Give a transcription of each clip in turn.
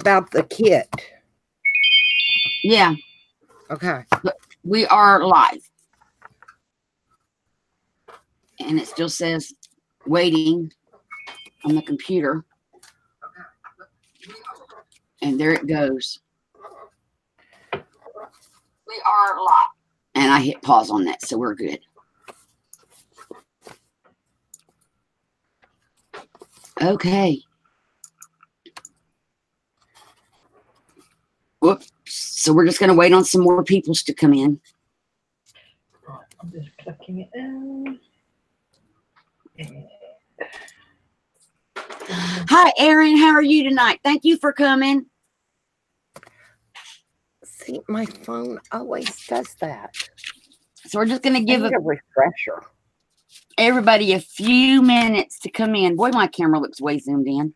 about the kit. Yeah. Okay. But we are live. And it still says waiting on the computer. And there it goes. We are live. And I hit pause on that, so we're good. Okay. Whoops. So we're just going to wait on some more peoples to come in. I'm just plugging it in. Hi, Erin. How are you tonight? Thank you for coming. See, my phone always does that. So we're just going to give a refresher. Everybody a few minutes to come in. Boy, my camera looks way zoomed in.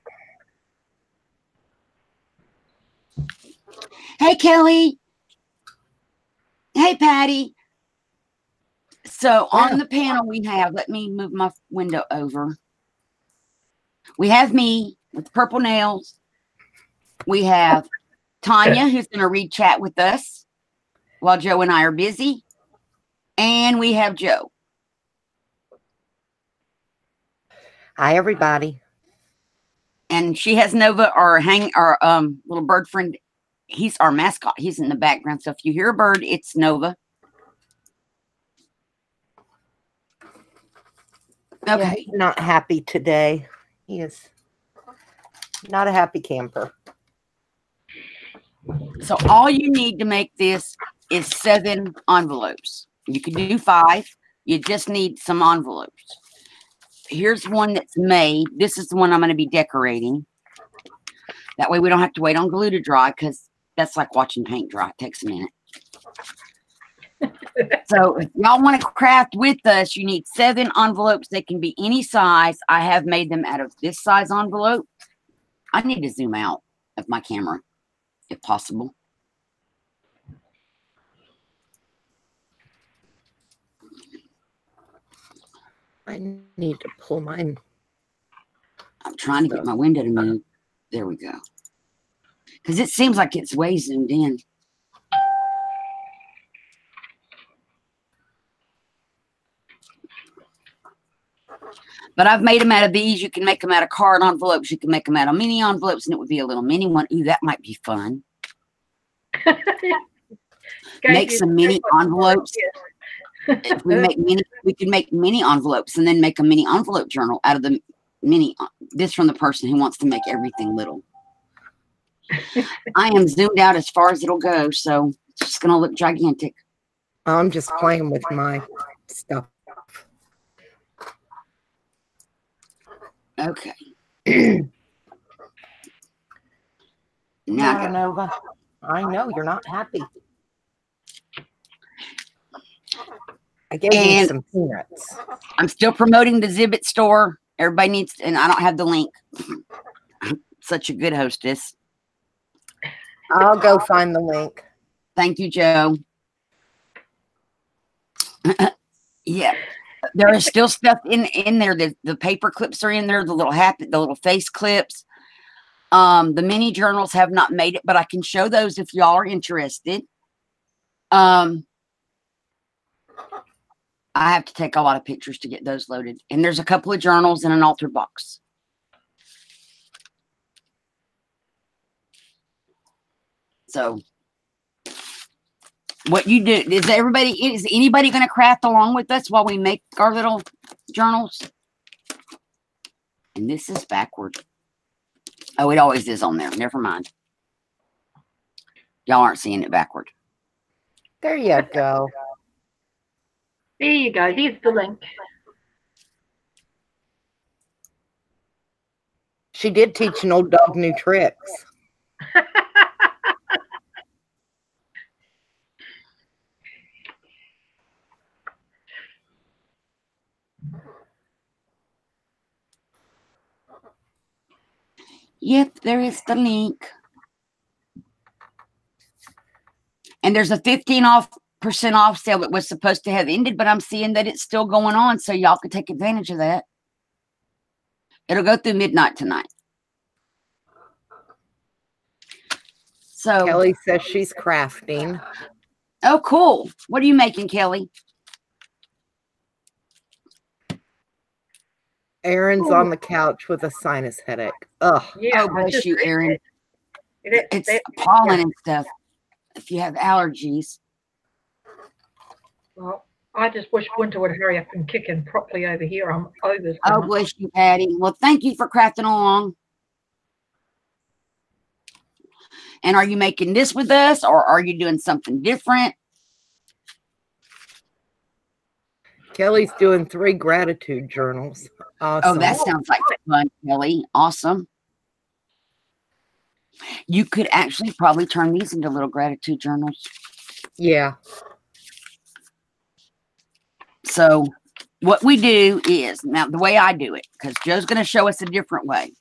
Hey, Kelly. Hey, Patty. So on the panel we have, let me move my window over. We have me with purple nails. We have Tanya, who's going to read chat with us while Joe and I are busy. And we have Joe. Hi, everybody. And she has Nova, our little bird friend. He's our mascot. He's in the background. So if you hear a bird, it's Nova. Okay. Yeah, he's not happy today. He is not a happy camper. So all you need to make this is 7 envelopes. You could do 5. You just need some envelopes. Here's one that's made. This is the one I'm going to be decorating. That way we don't have to wait on glue to dry, because that's like watching paint dry. It takes a minute. So if y'all want to craft with us, you need 7 envelopes. They can be any size. I have made them out of this size envelope. I need to zoom out of my camera, if possible. I need to pull mine. I'm trying to get my window to move. There we go. Because it seems like it's way zoomed in. But I've made them out of these. You can make them out of card envelopes. You can make them out of mini envelopes, and it would be a little mini one. Ooh, that might be fun. Make some mini envelopes. If we make mini, we can make mini envelopes and then make a mini envelope journal out of the mini. This from the person who wants to make everything little. I am zoomed out as far as it'll go, so it's just going to look gigantic. I'm just playing with my stuff. Okay. Now, Nova, I know you're not happy. I gave you some peanuts. I'm still promoting the Zibbit store. Everybody needs, and I don't have the link. I'm such a good hostess. I'll go find the link. Thank you, Joe. Yeah, there is still stuff in there. The paper clips are in there. The little face clips. The mini journals have not made it, but I can show those if y'all are interested. I have to take a lot of pictures to get those loaded. And there's a couple of journals in an altered box. So what you do is anybody going to craft along with us while we make our little journals? And this is backward. Oh, it always is on there. Never mind. Y'all aren't seeing it backward. There you go. There you go. There's the link. She did teach an old dog new tricks. Yep, there is the link. And there's a 15% off sale that was supposed to have ended, but I'm seeing that it's still going on, so y'all could take advantage of that. It'll go through midnight tonight. So, Kelly says she's crafting. oh, cool. What are you making, Kelly? Aaron's Ooh. on the couch with a sinus headache. Ugh. Yeah, Oh, I bless just you, read Aaron. It's it, pollen yeah. and stuff. If you have allergies. Well, I just wish winter would hurry up and kick in properly over here. I'm over Oh, summer. bless you, Patty. Well, thank you for crafting along. And are you making this with us, or are you doing something different? Kelly's doing 3 gratitude journals. Awesome. Oh, that sounds like fun, Kelly. Awesome. You could actually probably turn these into little gratitude journals. Yeah. So what we do is, now the way I do it, because Joe's going to show us a different way.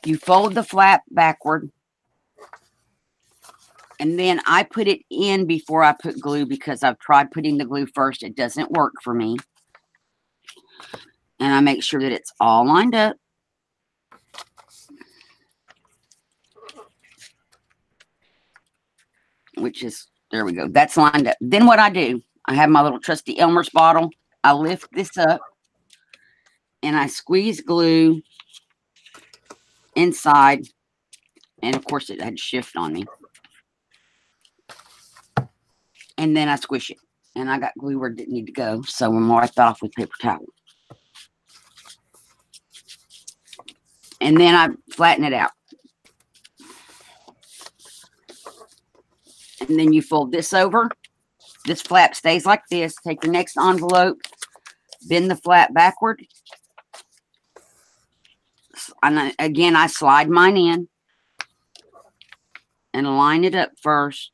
You fold the flap backward. And then I put it in before I put glue, because I've tried putting the glue first. It doesn't work for me. And I make sure that it's all lined up. Which is, there we go. That's lined up. Then what I do, I have my little trusty Elmer's bottle. I lift this up and I squeeze glue inside. And of course it had to shift on me. And then I squish it. And I got glue where it didn't need to go. So I'm wiped off with paper towel. And then I flatten it out. And then you fold this over. This flap stays like this. Take your next envelope, bend the flap backward. And again, I slide mine in and line it up first.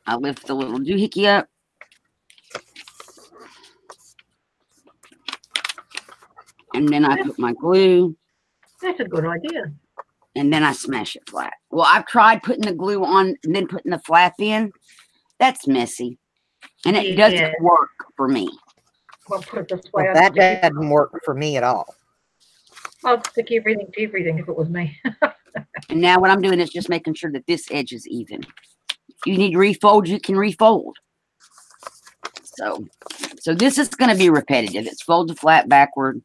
I lift the little doohickey up. And then I put my glue. That's a good idea. And then I smash it flat. Well, I've tried putting the glue on and then putting the flap in. That's messy. And it doesn't work for me. Well, put it this way. Well, that doesn't work for me at all. I'd stick everything to everything if it was me. And now what I'm doing is just making sure that this edge is even. If you need to refold, you can refold. So this is going to be repetitive. It's fold the flap backward.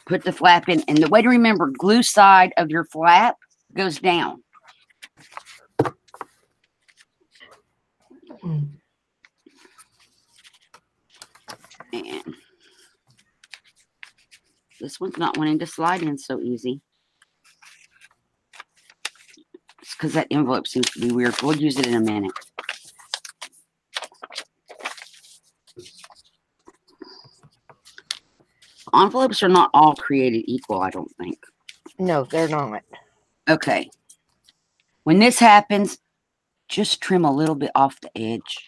Put the flap in. And the way to remember, glue side of your flap goes down. And this one's not wanting to slide in so easy. It's because that envelope seems to be weird. We'll use it in a minute. Envelopes are not all created equal, I don't think. No, they're not. Okay. When this happens, just trim a little bit off the edge.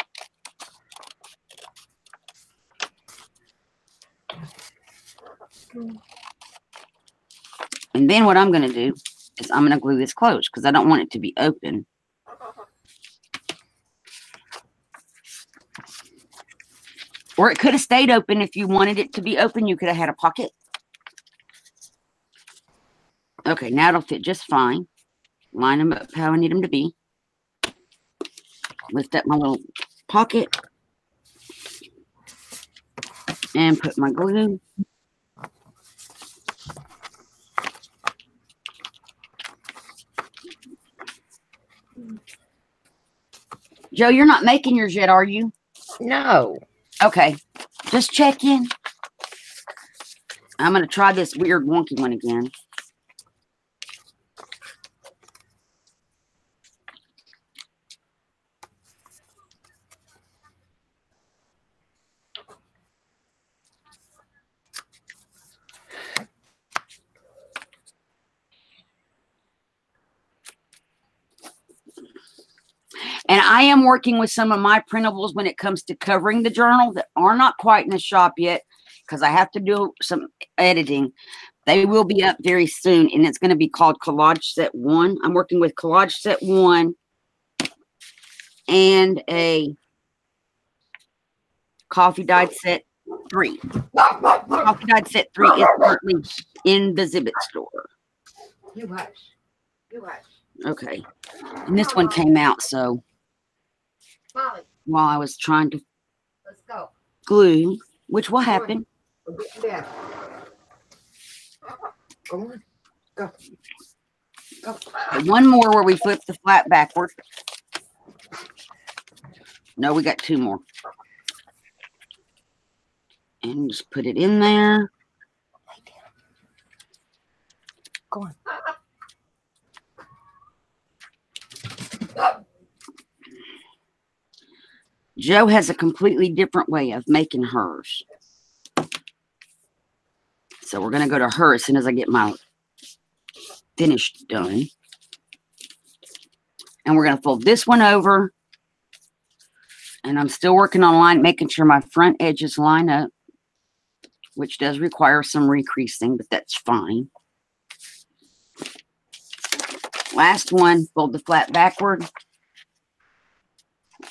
And then what I'm going to do is I'm going to glue this closed because I don't want it to be open. Or it could have stayed open. If you wanted it to be open, you could have had a pocket. Okay, now it'll fit just fine. Line them up how I need them to be. Lift up my little pocket. And put my glue. Joe, you're not making yours yet, are you? No. Okay, just check in. I'm going to try this weird wonky one again. And I am working with some of my printables when it comes to covering the journal that are not quite in the shop yet because I have to do some editing. They will be up very soon, and it's going to be called Collage Set 1. I'm working with Collage Set 1 and a Coffee Dyed Set 3. Coffee Dyed Set 3 is currently in the Zibit store. You hush. You hush. Okay. And this one came out, so Molly, while I was trying to let's go. glue, which will happen. We're getting bed. Go on. Go. Go. One more where we flip the flat backward. No, we got two more. And just put it in there. Go on. Joe has a completely different way of making hers. So we're going to go to her as soon as I get my finished done. And we're going to fold this one over. And I'm still working on making sure my front edges line up, which does require some recreasing, but that's fine. Last one, fold the flat backward.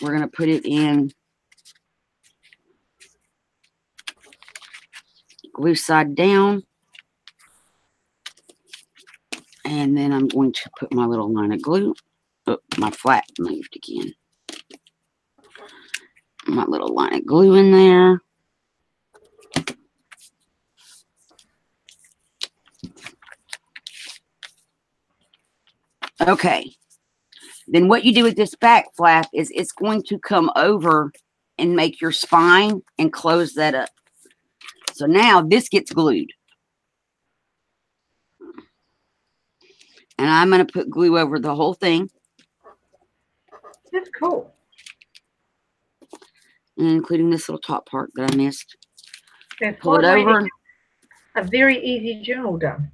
We're going to put it in glue side down. And then I'm going to put my little line of glue. Oh, my flat moved again. My little line of glue in there. Okay. Then what you do with this back flap is it's going to come over and make your spine and close that up. So now this gets glued. And I'm going to put glue over the whole thing. That's cool. Including this little top part that I missed. That's Pull it one way to over. get a very easy journal done.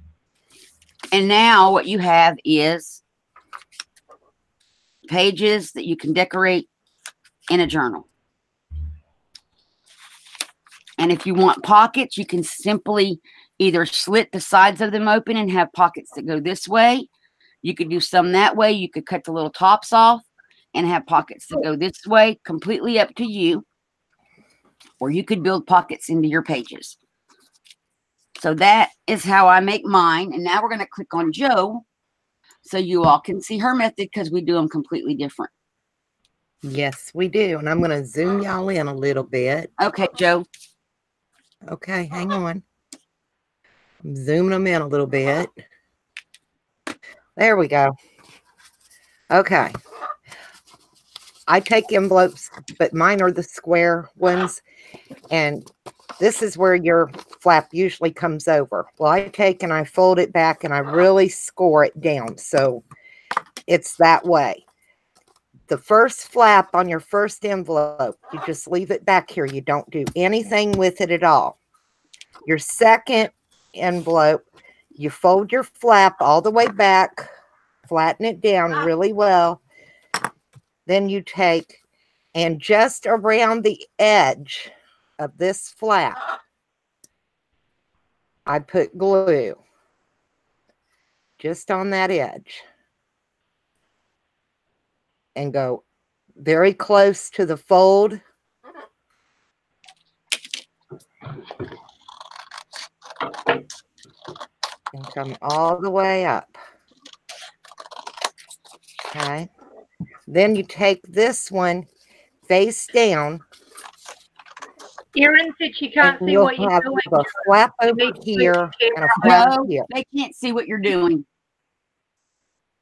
And now what you have is pages that you can decorate in a journal. And if you want pockets, you can simply either slit the sides of them open and have pockets that go this way. You could do some that way. You could cut the little tops off and have pockets that go this way. Completely up to you. Or you could build pockets into your pages. So that is how I make mine. And now we're going to click on Joe so you all can see her method because we do them completely different. Yes, we do. And I'm going to zoom y'all in a little bit. Okay, Joe. Okay, hang on. I'm zooming them in a little bit. There we go. Okay. I take envelopes, but mine are the square ones. And this is where your flap usually comes over. Well, I take and I fold it back and I really score it down. So it's that way. The first flap on your first envelope, you just leave it back here. You don't do anything with it at all. Your second envelope, you fold your flap all the way back, flatten it down really well. Then you take and just around the edge of this flap, I put glue just on that edge and go very close to the fold. And come all the way up. Okay. Then you take this one face down. Erin said she can't And see you'll what you're have doing. a flap over need to put here your and a camera flap No, here. they can't see what you're doing.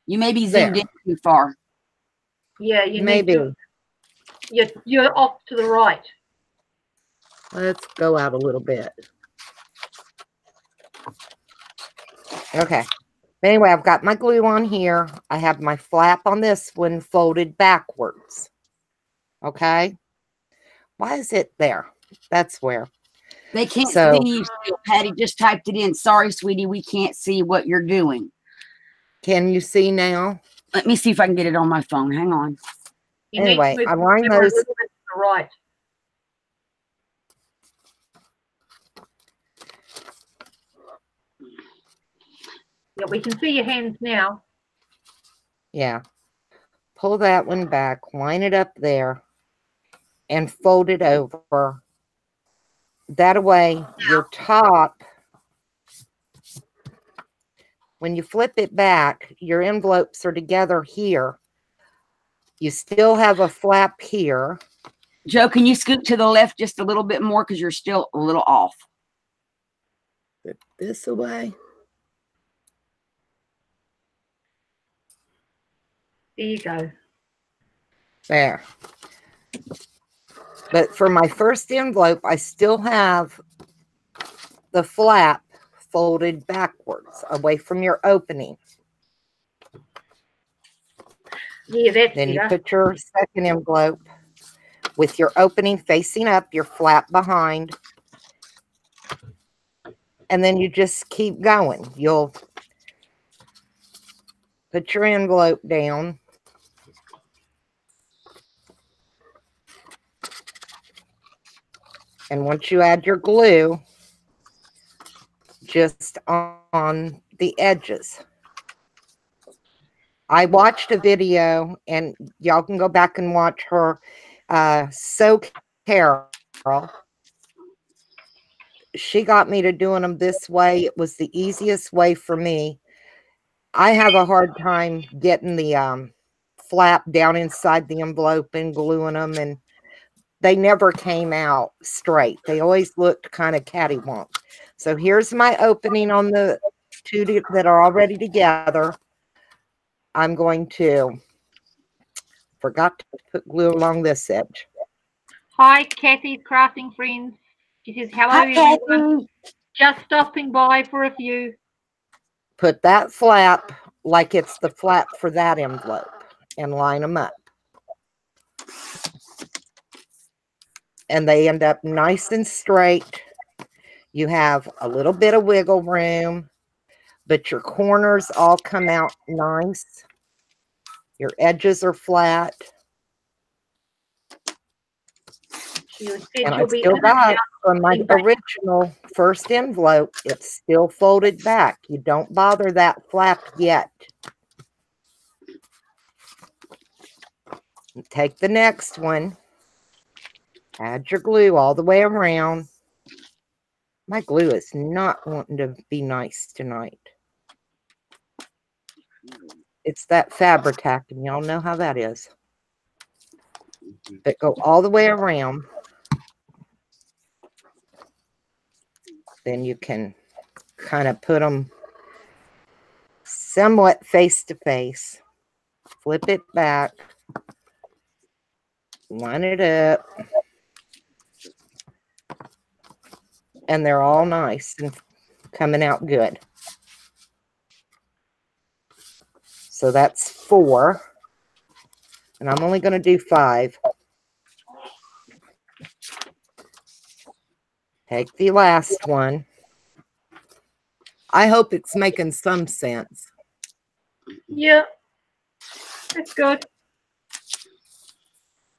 You may be There. zoomed in too far. Yeah, you Maybe. need to. You're off to the right. Let's go out a little bit. Okay. Anyway, I've got my glue on here. I have my flap on this one folded backwards. Okay. Why is it there? That's where. They can't So- see you still. Patty just typed it in. Sorry, sweetie, we can't see what you're doing. Can you see now? Let me see if I can get it on my phone. Hang on. You need Anyway, to move I the line camera a those. little bit to the right. Yeah, we can see your hands now. Yeah. Pull that one back, line it up there, and fold it over. That way, your top when you flip it back, your envelopes are together here. You still have a flap here. Joe, can you scoot to the left just a little bit more because you're still a little off? Put this away. There you go. There. But for my first envelope, I still have the flap folded backwards away from your opening. Yeah, that's Then you better. put your second envelope with your opening facing up, your flap behind. And then you just keep going. You'll put your envelope down. And once you add your glue, just on the edges. I watched a video, and y'all can go back and watch her sew Carol. She got me to doing them this way. It was the easiest way for me. I have a hard time getting the flap down inside the envelope and gluing them, and they never came out straight. They always looked kind of cattywonk. So here's my opening on the two that are already together. I'm going to, forgot to put glue along this edge. Hi, Kathy's crafting friends. She says, hello, Hi, everyone. Kathy. Just stopping by for a few. Put that flap like it's the flap for that envelope and line them up. And they end up nice and straight. You have a little bit of wiggle room, but your corners all come out nice. Your edges are flat. She said And I she'll be still in and got out. from my original first envelope, it's still folded back. You don't bother that flap yet. Take the next one. Add your glue all the way around. My glue is not wanting to be nice tonight. It's that Fabri-Tac, and y'all know how that is. But go all the way around. Then you can kind of put them somewhat face to face. Flip it back. Line it up. And they're all nice and coming out good. So that's 4. And I'm only going to do 5. Take the last one. I hope it's making some sense. Yeah, that's good.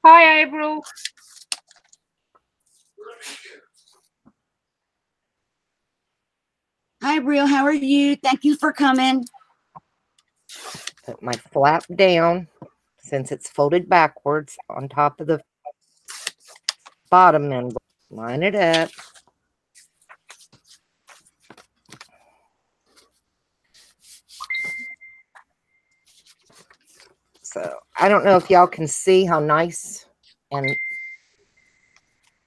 Hi, April. Hi, Brill. How are you? Thank you for coming. Put my flap down since it's folded backwards on top of the bottom end. Line it up. So I don't know if y'all can see how nice and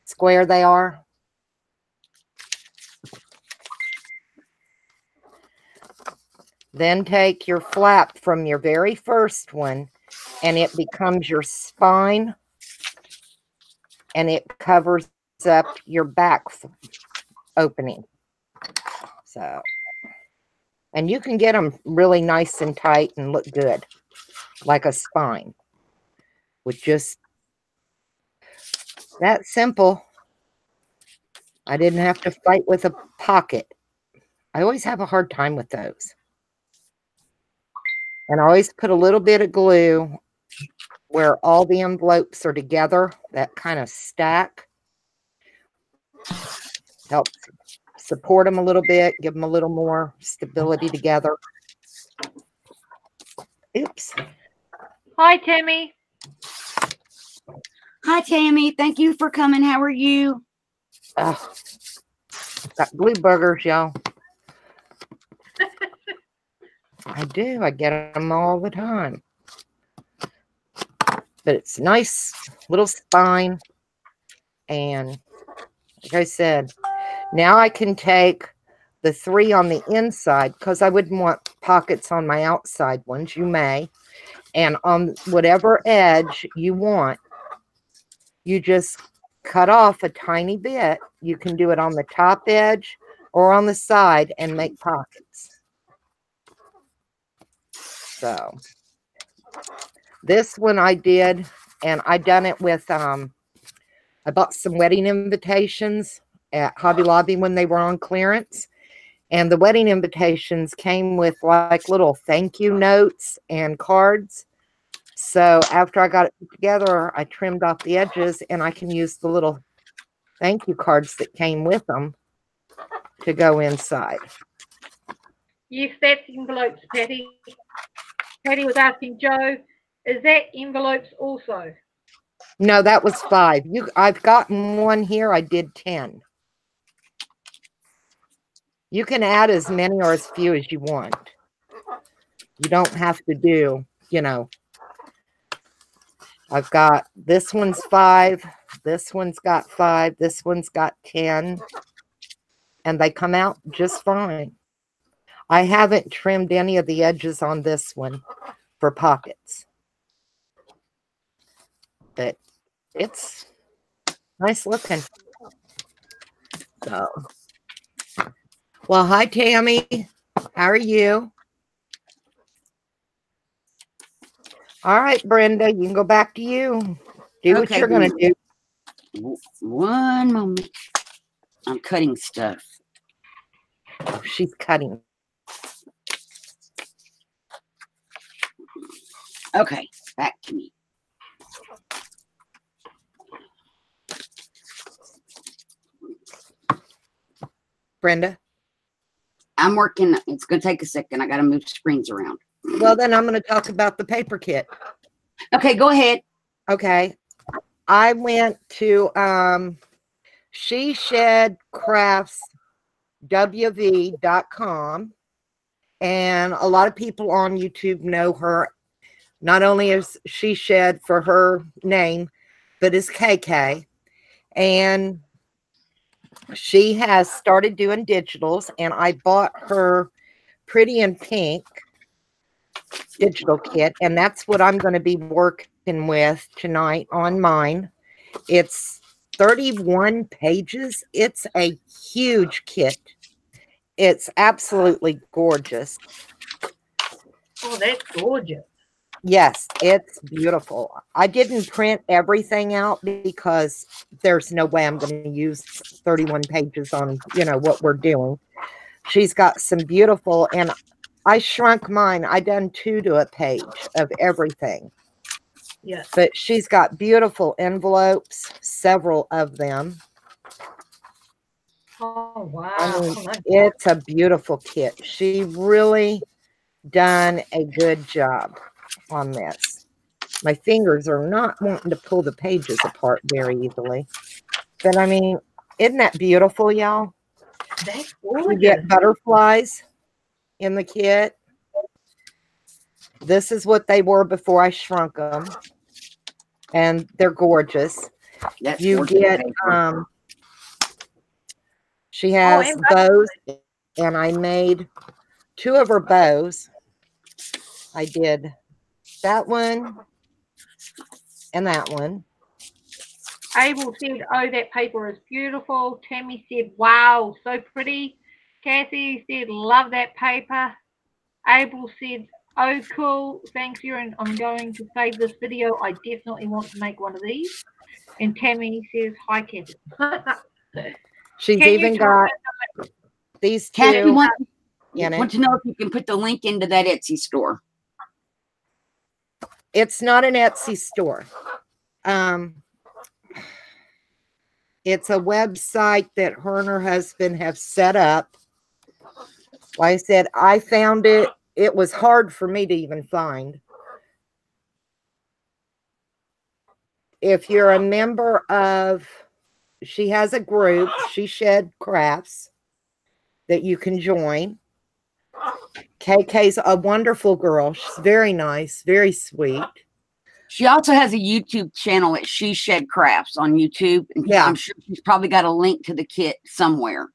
square they are. Then take your flap from your very first one and it becomes your spine and it covers up your back opening. So, and you can get them really nice and tight and look good, like a spine, with just that simple. I didn't have to fight with a pocket. I always have a hard time with those. And I always put a little bit of glue where all the envelopes are together, that kind of stack. Helps support them a little bit, give them a little more stability together. Oops. Hi, Tammy. Hi, Tammy. Thank you for coming. How are you? Got glue burgers, y'all. I do. I get them all the time. But it's nice little spine. And like I said, now I can take the 3 on the inside because I wouldn't want pockets on my outside ones. You may. And on whatever edge you want, you just cut off a tiny bit. You can do it on the top edge or on the side and make pockets. So this one I did, and I done it with, I bought some wedding invitations at Hobby Lobby when they were on clearance. And the wedding invitations came with like little thank you notes and cards. So after I got it together, I trimmed off the edges, and I can use the little thank you cards that came with them to go inside. Yes, that's envelopes, Patty. Patty was asking Joe, is that envelopes also? No, that was 5. I've gotten one here. I did 10. You can add as many or as few as you want. You don't have to do, I've got, this one's 5. This one's got 5. This one's got 10. And they come out just fine. I haven't trimmed any of the edges on this one for pockets. But it's nice looking. So, well, hi, Tammy. How are you? All right, Brenda, you can go back to you. Do what Okay, you're going to do. One moment. I'm cutting stuff. Oh, she's cutting. Okay, back to me. Brenda? I'm working. It's going to take a second. I got to move screens around. Well, then I'm going to talk about the paper kit. Okay, go ahead. Okay. I went to She Shed Crafts WV.com, and a lot of people on YouTube know her. Not only is She Shed for her name, but is KK. And she has started doing digitals, and I bought her Pretty in Pink digital kit, and that's what I'm going to be working with tonight on mine. It's 31 pages. It's a huge kit. It's absolutely gorgeous. Oh, that's gorgeous. Yes, it's beautiful. I didn't print everything out because there's no way I'm going to use 31 pages on, what we're doing. She's got some beautiful, and I shrunk mine. I done 2 to a page of everything. Yes. But she's got beautiful envelopes, several of them. Oh, wow. I mean, it's a beautiful kit. She really done a good job on this. My fingers are not wanting to pull the pages apart very easily. But I mean, isn't that beautiful, y'all? That's You gorgeous. get butterflies in the kit. This is what they were before I shrunk them. And they're gorgeous. That's You gorgeous get, paper. she has bows, and I made 2 of her bows. I did that one and that one. Abel said, oh, that paper is beautiful. Tammy said, wow, so pretty. Kathy said, love that paper. Abel said, oh, cool. Thanks, Erin. I'm going to save this video. I definitely want to make one of these. And Tammy says, hi, Kathy. She's even got these 2 Kathy, want in to know if you can put the link into that Etsy store. It's not an Etsy store. It's a website that her and her husband have set up. Like I said, I found it. It was hard for me to even find. If you're a member of, she has a group, She Shed Crafts, that you can join. KK's a wonderful girl. She's very nice, very sweet. She also has a YouTube channel at She Shed Crafts on YouTube. And Yeah. I'm sure she's probably got a link to the kit somewhere.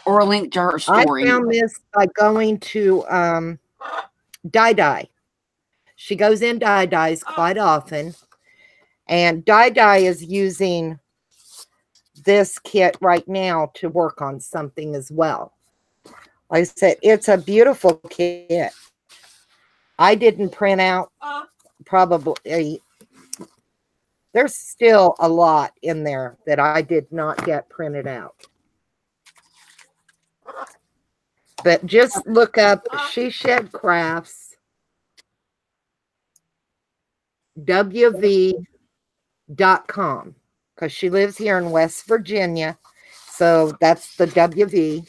Or a link to her story. I found this by going to Dye. She goes in Dyes quite often. And Dye is using this kit right now to work on something as well. Like I said, it's a beautiful kit. I didn't print out probably, there's still a lot in there that I did not get printed out. But just look up She Shed Crafts WV.com because she lives here in West Virginia. So that's the WV.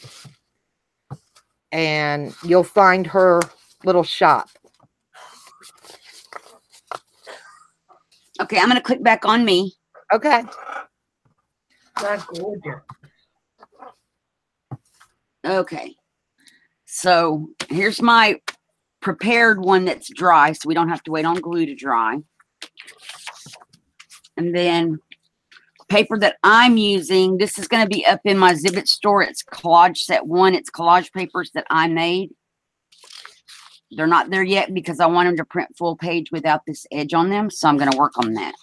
And you'll find her little shop. Okay, I'm going to click back on me. Okay. That's gorgeous. Okay. So here's my prepared one that's dry, so we don't have to wait on glue to dry. And then paper that I'm using, this is going to be up in my Zibbit store. It's collage set 1. It's collage papers that I made. They're not there yet because I want them to print full page without this edge on them. So I'm going to work on that.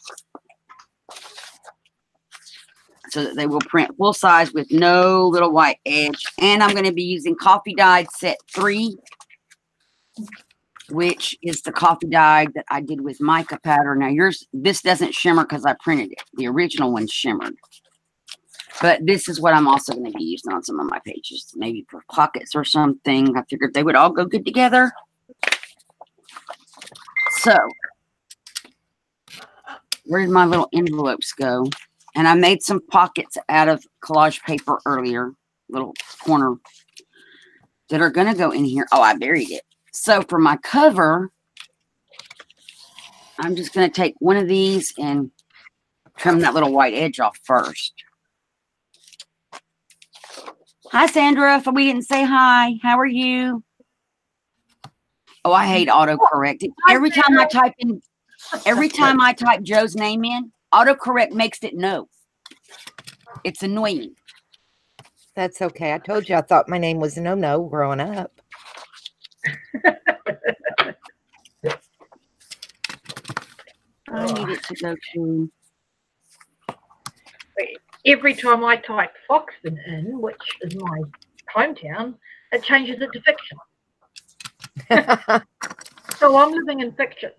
So that they will print full size with no little white edge. And I'm going to be using coffee dyed set 3, which is the coffee dyed that I did with mica powder. Now this doesn't shimmer because I printed it. The original one shimmered. But this is what I'm also going to be using on some of my pages. Maybe for pockets or something. I figured they would all go good together. So, where did my little envelopes go? And I made some pockets out of collage paper earlier, little corner, that are going to go in here. Oh, I buried it. So, for my cover, I'm just going to take one of these and trim that little white edge off first. Hi, Sandra. If we didn't say hi, how are you? Oh, I hate autocorrect. Every time I type Joe's name in, autocorrect makes it no. It's annoying. That's okay. I told you I thought my name was No growing up. I need it to go to. Every time I type Foxton in, which is my hometown, it changes it to fiction. So I'm living in fiction.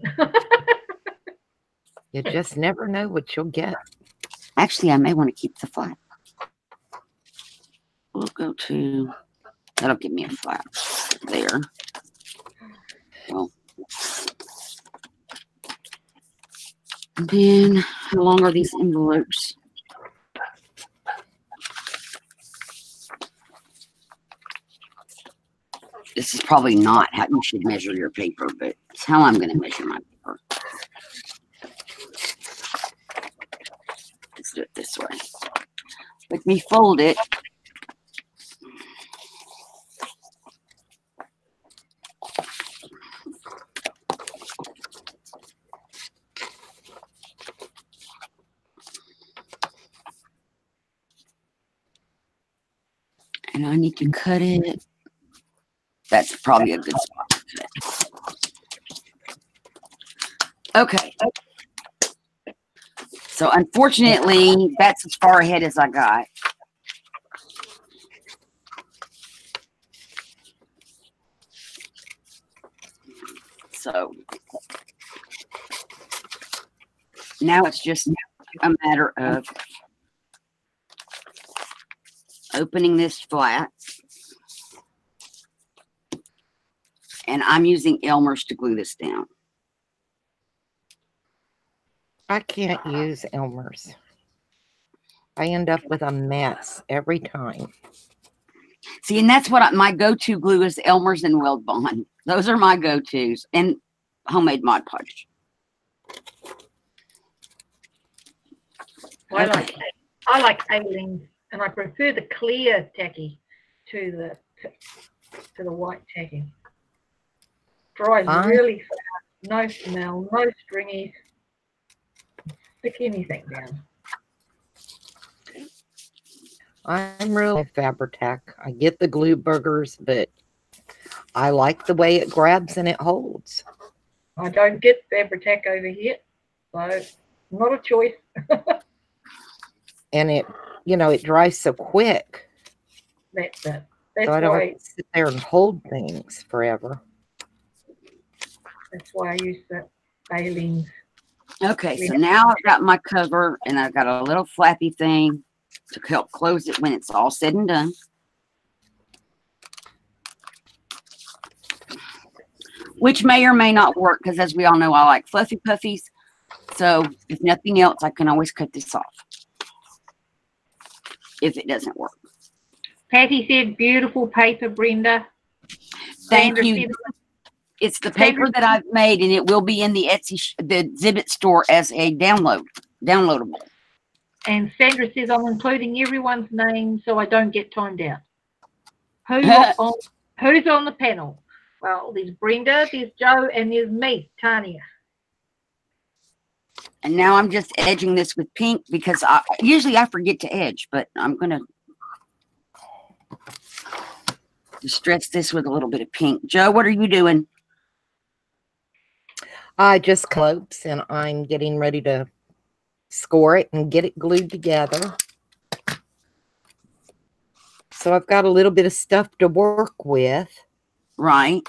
You just never know what you'll get. Actually, I may want to keep the flat. We'll go to. That'll give me a flat there. Well. And then, how long are these envelopes? This is probably not how you should measure your paper, but it's how I'm going to measure my paper. Let's do it this way. Let me fold it. And I need to cut it. That's probably a good spot to cut. Okay. So unfortunately, that's as far ahead as I got. So now it's just a matter of opening this flat. And I'm using Elmer's to glue this down. I can't use Elmer's. I end up with a mess every time. See, and that's what my go-to glue is, Elmer's and Weld Bond. Those are my go-tos. And homemade Mod Podge. I like Aleen's, and I prefer the clear tacky to the to the white tacking. Dries Fine. really fast, no smell, no stringies. Stick anything down. I'm really Fabri-Tac. I get the glue burgers, but I like the way it grabs and it holds. I don't get Fabri-Tac over here, so not a choice. And it, it dries so quick. That's it. So That's I don't have why to sit there and hold things forever. I use the Aleene's. Okay, so now I've got my cover and I've got a little flappy thing to help close it when it's all said and done. Which may or may not work because, as we all know, I like fluffy puffies. So if nothing else, I can always cut this off if it doesn't work. Patty said, beautiful paper, Brenda. Thank Sandra you. said, It's the paper that I've made, and it will be in the Etsy, the exhibit store as a downloadable. and Sandra says, I'm including everyone's name so I don't get timed out. Who's on the panel? Well, there's Brenda, there's Joe, and there's me, Tanya. And now I'm just edging this with pink because usually I forget to edge, but I'm going to stretch this with a little bit of pink. Joe, what are you doing? I just close and I'm getting ready to score it and get it glued together. So I've got a little bit of stuff to work with. Right.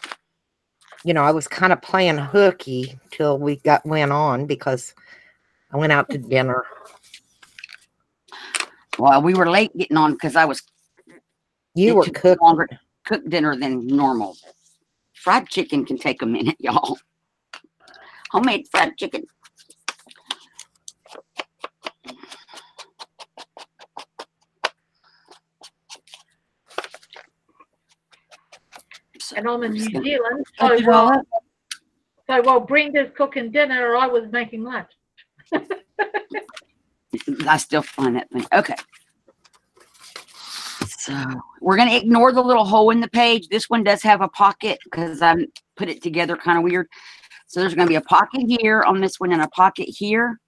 I was kind of playing hooky till we went on because I went out to dinner. Well, we were late getting on because You were cooking. Longer to cook dinner than normal. Fried chicken can take a minute, y'all. Homemade fried chicken. And I'm in New Zealand, so while Brenda's cooking dinner, I was making lunch. I still find that thing. Okay. So we're going to ignore the little hole in the page. This one does have a pocket because I put it together kind of weird. So there's going to be a pocket here on this one and a pocket here.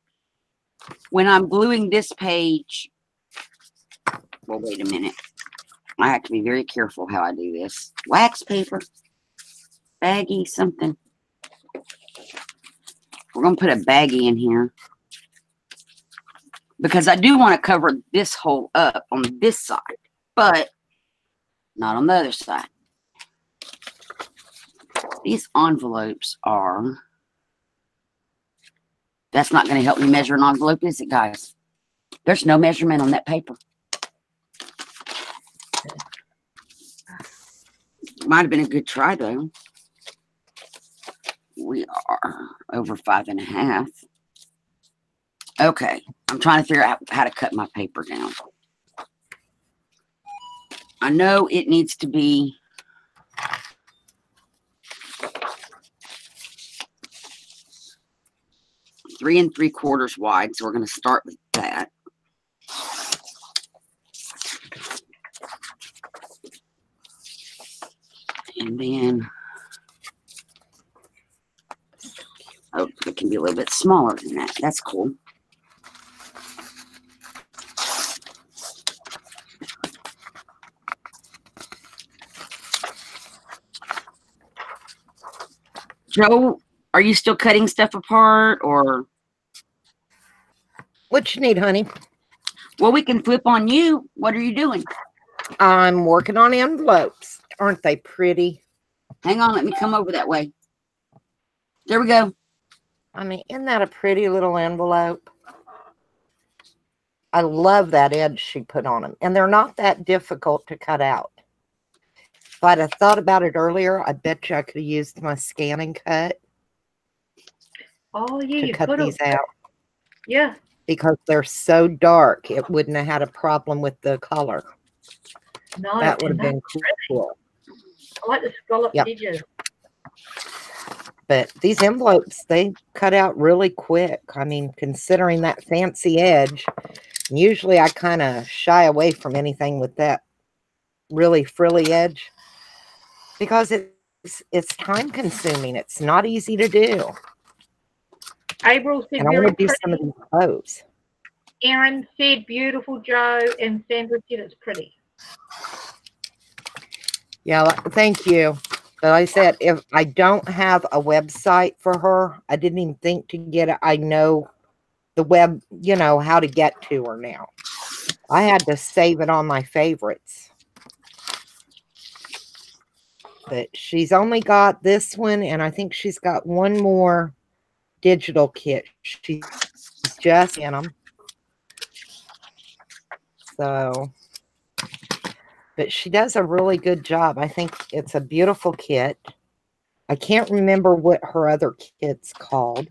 When I'm gluing this page, well, wait a minute. I have to be very careful how I do this. Wax paper, baggie, something. We're going to put a baggie in here because I do want to cover this hole up on this side, but not on the other side. These envelopes are, that's not going to help me measure an envelope, is it, guys? There's no measurement on that paper. Might have been a good try, though. We are over 5.5. Okay, I'm trying to figure out how to cut my paper down. I know it needs to be three and 3/4 wide, so we're going to start with that. And then, oh, it can be a little bit smaller than that. That's cool. Joe, are you still cutting stuff apart, or? What you need, honey? Well, we can flip on you. What are you doing? I'm working on envelopes. Aren't they pretty? Hang on, let me come over that way. There we go. I mean, isn't that a pretty little envelope? I love that edge she put on them. And they're not that difficult to cut out. If I'd have thought about it earlier, I bet you I could have used my scan and cut Oh, yeah, to you cut could have. these out. Yeah. Because they're so dark, it wouldn't have had a problem with the color. No, That would and have been cool. I like the scallop Yep. edges. But these envelopes, they cut out really quick. I mean, considering that fancy edge, usually I kind of shy away from anything with that really frilly edge. because it's time consuming. It's not easy to do. April said And I very want to do some of pretty. these clothes. Erin said beautiful, Joe, and Sandra said it's pretty. Yeah, thank you. But like I said, if I don't have a website for her, I didn't even think to get it. I know the web, how to get to her now. I had to save it on my favorites. But she's only got this one, and I think she's got one more digital kit. She's just in them. So, but she does a really good job. I think it's a beautiful kit. I can't remember what her other kit's called.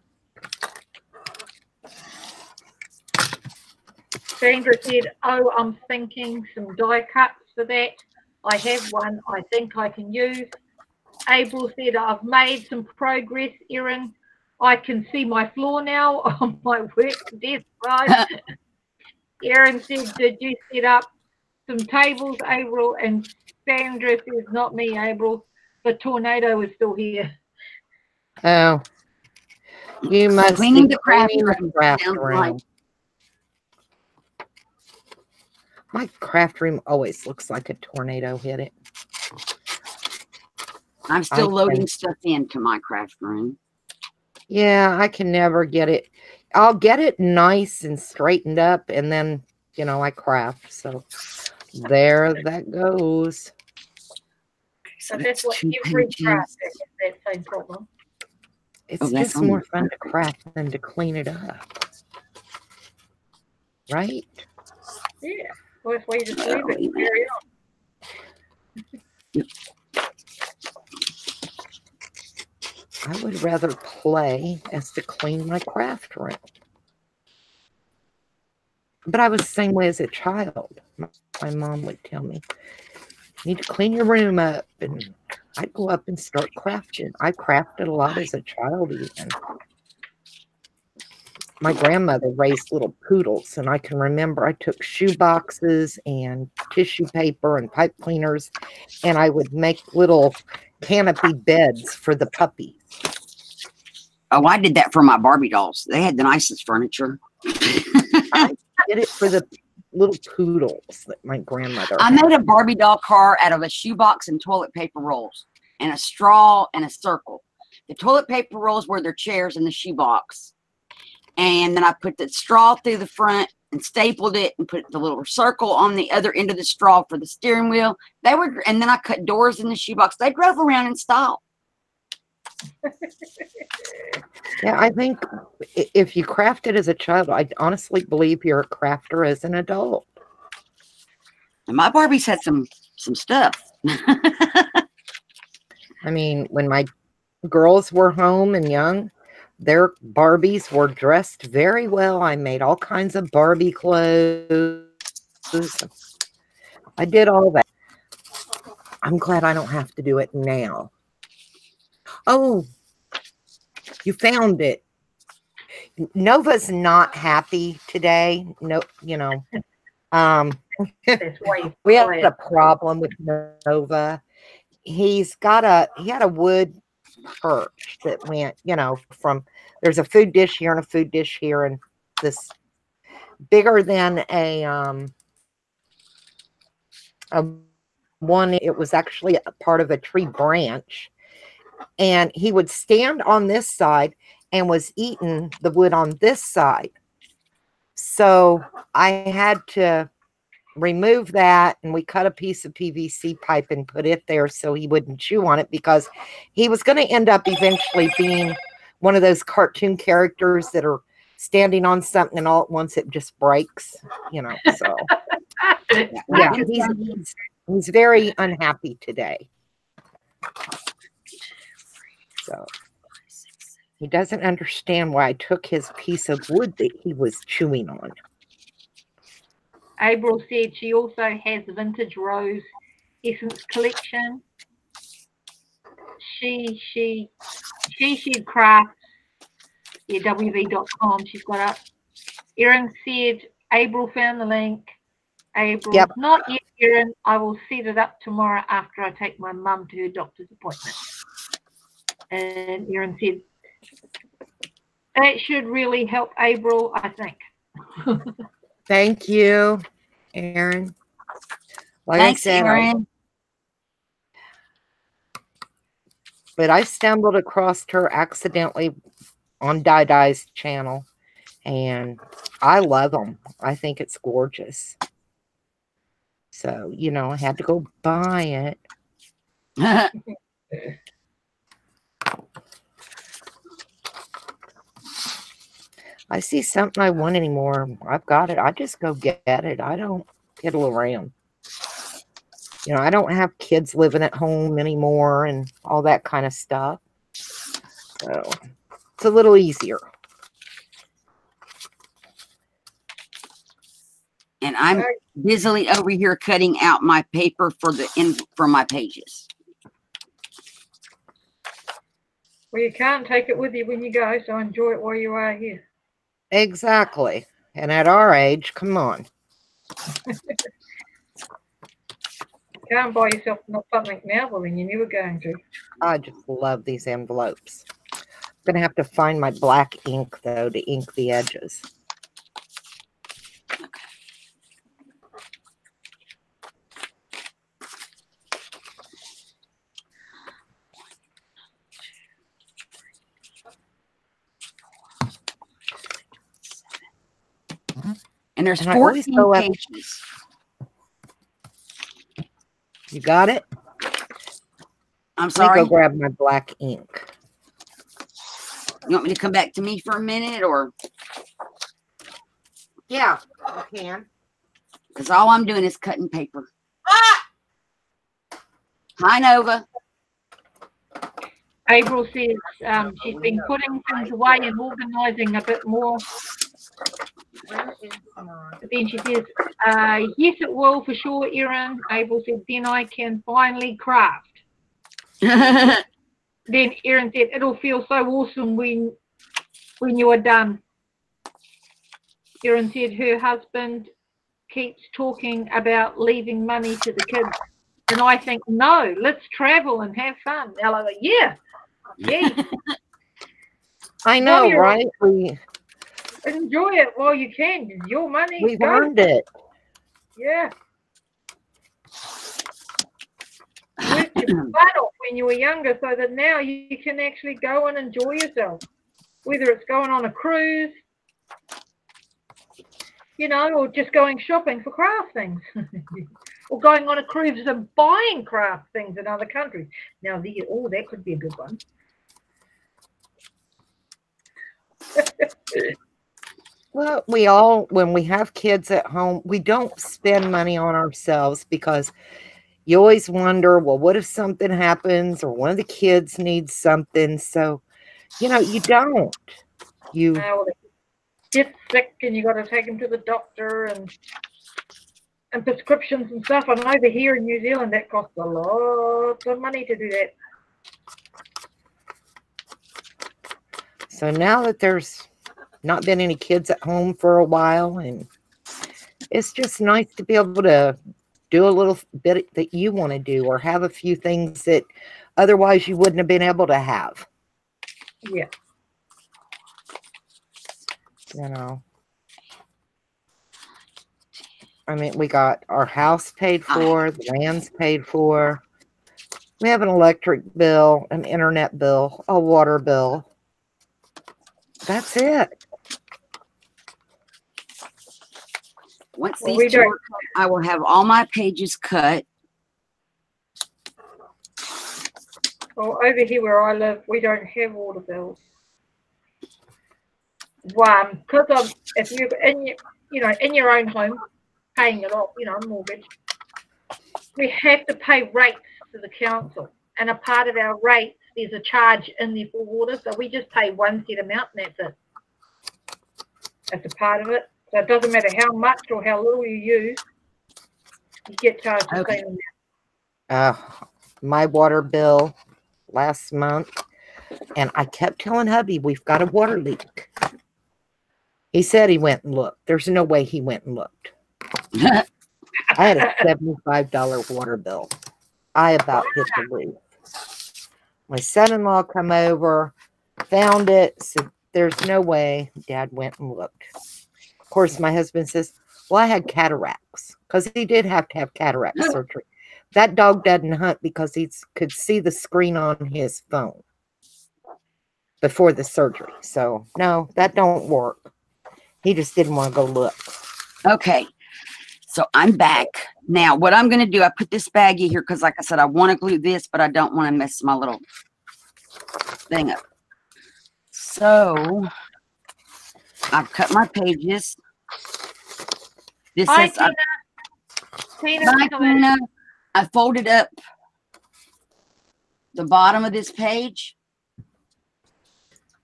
Sandra said, oh, I'm thinking some die cuts for that. I have one I think I can use. April said, I've made some progress, Erin. I can see my floor now on my work desk side. Erin said, did you set up some tables, April? And Sandra says, not me, April. The tornado is still here. Oh, you must Cleaning be the craft cleaning the room. craft Sounds room. like. My craft room always looks like a tornado hit it. I'm still loading stuff into my craft room. Yeah, I can never get it. I'll get it nice and straightened up, and then, I craft. So there that goes. So that's what every craft has that same problem. It's just more fun to craft than to clean it up. Right? Yeah. Well, that's why you just leave it and carry on. I would rather play as to clean my craft room. But I was the same way as a child. My mom would tell me, you need to clean your room up. And I'd go up and start crafting. I crafted a lot as a child even. My grandmother raised little poodles, and I can remember I took shoe boxes and tissue paper and pipe cleaners, and I would make little canopy beds for the puppies. Oh, I did that for my Barbie dolls. They had the nicest furniture. I did it for the little poodles that my grandmother I had. made a Barbie doll car out of a shoebox and toilet paper rolls and a straw and a circle. The toilet paper rolls were their chairs in the shoebox. And then I put the straw through the front and stapled it and put the little circle on the other end of the straw for the steering wheel. And then I cut doors in the shoebox. They drove around in style. Yeah, I think if you crafted as a child, I honestly believe you're a crafter as an adult. And my Barbies had some stuff. I mean, when my girls were home and young, their Barbies were dressed very well. I made all kinds of Barbie clothes. I did all that. I'm glad I don't have to do it now. Oh, you found it. Nova's not happy today. No, we had a problem with Nova. He had a wood perch that went, from, there's a food dish here and a food dish here, and this bigger than a one. It was actually a part of a tree branch, and he would stand on this side and was eating the wood on this side. So I had to remove that, and we cut a piece of PVC pipe and put it there so he wouldn't chew on it, because he was going to end up eventually being one of those cartoon characters that are standing on something and all at once it just breaks, so yeah, he's very unhappy today. So he doesn't understand why I took his piece of wood that he was chewing on. April said she also has the Vintage Rose Essence collection. She crafts. WV.com. She's got up. Erin said April found the link. April, Yep. not yet, Erin. I will set it up tomorrow after I take my mum to her doctor's appointment. And Erin said, that should really help April, I think. Thank you, Aaron. Like Thanks, I said, Erin. but I stumbled across her accidentally on Dai's channel, and I love them. I think it's gorgeous. So, you know, I had to go buy it. I see something I want anymore. I've got it. I just go get it. I don't fiddle around. You know, I don't have kids living at home anymore and all that kind of stuff. So it's a little easier. And I'm busily over here cutting out my paper for my pages. Well, you can't take it with you when you go, so enjoy it while you are here. Exactly. And at our age, come on. Can't buy yourself something now, well, then you're never going to. I just love these envelopes. I'm going to have to find my black ink, though, to ink the edges. And there's And I always 14 go up- pages. You got it? I'm Let me sorry. go grab my black ink. You want me to come back to me for a minute, or Yeah, you can. because all I'm doing is cutting paper. Hi, Nova. April says she's been putting things away and organising a bit more. Where is mine? But then she says, yes, it will for sure, Erin. April said, then I can finally craft. Then Erin said, it'll feel so awesome when you are done. Erin said her husband keeps talking about leaving money to the kids. And I think, no, let's travel and have fun. They're like, yeah. I know, you're- right? Enjoy it while you can. It's your money. We've Go. earned it. Yeah. Worked your butt off when you were younger so that now you can actually go and enjoy yourself. Whether it's going on a cruise, you know, or just going shopping for craft things. Or going on a cruise and buying craft things in other countries. Now, that could be a good one. Well, when we have kids at home, we don't spend money on ourselves because you always wonder, well, what if something happens or one of the kids needs something? So, you know, you don't. Well, they get sick and you got to take them to the doctor and prescriptions and stuff. And over here in New Zealand, that costs a lot of money to do that. So now that there's not been any kids at home for a while, and it's just nice to be able to do a little bit that you want to do or have a few things that otherwise you wouldn't have been able to have. Yeah. You know, I mean, we got our house paid for, the land's paid for. We have an electric bill, an internet bill, a water bill. That's it. Once Well, these two are cut, I will have all my pages cut. Well, over here where I live, we don't have water bills. One, because if you're in your own home, paying it off, mortgage, we have to pay rates to the council, and a part of our rates, there's a charge in there for water, so we just pay one set amount, and that's it. That's a part of it. So it doesn't matter how much or how little you use, you get charged the same amount. My water bill last month, and I kept telling hubby, we've got a water leak. He said he went and looked. There's no way he went and looked. I had a $75 water bill. I about hit the roof. My son-in-law come over, found it, said, there's no way. Dad went and looked. Of course, my husband says, well, I had cataracts, because he did have to have cataract surgery. That dog doesn't hunt because he could see the screen on his phone before the surgery. So, no, that don't work. He just didn't want to go look. Okay. So I'm back. Now, what I'm going to do, I put this baggie here because, like I said, I want to glue this, but I don't want to mess my little thing up. So I've cut my pages. This Hi, says, Tina. Tina, Bye, Tina. I folded up the bottom of this page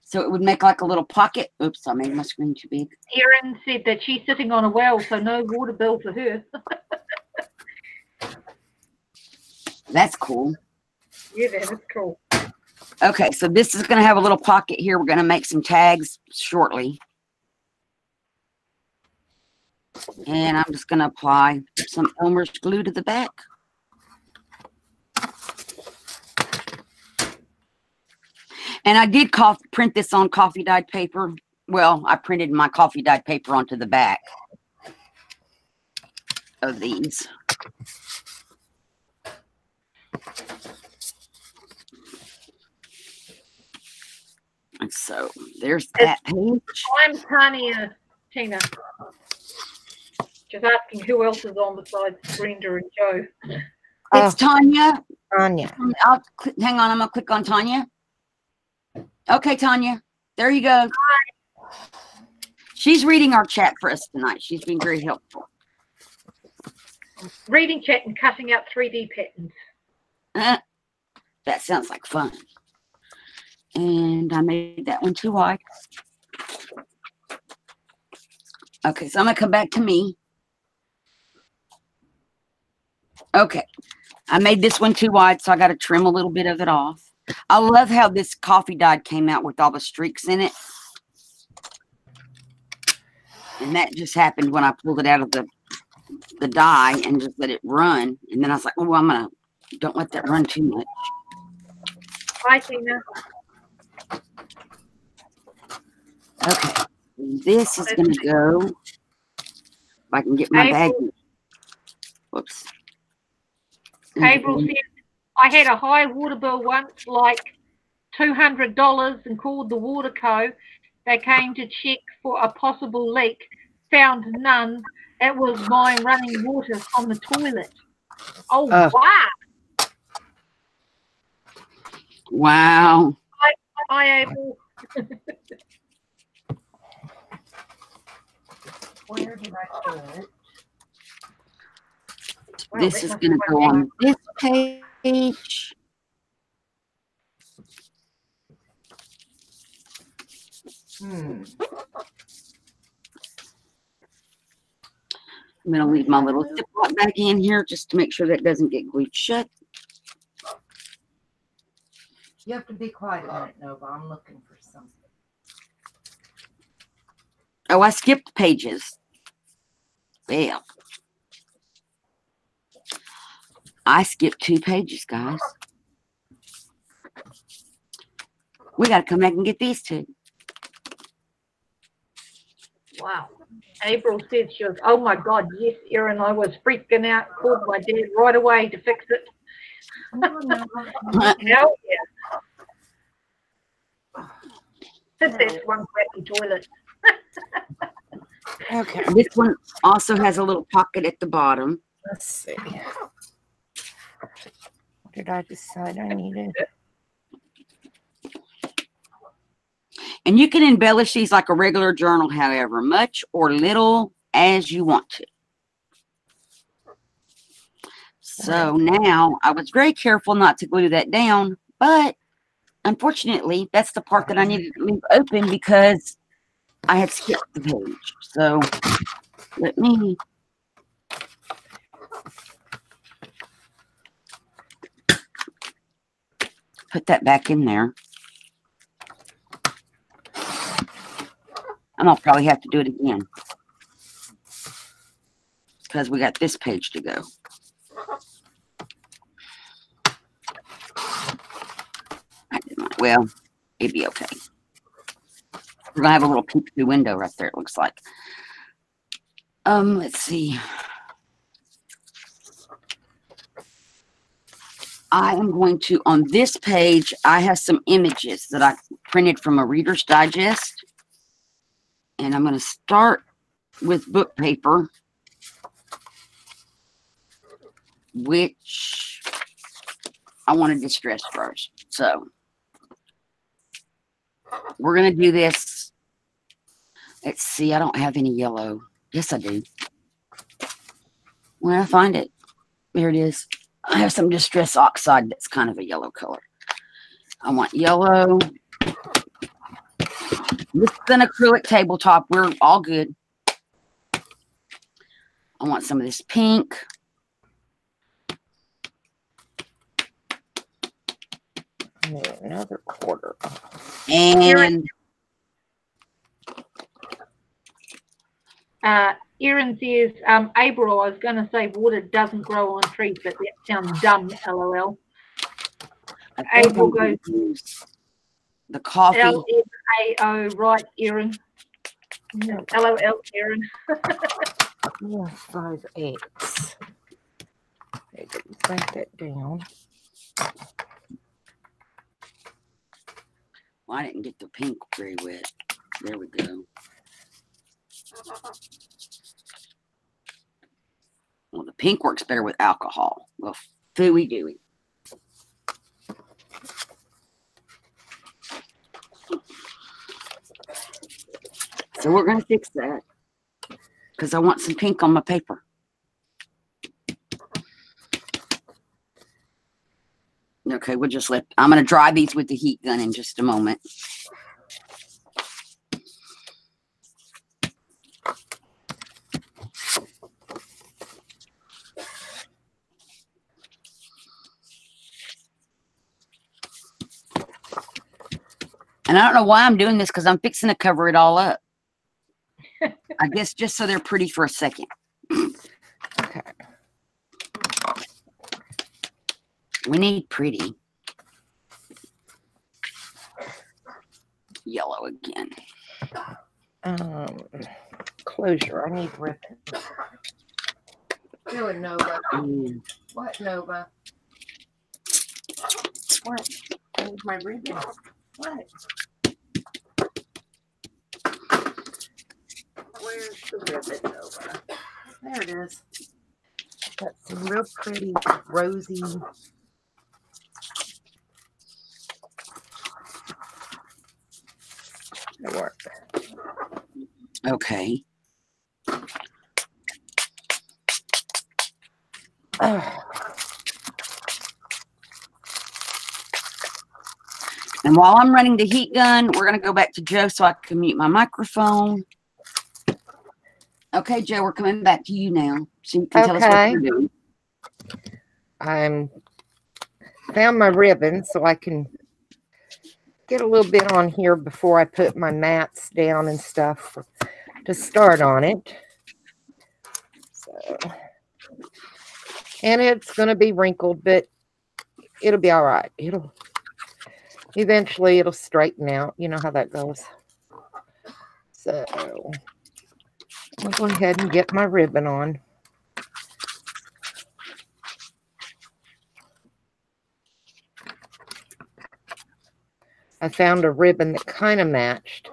so it would make like a little pocket. Oops, I made my screen too big. Erin said that she's sitting on a well, so no water bill for her. That's cool. Yeah, that is cool. Okay, so this is going to have a little pocket here. We're going to make some tags shortly. And I'm just going to apply some Elmer's glue to the back. And I did print this on coffee dyed paper. Well, I printed my coffee dyed paper onto the back of these. And so there's that page. I'm Tanya, Tina. Just asking who else is on besides Brenda and Joe. It's Tanya. Tanya. Hang on, I'm going to click on Tanya. Okay, Tanya. There you go. She's reading our chat for us tonight. She's been very helpful. Reading chat and cutting out 3D patterns. That sounds like fun. And I made that one too wide. Okay, so I'm going to come back to me. Okay, I made this one too wide, so I got to trim a little bit of it off. I love how this coffee dyed came out with all the streaks in it. And that just happened when I pulled it out of the dye and just let it run. And then I was like, oh, I'm going to, don't let that run too much. Hi, Tina. Okay, this is going to go, if I can get my bag. Whoops. April said, I had a high water bill once, like $200, and called the water co. They came to check for a possible leak, found none. It was my running water from the toilet. Oh, wow. Wow. Hi, April. Where did I put it? Wow, This that is must going to be go my on this page. I'm going to leave my little Ziploc bag in here just to make sure that doesn't get glued shut. You have to be quiet a minute, Nova. I'm looking for something. Oh, I skipped pages. Well, I skipped 2 pages, guys. We got to come back and get these 2. Wow. April said she was, oh my God, yes, Erin, I was freaking out, called my dad right away to fix it. Hell yeah. That's one crappy toilet. Okay. This one also has a little pocket at the bottom. Let's see. What did I decide I needed? And you can embellish these like a regular journal, however much or little as you want to. So now I was very careful not to glue that down, but unfortunately, that's the part that I needed to leave open because I had skipped the page. So let me put that back in there. And I'll probably have to do it again. because we got this page to go. Well, it'd be okay. We're gonna have a little peek through window right there, it looks like. Let's see. I am going to, on this page, I have some images that I printed from a Reader's Digest. And I'm going to start with book paper, which I want to distress first. So we're going to do this. Let's see, I don't have any yellow. Yes, I do. When I find it, here it is. I have some Distress Oxide that's kind of a yellow color. I want yellow. This is an acrylic tabletop. We're all good. I want some of this pink. Another quarter. And Erin says, April, I was going to say water doesn't grow on trees, but that sounds dumb, LOL. April goes, the coffee. LMAO, right, Erin. LOL, Erin. 5 eighths. Write that down. Well, I didn't get the pink very wet. There we go. Well, the pink works better with alcohol. Well, phooey dooey. So we're going to fix that because I want some pink on my paper. Okay, we'll just I'm going to dry these with the heat gun in just a moment. And I don't know why I'm doing this because I'm fixing to cover it all up. I guess just so they're pretty for a second. Okay. We need pretty. Yellow again. Closure. I need ribbon. Do it, Nova. What, Nova? What? Where's my ribbon? What? Where's the ribbon, Nova? There it is. Got some real pretty rosy. Work. Okay. And while I'm running the heat gun, we're going to go back to Joe so I can mute my microphone. Okay, Joe, we're coming back to you now. So you can tell us what you're doing. I'm found my ribbon so I can get a little bit on here before I put my mats down and stuff to start on it. So, and it's going to be wrinkled, but it'll be all right. Eventually it'll straighten out. You know how that goes. So I'll go ahead and get my ribbon on. I found a ribbon that kind of matched.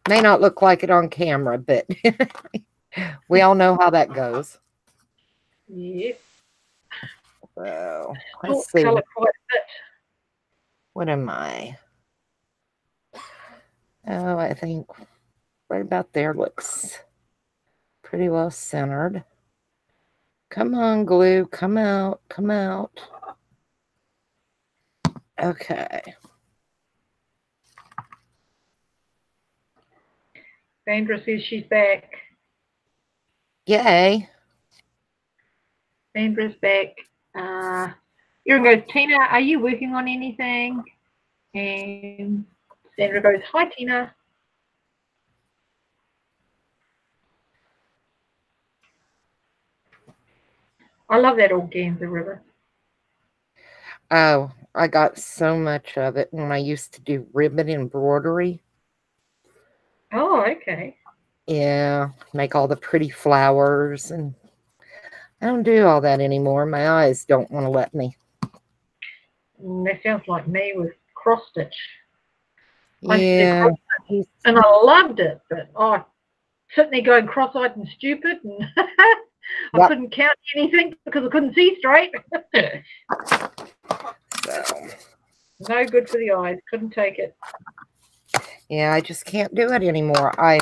May not look like it on camera, but we all know how that goes. Yep. So let's see. What am I? Oh, I think right about there looks pretty well centered. Come on, glue. Come out. Come out. Okay. Sandra says she's back. Yay. Sandra's back. Erin goes, Tina, are you working on anything? And Sandra goes, hi, Tina. I love that organza ribbon. Oh, I got so much of it when I used to do ribbon embroidery. Oh, okay. Yeah, make all the pretty flowers, and I don't do all that anymore. My eyes don't want to let me. That sounds like me with cross stitch. I used to do Yeah, cross stitch and I loved it, but sitting there going cross-eyed and stupid, and I yep. couldn't count anything because I couldn't see straight. So, No good for the eyes. Couldn't take it. yeah, I just can't do it anymore. I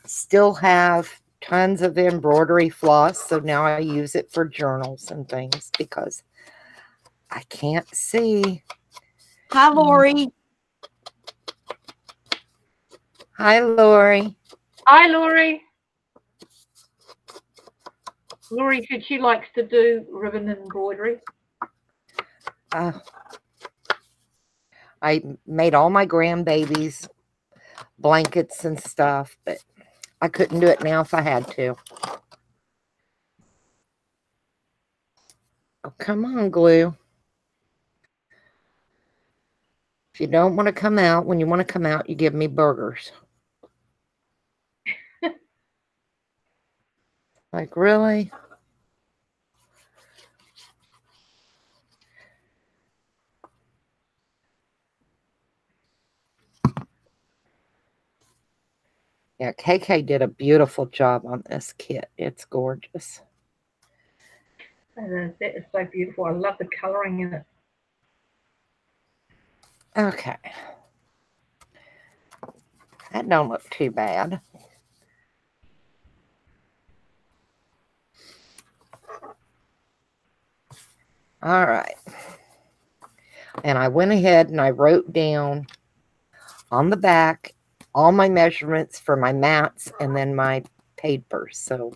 still have tons of embroidery floss, so now I use it for journals and things because I can't see. Hi, Lori. Hi, Lori. Hi, Laurie. Laurie said she likes to do ribbon embroidery. I made all my grandbabies blankets and stuff, but I couldn't do it now if I had to. Oh, come on, glue. If you don't want to come out, when you want to come out, you give me burgers. Like, really? Yeah, KK did a beautiful job on this kit. It's gorgeous. That is so beautiful. I love the colouring in it. Okay. That don't look too bad. All right. And I went ahead and I wrote down on the back all my measurements for my mats and then my papers. So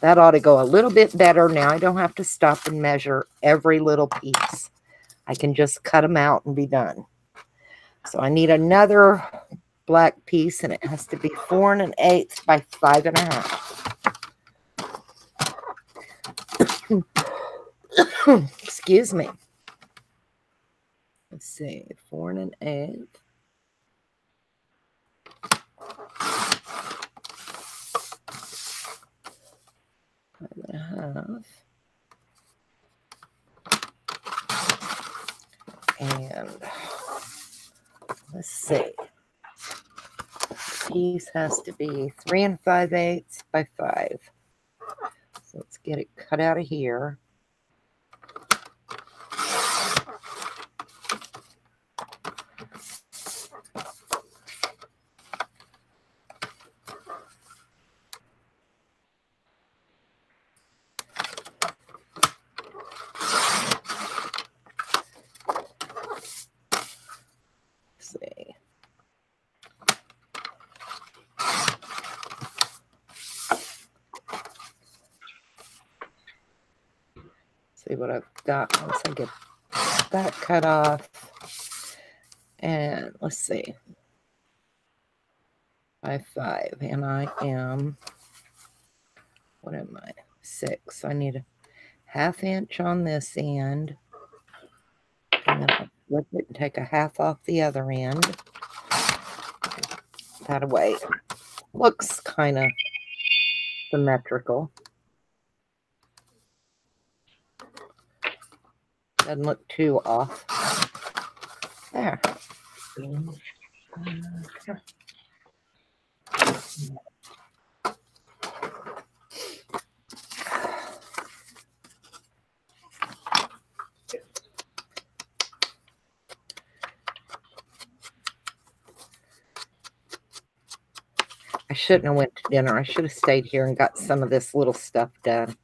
that ought to go a little bit better. Now I don't have to stop and measure every little piece. I can just cut them out and be done. So I need another black piece, and it has to be 4 1/8 by 5 1/2. Excuse me. Let's see, 4 1/8. 5 1/2. And let's see. Piece has to be 3 5/8 by 5. So let's get it cut out of here. Let's see. See what I've got once I get that cut off. And let's see. By 5. And I am, what am I? 6. I need a 1/2 inch on this end. And then I'll flip it and take a 1/2 off the other end. That way it looks kind of symmetrical. Doesn't look too off. There. I shouldn't have went to dinner. I should have stayed here and got some of this little stuff done.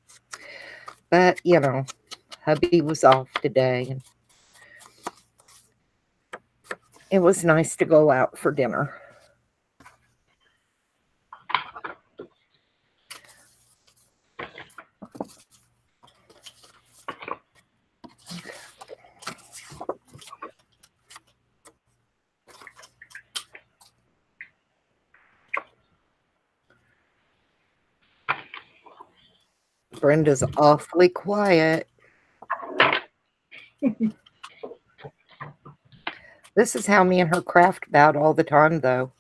But, you know, hubby was off today, and it was nice to go out for dinner. Brenda's awfully quiet. This is how me and her craft about all the time, though.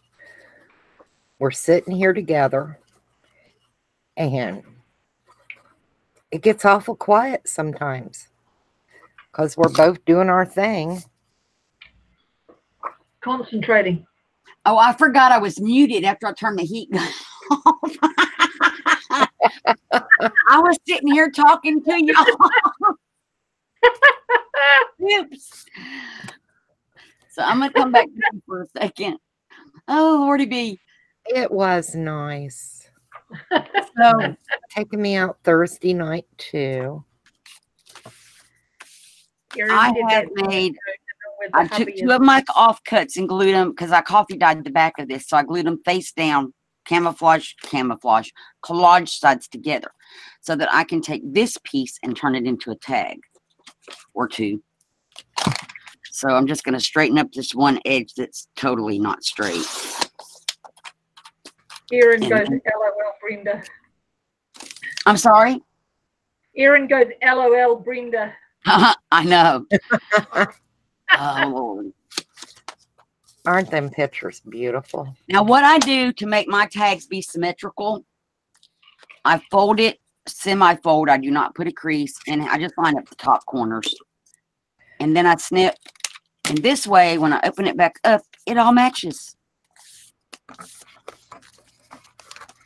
We're sitting here together, and it gets awful quiet sometimes because we're both doing our thing. Concentrating. Oh, I forgot I was muted after I turned the heat gun off. I was sitting here talking to y'all. Oops. So I'm going to come back to you for a second. Oh, Lordy B. It was nice. So Taking me out Thursday night, too. I have made, I took two of my offcuts and glued them because I coffee dyed the back of this. So I glued them face down, collage sides together so that I can take this piece and turn it into a tag or two. So I'm just going to straighten up this one edge that's totally not straight. Erin goes, LOL, Brenda. I'm sorry? Erin goes, LOL, Brenda. I know. Oh, Lord. Aren't them pictures beautiful? Now, what I do to make my tags be symmetrical, I fold it, semi-fold. I do not put a crease, and I just line up the top corners. And then I snip. And this way, when I open it back up, it all matches.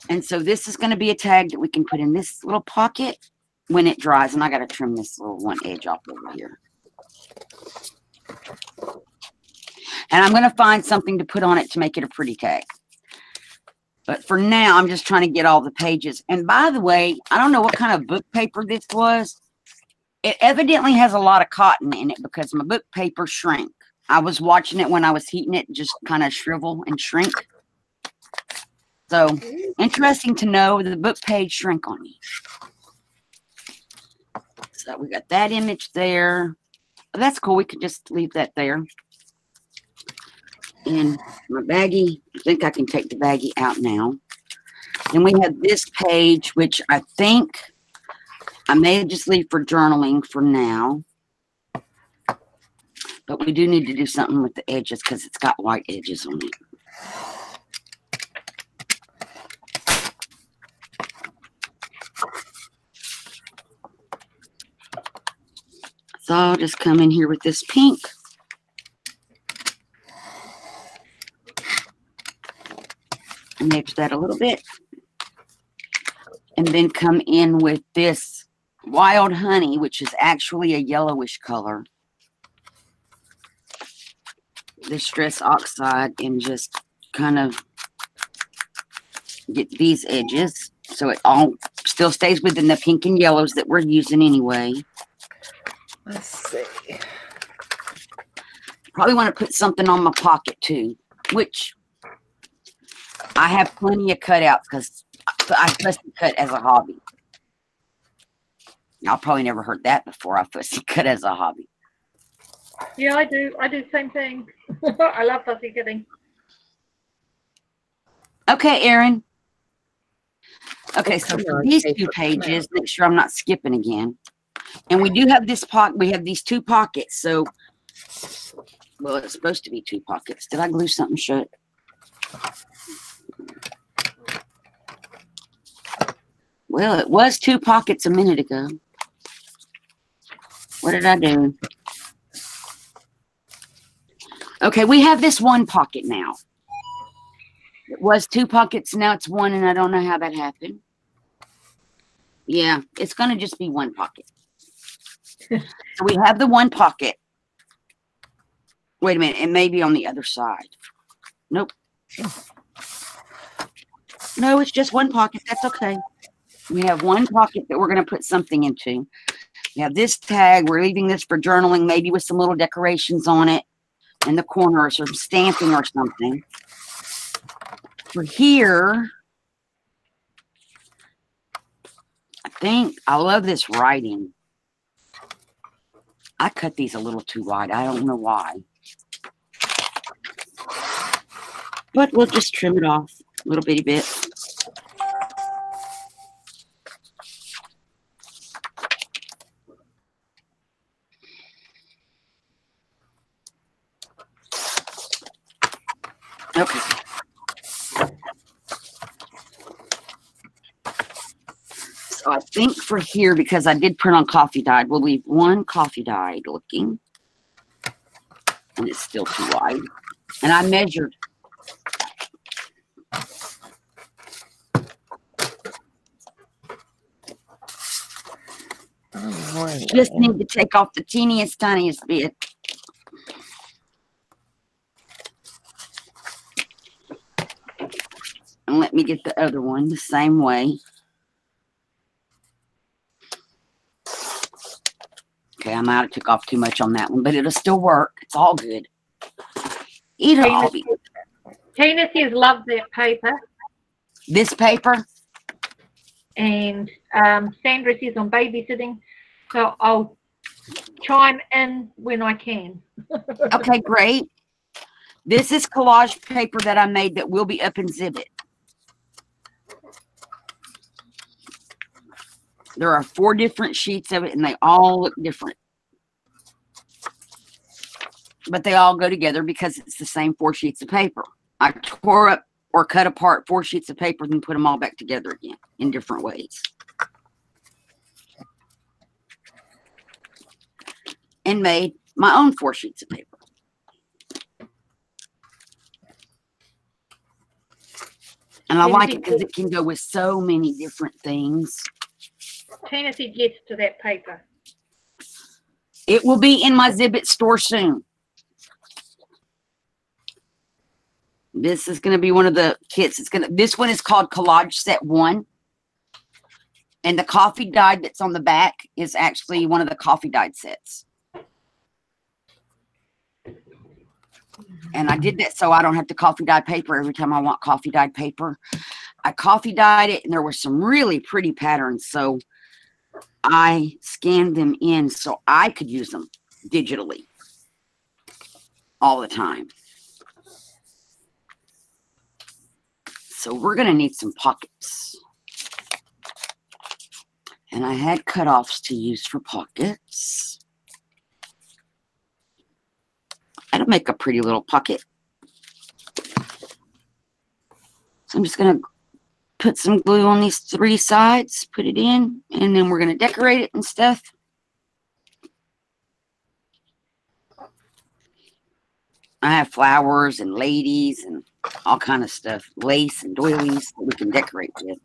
And so this is going to be a tag that we can put in this little pocket when it dries. And I got to trim this little one edge off over here. And I'm going to find something to put on it to make it a pretty tag. But for now, I'm just trying to get all the pages. And by the way, I don't know what kind of book paper this was. It evidently has a lot of cotton in it because my book paper shrank. I was watching it when I was heating it, just kind of shrivel and shrink. So interesting to know the book page shrink on me. So we got that image there. Oh, that's cool. We could just leave that there. And my baggie, I think I can take the baggie out now. Then we have this page, which I think I may just leave for journaling for now. But we do need to do something with the edges because it's got white edges on it. So I'll just come in here with this pink. And mix that a little bit. And then come in with this wild honey, which is actually a yellowish color. This stress oxide, and just kind of get these edges so it all still stays within the pink and yellows that we're using anyway. Let's see. Probably want to put something on my pocket too, which I have plenty of cutouts because I fussy cut as a hobby. Y'all probably never heard that before. I fussy cut as a hobby. Yeah, I do. I do the same thing. I love fussy cutting. Okay, Erin. Okay, so for these two pages, make sure I'm not skipping again. And we do have this pocket. We have these two pockets. So, well, it's supposed to be two pockets. Did I glue something shut? Well, it was two pockets a minute ago. What did I do? Okay, we have this one pocket now. It was two pockets, now it's one, and I don't know how that happened. Yeah, it's going to just be one pocket. So we have the one pocket. Wait a minute, it may be on the other side. Nope. No, it's just one pocket. That's okay. We have one pocket that we're going to put something into. We have this tag. We're leaving this for journaling, maybe with some little decorations on it in the corner or some stamping or something. For here, I think I love this writing. I cut these a little too wide. I don't know why. But we'll just trim it off a little bitty bit. Okay. So I think for here, because I did print on coffee dyed, we'll leave one coffee dyed looking. And it's still too wide. And I measured. Just need to take off the teeniest, tiniest bit. And let me get the other one the same way. Okay, I might have took off too much on that one, but it'll still work. It's all good. It'll all be good. Tina says loves that paper. This paper? And Sandra says I'm babysitting, so I'll chime in when I can. Okay, great. This is collage paper that I made that will be up in Zibbit. There are 4 different sheets of it, and they all look different. But they all go together because it's the same 4 sheets of paper. I tore up or cut apart 4 sheets of paper and put them all back together again in different ways. And made my own 4 sheets of paper. And I like it because it can go with so many different things. Tina said yes to that paper. It will be in my Zibbit store soon. This is going to be one of the kits. This one is called Collage Set 1. And the coffee dyed that's on the back is actually one of the coffee dyed sets. And I did that so I don't have to coffee dye paper every time I want coffee dyed paper. I coffee dyed it, and there were some really pretty patterns. So I scanned them in so I could use them digitally all the time. So we're going to need some pockets. And I had cutoffs to use for pockets. That'll make a pretty little pocket. So I'm just going to put some glue on these 3 sides, put it in, and then we're going to decorate it and stuff. I have flowers and ladies and all kind of stuff, lace and doilies that we can decorate with.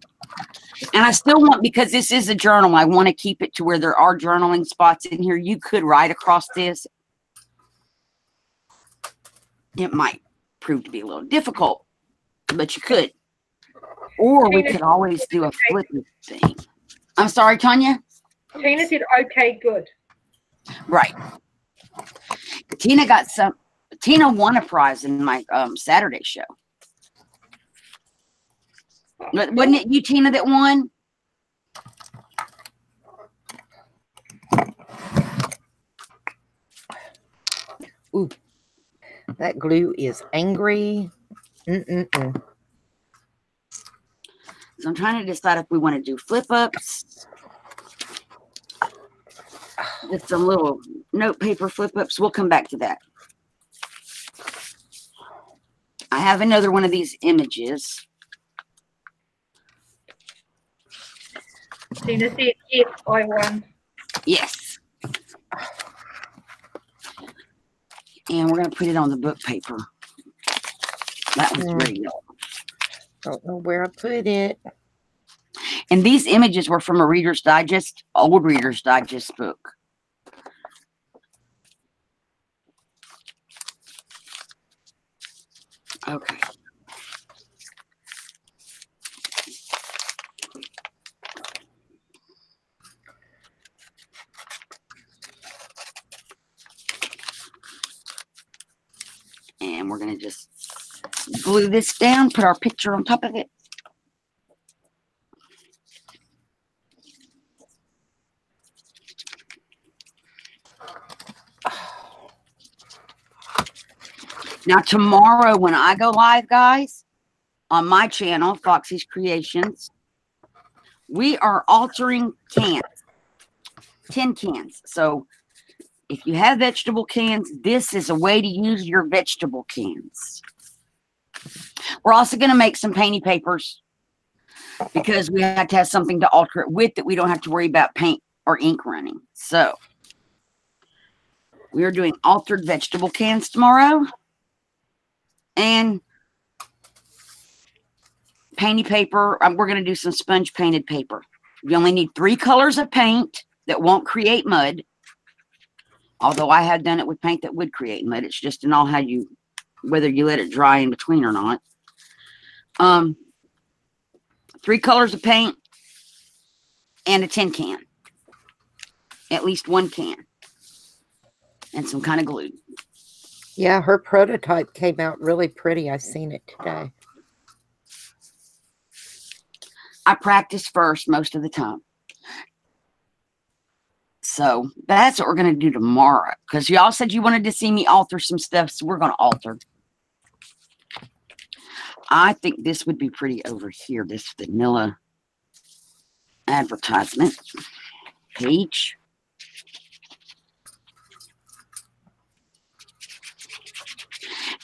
And I still want, because this is a journal, I want to keep it to where there are journaling spots in here. You could write across this. It might prove to be a little difficult, but you could. Or we could always do a flipping thing. I'm sorry, Tanya? Tina said, okay, good. Right. Tina won a prize in my Saturday show. Wasn't it you, Tina, that won? Ooh, that glue is angry. Mm-mm-mm. So I'm trying to decide if we want to do flip-ups. Just some little note paper flip-ups. We'll come back to that. I have another one of these images. Tina said, yes, I won. Yes. And we're going to put it on the book paper. That was great. Don't know where I put it. And these images were from a Reader's Digest, old Reader's Digest book. Okay. And we're going to just glue this down, put our picture on top of it. Now, tomorrow when I go live, guys, on my channel, Foxy's Creations, we are altering cans, tin cans. So if you have vegetable cans, this is a way to use your vegetable cans. We're also going to make some painty papers because we had to have something to alter it with that we don't have to worry about paint or ink running. So we are doing altered vegetable cans tomorrow and painty paper. We're going to do some sponge painted paper. You only need 3 colors of paint that won't create mud. Although I had done it with paint that would create mud. It's just in all how you, whether you let it dry in between or not. 3 colors of paint and a tin can. At least 1 can. And some kind of glue. Yeah, her prototype came out really pretty. I've seen it today. I practice first most of the time. So that's what we're going to do tomorrow. Because y'all said you wanted to see me alter some stuff. So we're going to alter. I think this would be pretty over here. This vanilla advertisement page.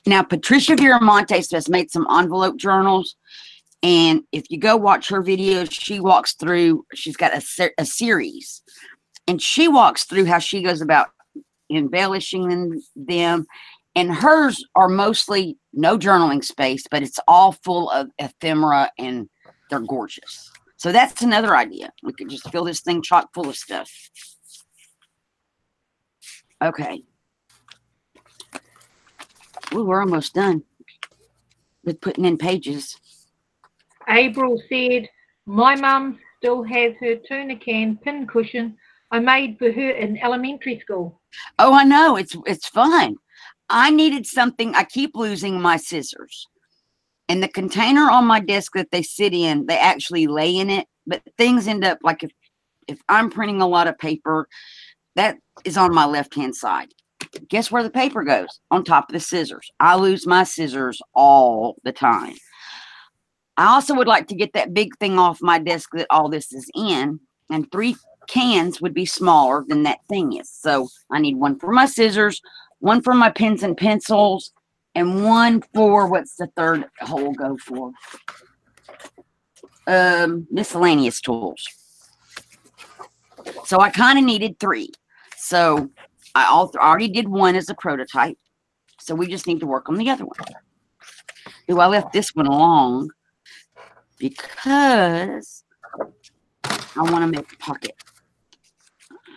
Now, Patricia Viramontes has made some envelope journals. And if you go watch her videos, she walks through, she's got a series. And she walks through how she goes about embellishing them. And hers are mostly no journaling space, but it's all full of ephemera and they're gorgeous. So that's another idea. We could just fill this thing chock full of stuff. Okay. Ooh, we're almost done with putting in pages. April said, my mum still has her tuna can pin cushion I made for her in elementary school. Oh, I know. It's fun. I needed something. I keep losing my scissors. And the container on my desk that they sit in, they actually lay in it. But things end up like if I'm printing a lot of paper, that is on my left-hand side. Guess where the paper goes? On top of the scissors. I lose my scissors all the time. I also would like to get that big thing off my desk that all this is in. And 3 cans would be smaller than that thing is. So I need 1 for my scissors, 1 for my pens and pencils, and 1 for, what's the third hole go for? Miscellaneous tools. So I kind of needed 3. So I already did 1 as a prototype. So we just need to work on the other one. Ooh, I left this one along because I want to make a pocket.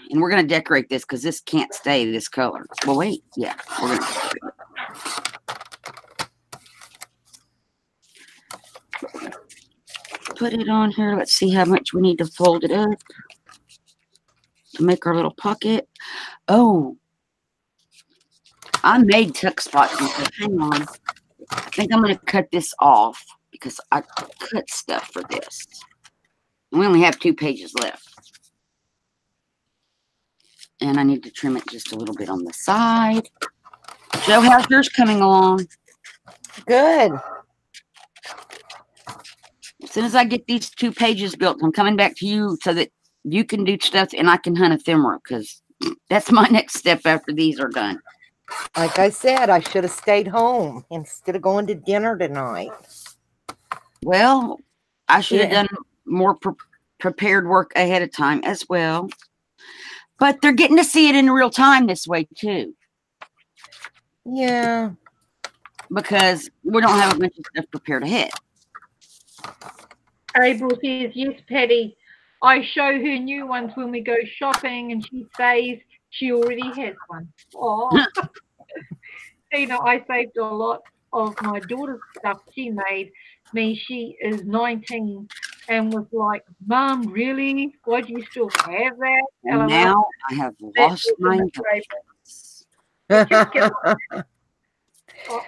And we're going to decorate this because this can't stay this color. Well, wait. Yeah, we're going to decorate it. Put it on here. Let's see how much we need to fold it up to make our little pocket. Oh, I made tuck spots. Hang on. I think I'm going to cut this off because I cut stuff for this. We only have 2 pages left. And I need to trim it just a little bit on the side. Joe, how's yours coming along? Good. As soon as I get these 2 pages built, I'm coming back to you so that you can do stuff and I can hunt ephemera because that's my next step after these are done. Like I said, I should have stayed home instead of going to dinner tonight. Well, I should have done more prepared work ahead of time as well. But they're getting to see it in real time this way, too. Yeah. Because we don't have a bunch of stuff prepared ahead. April says, yes, Patty. I show her new ones when we go shopping and she says she already has one. Oh. Tina, I saved a lot of my daughter's stuff she made me. She is 19 and was like, Mom, really? Why do you still have that? And now I have lost my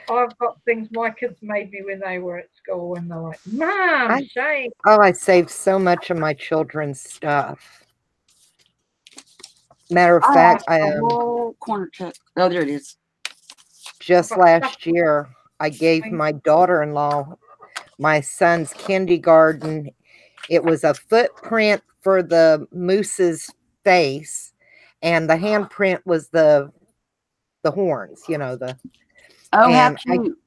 I've got things my kids made me when they were at school and they're like, Mom, shame. Oh, I saved so much of my children's stuff. Matter of fact, I corner tuck. Oh, there it is. Just last year, I gave my daughter-in-law my son's kindergarten. It was a footprint for the moose's face, and the handprint was the horns. You know the. Oh, how cute!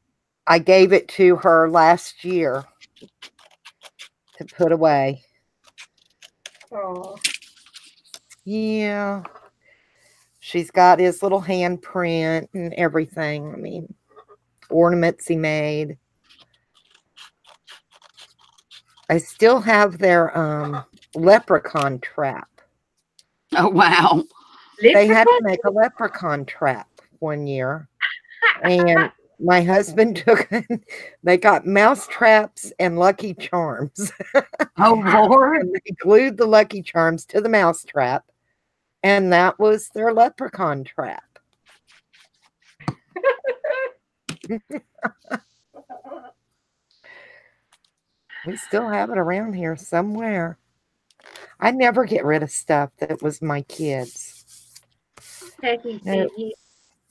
I gave it to her last year to put away. Oh, Yeah. She's got his little handprint and everything. I mean, ornaments he made. I still have their leprechaun trap. Oh, wow. They had to leprechaun? make a leprechaun trap one year. And my husband took they got mouse traps and Lucky Charms. Oh, Lord. And they glued the Lucky Charms to the mouse trap. And that was their leprechaun trap. We still have it around here somewhere. I never get rid of stuff that was my kids. Patty No, said, yes.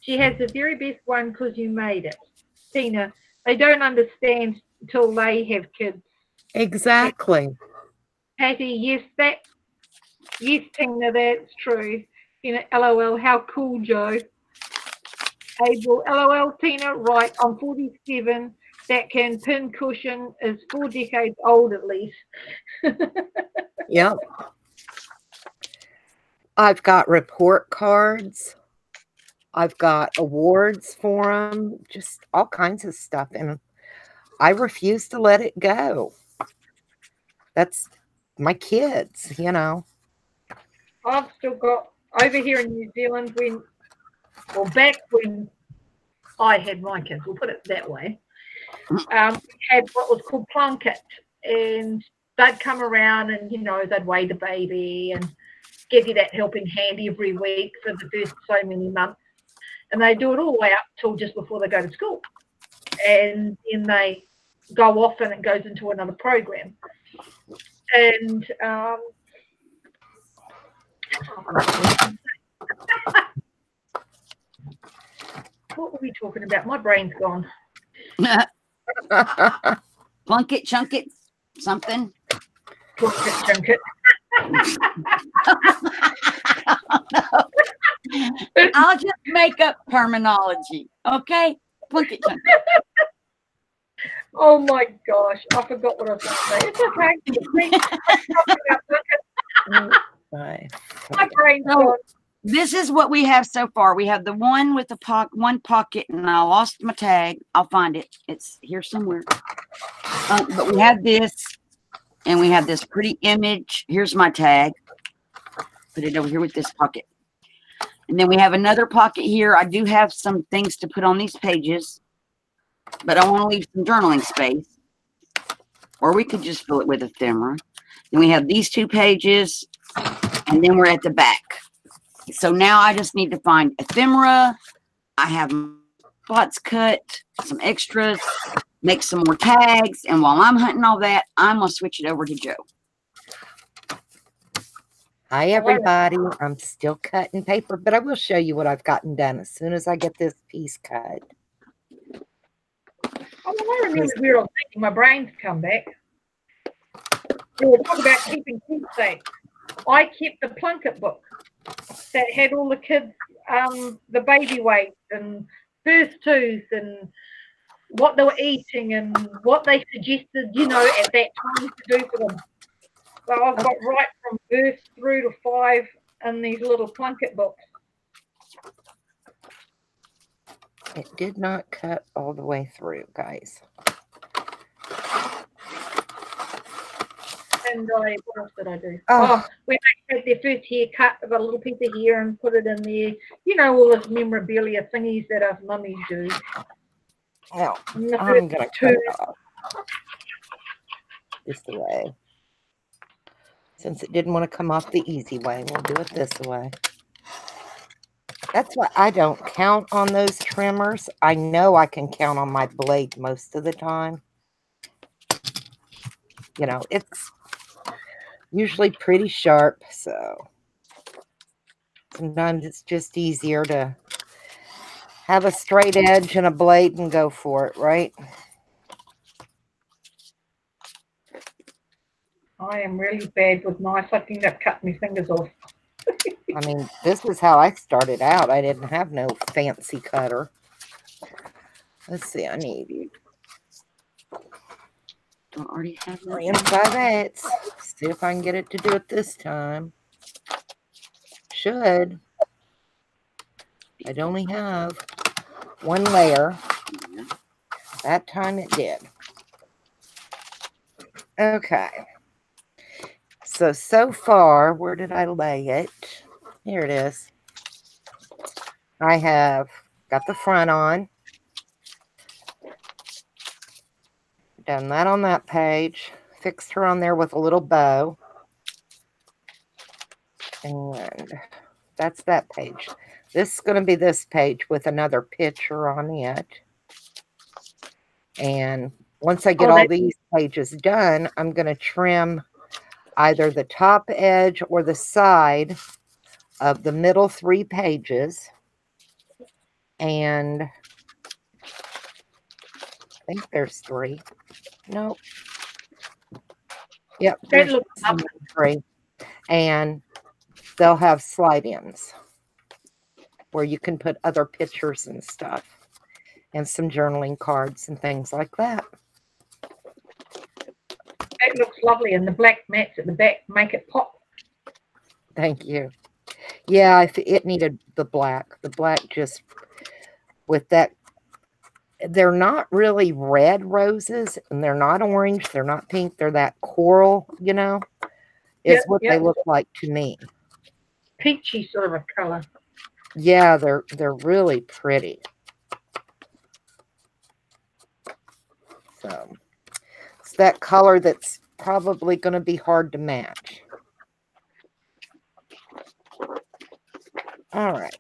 She has the very best one because you made it. Tina, they don't understand until they have kids. exactly. Patty, yes, Tina, that's true. LOL, how cool, Joe. Abel, LOL, Tina, right, I'm 47. That can pin cushion is 4 decades old at least. Yep. I've got report cards. I've got awards for them, just all kinds of stuff. And I refuse to let it go. That's my kids, you know. I've still got over here in New Zealand back when I had my kids, we'll put it that way. We had what was called plunket, and they'd come around and they'd weigh the baby and give you that helping hand every week for the first so many months, and they do it all the way up till just before they go to school, and then they go off and it goes into another program. And what were we talking about? My brain's gone. Plunket, chunket, something. Plunket, chunket. I'll just make up terminology, okay? Plunket, chunket. Oh my gosh, I forgot what I was going to say. It's okay. My brain's gone. This is what we have so far. We have the one with the one pocket, and I lost my tag. I'll find it. It's here somewhere. But we have this, and we have this pretty image. Here's my tag. Put it over here with this pocket. And then we have another pocket here. I do have some things to put on these pages, but I want to leave some journaling space. Or we could just fill it with ephemera. Then we have these 2 pages, and then we're at the back. So now I just need to find ephemera. I have spots cut, some extras, make some more tags. And while I'm hunting all that, I'm going to switch it over to Joe. Hi, everybody. I'm still cutting paper, but I will show you what I've gotten done as soon as I get this piece cut. I remember we were thinking, my brain's come back. We were talking about keeping keepsakes. I kept the plunket book that had all the kids, the baby weights and first twos and what they were eating and what they suggested, at that time to do for them. So I've got right from birth through to 5 in these little plunket books. It did not cut all the way through, guys. And what else did I do? When I had their first haircut, I got a little piece of hair and put it in there. All those memorabilia thingies that us mummies do. Now, I'm going to cut it off this way. Since it didn't want to come off the easy way, we'll do it this way. That's why I don't count on those trimmers. I know I can count on my blade most of the time. It's usually pretty sharp, so sometimes it's just easier to have a straight edge and a blade and go for it, right? I am really bad with knives. I think I've cut my fingers off. I mean, this is how I started out. I didn't have no fancy cutter. Let's see, I need I already have that. 3 5/8. See if I can get it to do it this time. Should. I'd only have 1 layer. That time it did. Okay. So far, where did I lay it? Here it is. I have got the front on. Done that on that page. Fixed her on there with a little bow. And that's that page. This is going to be this page with another picture on it. And once I get all these pages done, I'm going to trim either the top edge or the side of the middle 3 pages. And I think there's 3. Nope. Yep, there's 3. And they'll have slide ins where you can put other pictures and stuff and some journaling cards and things like that. That looks lovely, and the black mats at the back make it pop. Thank you. Yeah, it needed the black. The black just with that. They're not really red roses, and they're not orange. They're not pink. They're that coral, you know, is what they look like to me. Peachy sort of a color. Yeah, they're really pretty. So it's that color that's probably going to be hard to match. All right.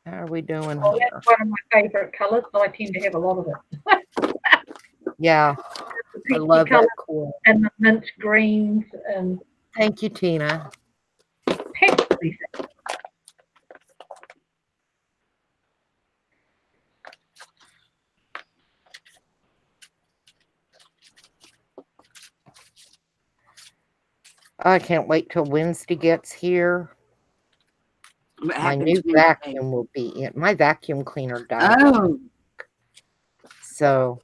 How are we doing here? That's one of my favorite colors, so I tend to have a lot of it. Yeah, I love that cool. And the mint greens and. Thank you, Tina. Pepsi. I can't wait till Wednesday gets here. My new vacuum will be in. My vacuum cleaner died. Oh. So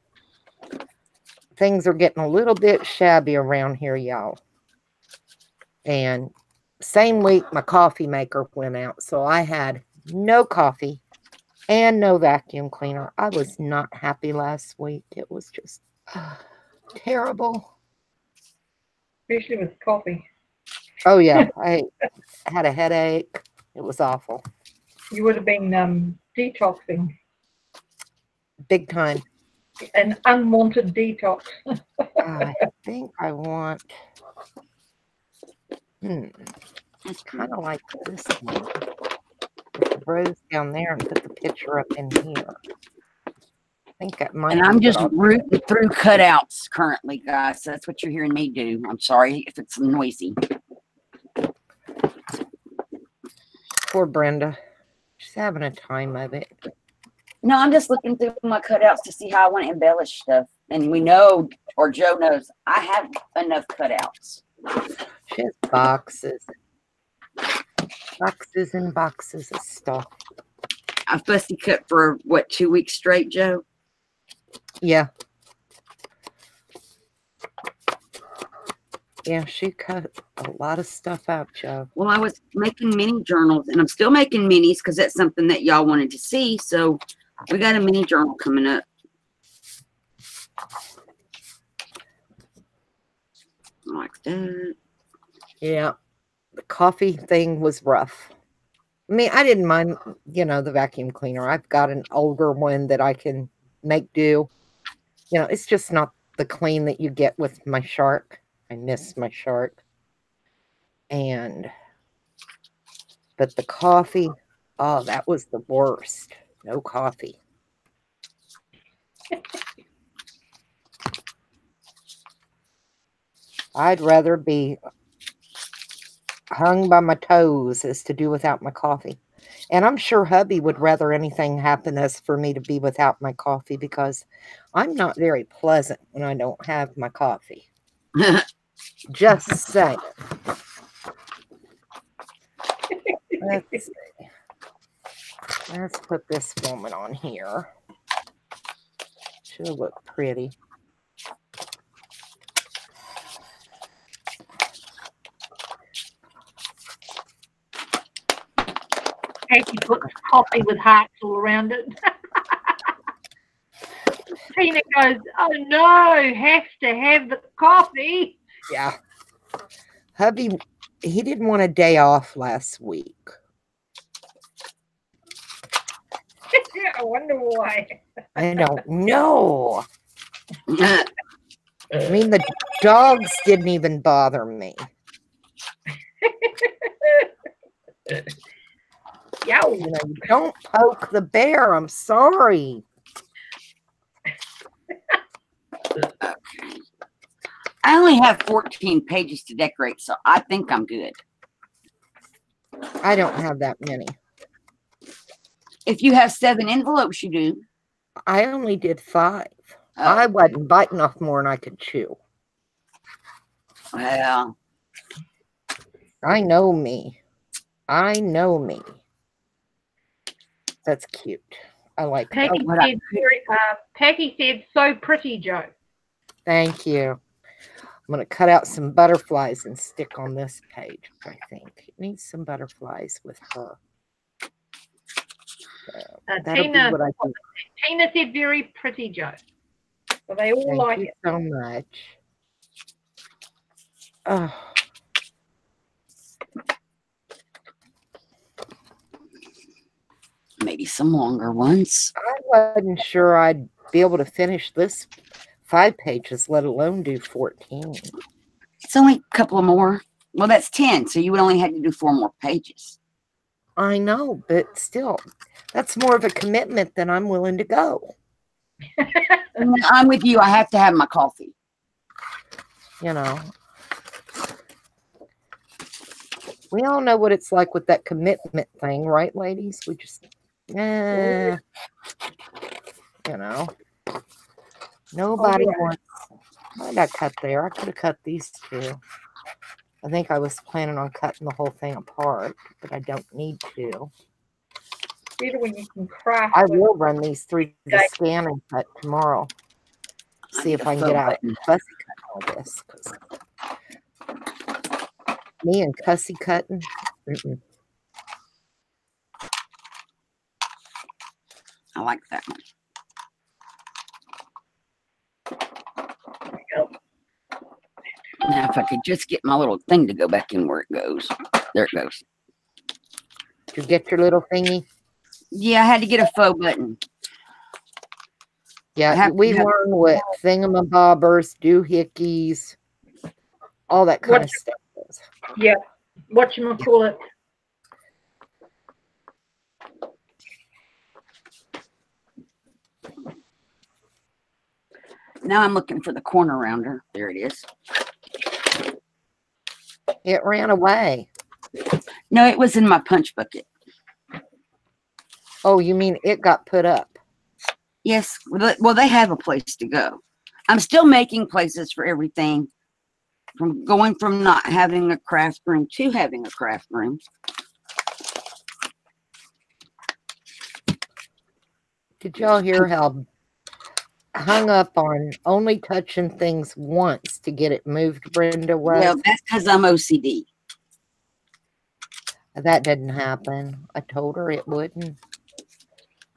things are getting a little bit shabby around here, y'all. And same week, my coffee maker went out. So I had no coffee and no vacuum cleaner. I was not happy last week. It was just terrible. Especially with coffee. Oh, yeah. I had a headache. It was awful. You would have been detoxing. Big time. An unwanted detox. I think I want... It's kind of like this one. Put the rose down there and put the picture up in here. I think that might. And I'm just rooting through cutouts currently, guys. That's what you're hearing me do. I'm sorry if it's noisy. Poor Brenda. She's having a time of it. No, I'm just looking through my cutouts to see how I want to embellish stuff. And we know, or Joe knows, I have enough cutouts. She has boxes. Boxes and boxes of stuff. I've fussy cut for, what, 2 weeks straight, Joe? Yeah. Yeah, she cut a lot of stuff out, Joe. Well, I was making mini journals, and I'm still making minis because that's something that y'all wanted to see. So we got a mini journal coming up. Like that. Yeah. The coffee thing was rough. I mean, I didn't mind, you know, the vacuum cleaner. I've got an older one that I can make do. You know, it's just not the clean that you get with my Shark. I miss my Shark. But the coffee, oh, that was the worst. No coffee. I'd rather be hung by my toes as to do without my coffee. And I'm sure hubby would rather anything happen as for me to be without my coffee, because I'm not very pleasant when I don't have my coffee. Just saying. Let's see. Let's put this woman on here. She'll look pretty. Casey puts coffee with hearts all around it. Tina goes, oh no, has to have the coffee. Yeah. Hubby, he didn't want a day off last week. I wonder why. I don't know. I mean, the dogs didn't even bother me. Yow. You know, you don't poke the bear. I'm sorry. Okay. I only have 14 pages to decorate, so I think I'm good. I don't have that many. If you have 7 envelopes, you do. I only did 5. Oh, I wasn't biting off more than I could chew. well, I know me. I know me. That's cute. I like that. Peggy what I- said, Peggy said, so pretty, Joe. Thank you. I'm going to cut out some butterflies and stick on this page, I think. It needs some butterflies with her. So that'll be Tina, what I do. Tina said, very pretty, Joe. So they all Thank like you it. so much. Oh, maybe some longer ones. I wasn't sure I'd be able to finish this 5 pages, let alone do 14. It's only a couple of more. Well, that's 10, so you would only have to do 4 more pages. I know, but still, that's more of a commitment than I'm willing to go. And I'm with you. I have to have my coffee. You know, we all know what it's like with that commitment thing, right, ladies? We just, you know, nobody wants. Why did I cut there? I could have cut these 2. I think I was planning on cutting the whole thing apart, but I don't need to. Better when you can craft. I with- will run these through the Okay. scan and cut tomorrow. I See need if a I can faux get out button. fussy cut all this. 'Cause me and cussy cutting. Mm-mm. I like that one. Now, if I could just get my little thing to go back in where it goes. There it goes. Did you get your little thingy? Yeah, I had to get a faux button. I Yeah, have we to have- learn what thingamabobbers, doohickeys, all that kind of stuff is. Yeah. Whatchamacallit. Now I'm looking for the corner rounder. There it is. It ran away. No, it was in my punch bucket. Oh, you mean it got put up? Yes. Well, they have a place to go. I'm still making places for everything. From going from not having a craft room to having a craft room. Did y'all hear how hung up on only touching things once to get it moved Brenda was? Well, that's because I'm OCD. That didn't happen. I told her it wouldn't.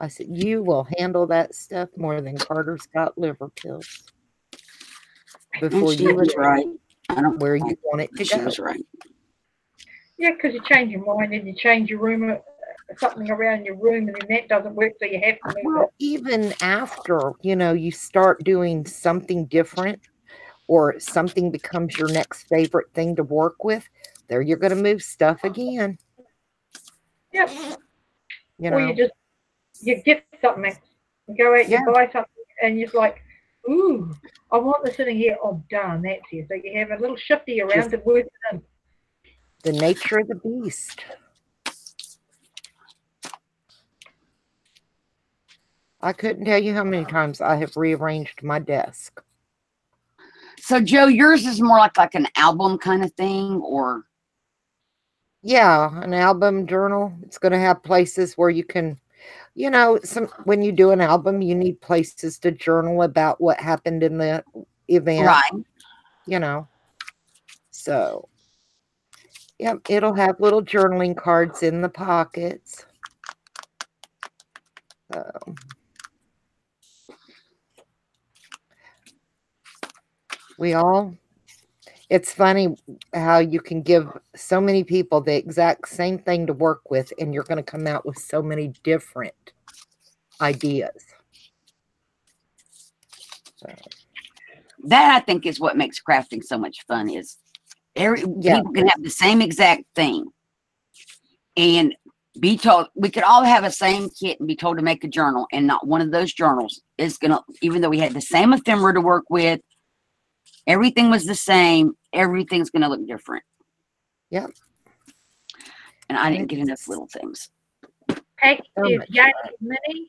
I said, you will handle that stuff more than Carter's got liver pills. And Before she you was get right. I don't where you want it to She go. was right. Yeah, because you change your mind and you change your room, something around your room, and then that doesn't work, so you have to move it. Well, even after, you start doing something different or something becomes your next favorite thing to work with, there you're going to move stuff again. Yep. You Or know, you get something, you go out, Yeah. you buy something, and you're like, ooh, I want this in here. Oh, darn, that's here. So you have a little shifty around to work it in. the nature of the beast. I couldn't tell you how many times I have rearranged my desk. So, Joe, yours is more like an album kind of thing, or Yeah, an album journal. It's going to have places where you can, when you do an album, you need places to journal about what happened in the event, right? So, yep, it'll have little journaling cards in the pockets. So, it's funny how you can give so many people the exact same thing to work with, and you're going to come out with so many different ideas. So, That I think is what makes crafting so much fun. Is people can have the same exact thing and be told. We could all have a same kit and be told to make a journal, and not one of those journals is gonna. Even though we had the same ephemera to work with, everything was the same. Everything's gonna look different. Yep. And I didn't get enough little things. Peggy So says, much yay, fun. Minnie.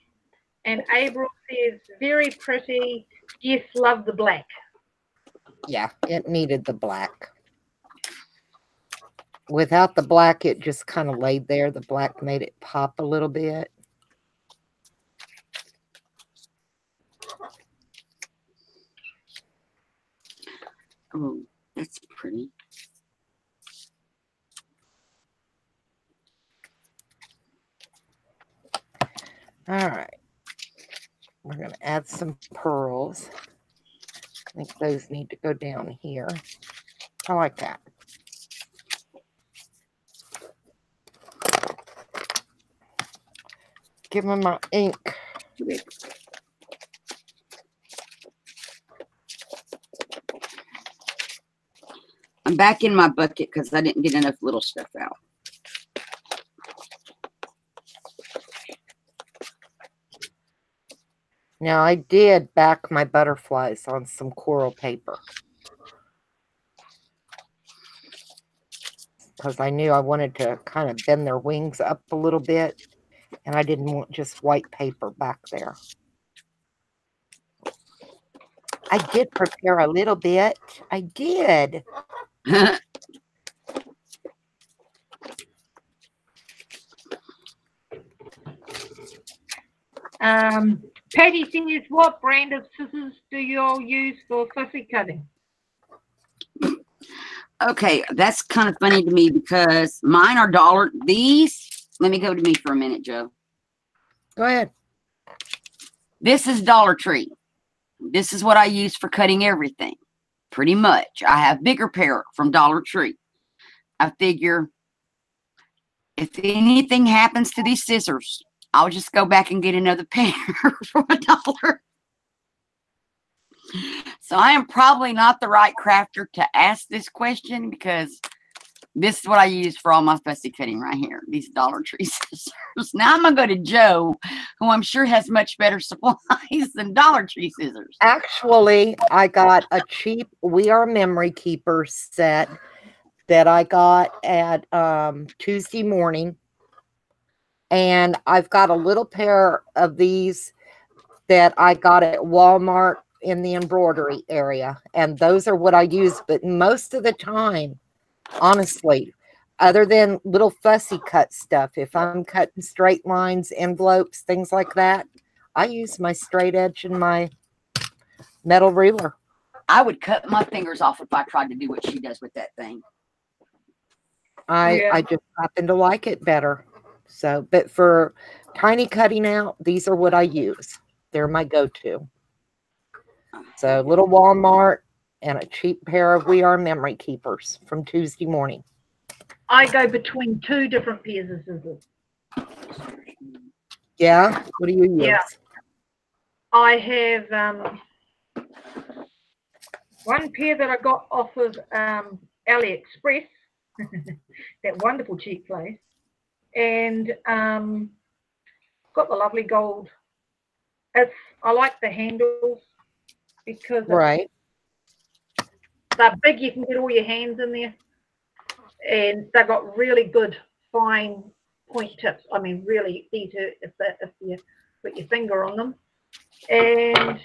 And April says, very pretty. Yes, love the black. Yeah, it needed the black. Without the black, it just kind of laid there. The black made it pop a little bit. Oh, that's pretty. All right. We're going to add some pearls. I think those need to go down here. I like that. Give them my ink. I'm back in my bucket because I didn't get enough little stuff out. Now, I did back my butterflies on some coral paper because I knew I wanted to kind of bend their wings up a little bit, and I didn't want just white paper back there. I did prepare a little bit. I did. Patty says, what brand of scissors do you all use for fussy cutting? Okay, that's kind of funny to me because mine are dollar. These, let me go to me for a minute, Joe. Go ahead. This is Dollar Tree. This is what I use for cutting everything. Pretty much. I have bigger pair from Dollar Tree. I figure if anything happens to these scissors, I'll just go back and get another pair for $1. So I am probably not the right crafter to ask this question because this is what I use for all my fussy cutting right here. These Dollar Tree scissors. Now I'm going to go to Joe, who I'm sure has much better supplies than Dollar Tree scissors. Actually, I got a cheap We Are Memory Keeper set that I got at Tuesday morning. And I've got a little pair of these that I got at Walmart in the embroidery area. And those are what I use. But most of the time, honestly, other than little fussy cut stuff, if I'm cutting straight lines, envelopes, things like that, I use my straight edge and my metal ruler. I would cut my fingers off if I tried to do what she does with that thing. I just happen to like it better. So, but for tiny cutting out, these are what I use. They're my go-to. So, little Walmart and a cheap pair of We Are Memory Keepers from Tuesday morning. I go between two different pairs of scissors. Yeah? What do you use? Yeah. I have one pair that I got off of AliExpress, that wonderful cheap place, and got the lovely gold. I like the handles because Right. they're big. You can get all your hands in there, and they've got really good fine point tips. I mean, really easy if you put your finger on them. And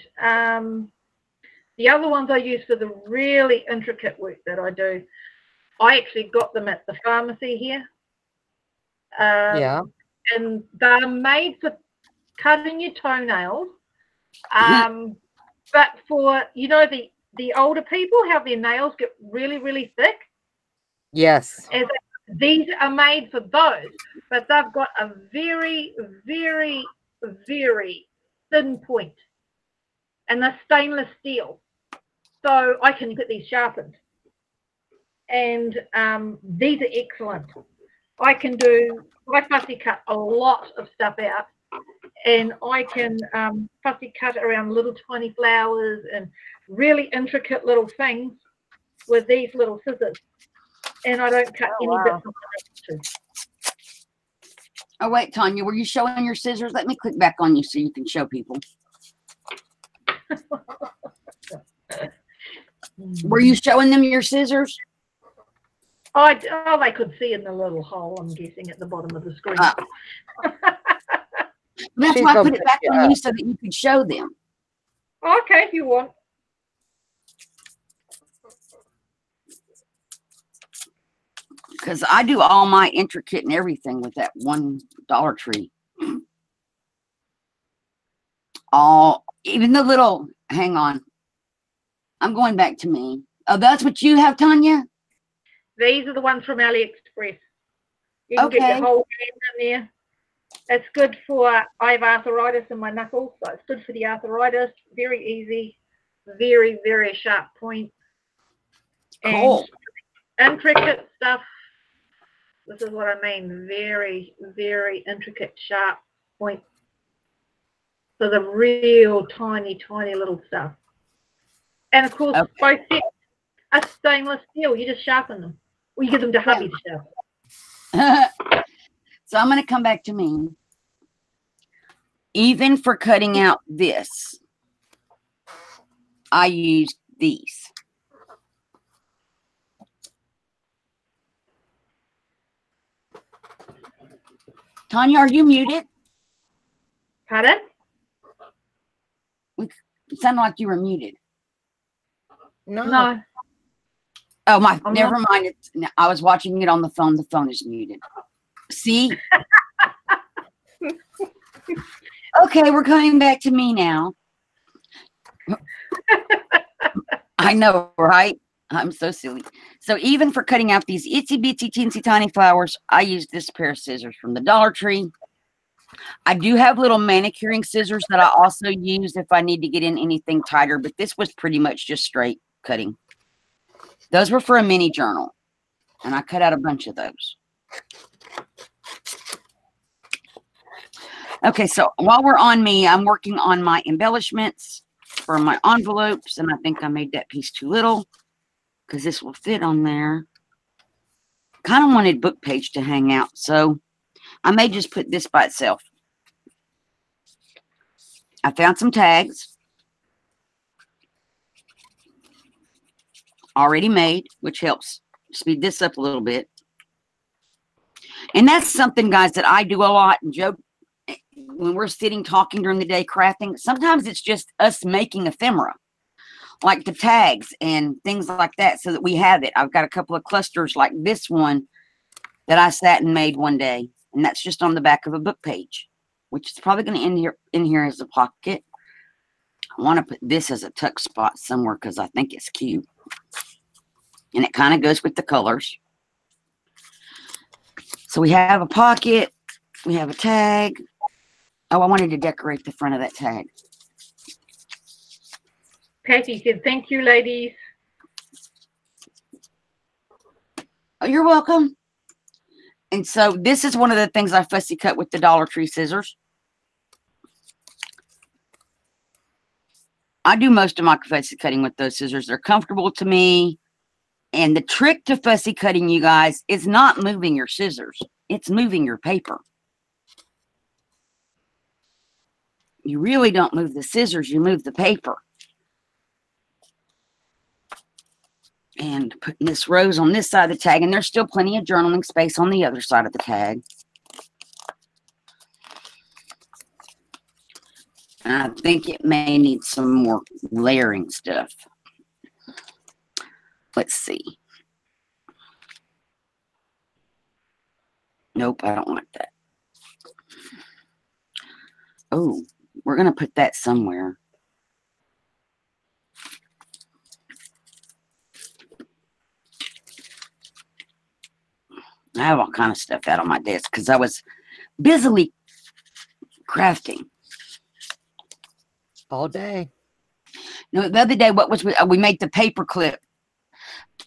the other ones I use for the really intricate work that I do, I actually got them at the pharmacy here. Yeah. And they're made for cutting your toenails. But for, the older people, how their nails get really, really thick. Yes. These are made for those, but they've got a very, very very thin point, and they're stainless steel, so I can get these sharpened. And these are excellent. I fussy cut a lot of stuff out, and I can fussy cut around little tiny flowers and really intricate little things with these little scissors, and I don't cut any bits of it. Oh, wait, Tanya, were you showing your scissors? Let me click back on you so you can show people. Were you showing them your scissors? Oh, they could see in the little hole, I'm guessing, at the bottom of the screen. That's She's why I gonna put it put back you on up. you so that you could show them. Okay, if you want. Because I do all my intricate and everything with that one Dollar Tree. Even the little, hang on. I'm going back to me. Oh, that's what you have, Tanya? These are the ones from AliExpress. You can get your Okay. whole hand in there. It's good for, I have arthritis in my knuckles, so it's good for the arthritis. Very easy, very, very sharp point. Cool. And intricate stuff. This is what I mean. Very, very intricate, sharp point. So the real tiny, tiny little stuff. And of course, both sets are stainless steel. You just sharpen them. Or you give them to hubby to sharpen. So I'm going to come back to me. Even for cutting out this, I used these. Tanya, are you muted? Pardon? It sounded like you were muted. No. Oh, I'm never mind. I was watching it on the phone. The phone is muted. See? Okay, we're coming back to me now. I know, right? I'm so silly. So even for cutting out these itsy bitsy teensy tiny flowers, I use this pair of scissors from the Dollar Tree. I do have little manicuring scissors that I also use if I need to get in anything tighter, but this was pretty much just straight cutting. Those were for a mini journal, and I cut out a bunch of those. Okay, so while we're on me, I'm working on my embellishments for my envelopes, and I think I made that piece too little because this will fit on there. Kind of wanted book page to hang out, so I may just put this by itself. I found some tags already made, which helps speed this up a little bit. And that's something, guys, that I do a lot. And Joe, when we're sitting talking during the day crafting, sometimes it's just us making ephemera, like the tags and things like that, so that we have it. I've got a couple of clusters like this one that I sat and made one day, and that's just on the back of a book page, which is probably going to end in here as a pocket. I want to put this as a tuck spot somewhere because I think it's cute. And it kind of goes with the colors. So we have a pocket. We have a tag. Oh, I wanted to decorate the front of that tag. Patty said, thank you, ladies. Oh, you're welcome. And so this is one of the things I fussy cut with the Dollar Tree scissors. I do most of my fussy cutting with those scissors. They're comfortable to me. And the trick to fussy cutting, you guys, is not moving your scissors. It's moving your paper. You really don't move the scissors. You move the paper. And putting this rose on this side of the tag. And there's still plenty of journaling space on the other side of the tag. And I think it may need some more layering stuff. Let's see. Nope, I don't like that. Oh, we're going to put that somewhere. I have all kind of stuff out on my desk because I was busily Crafting. All day. No, the other day, what was we made the paper clip.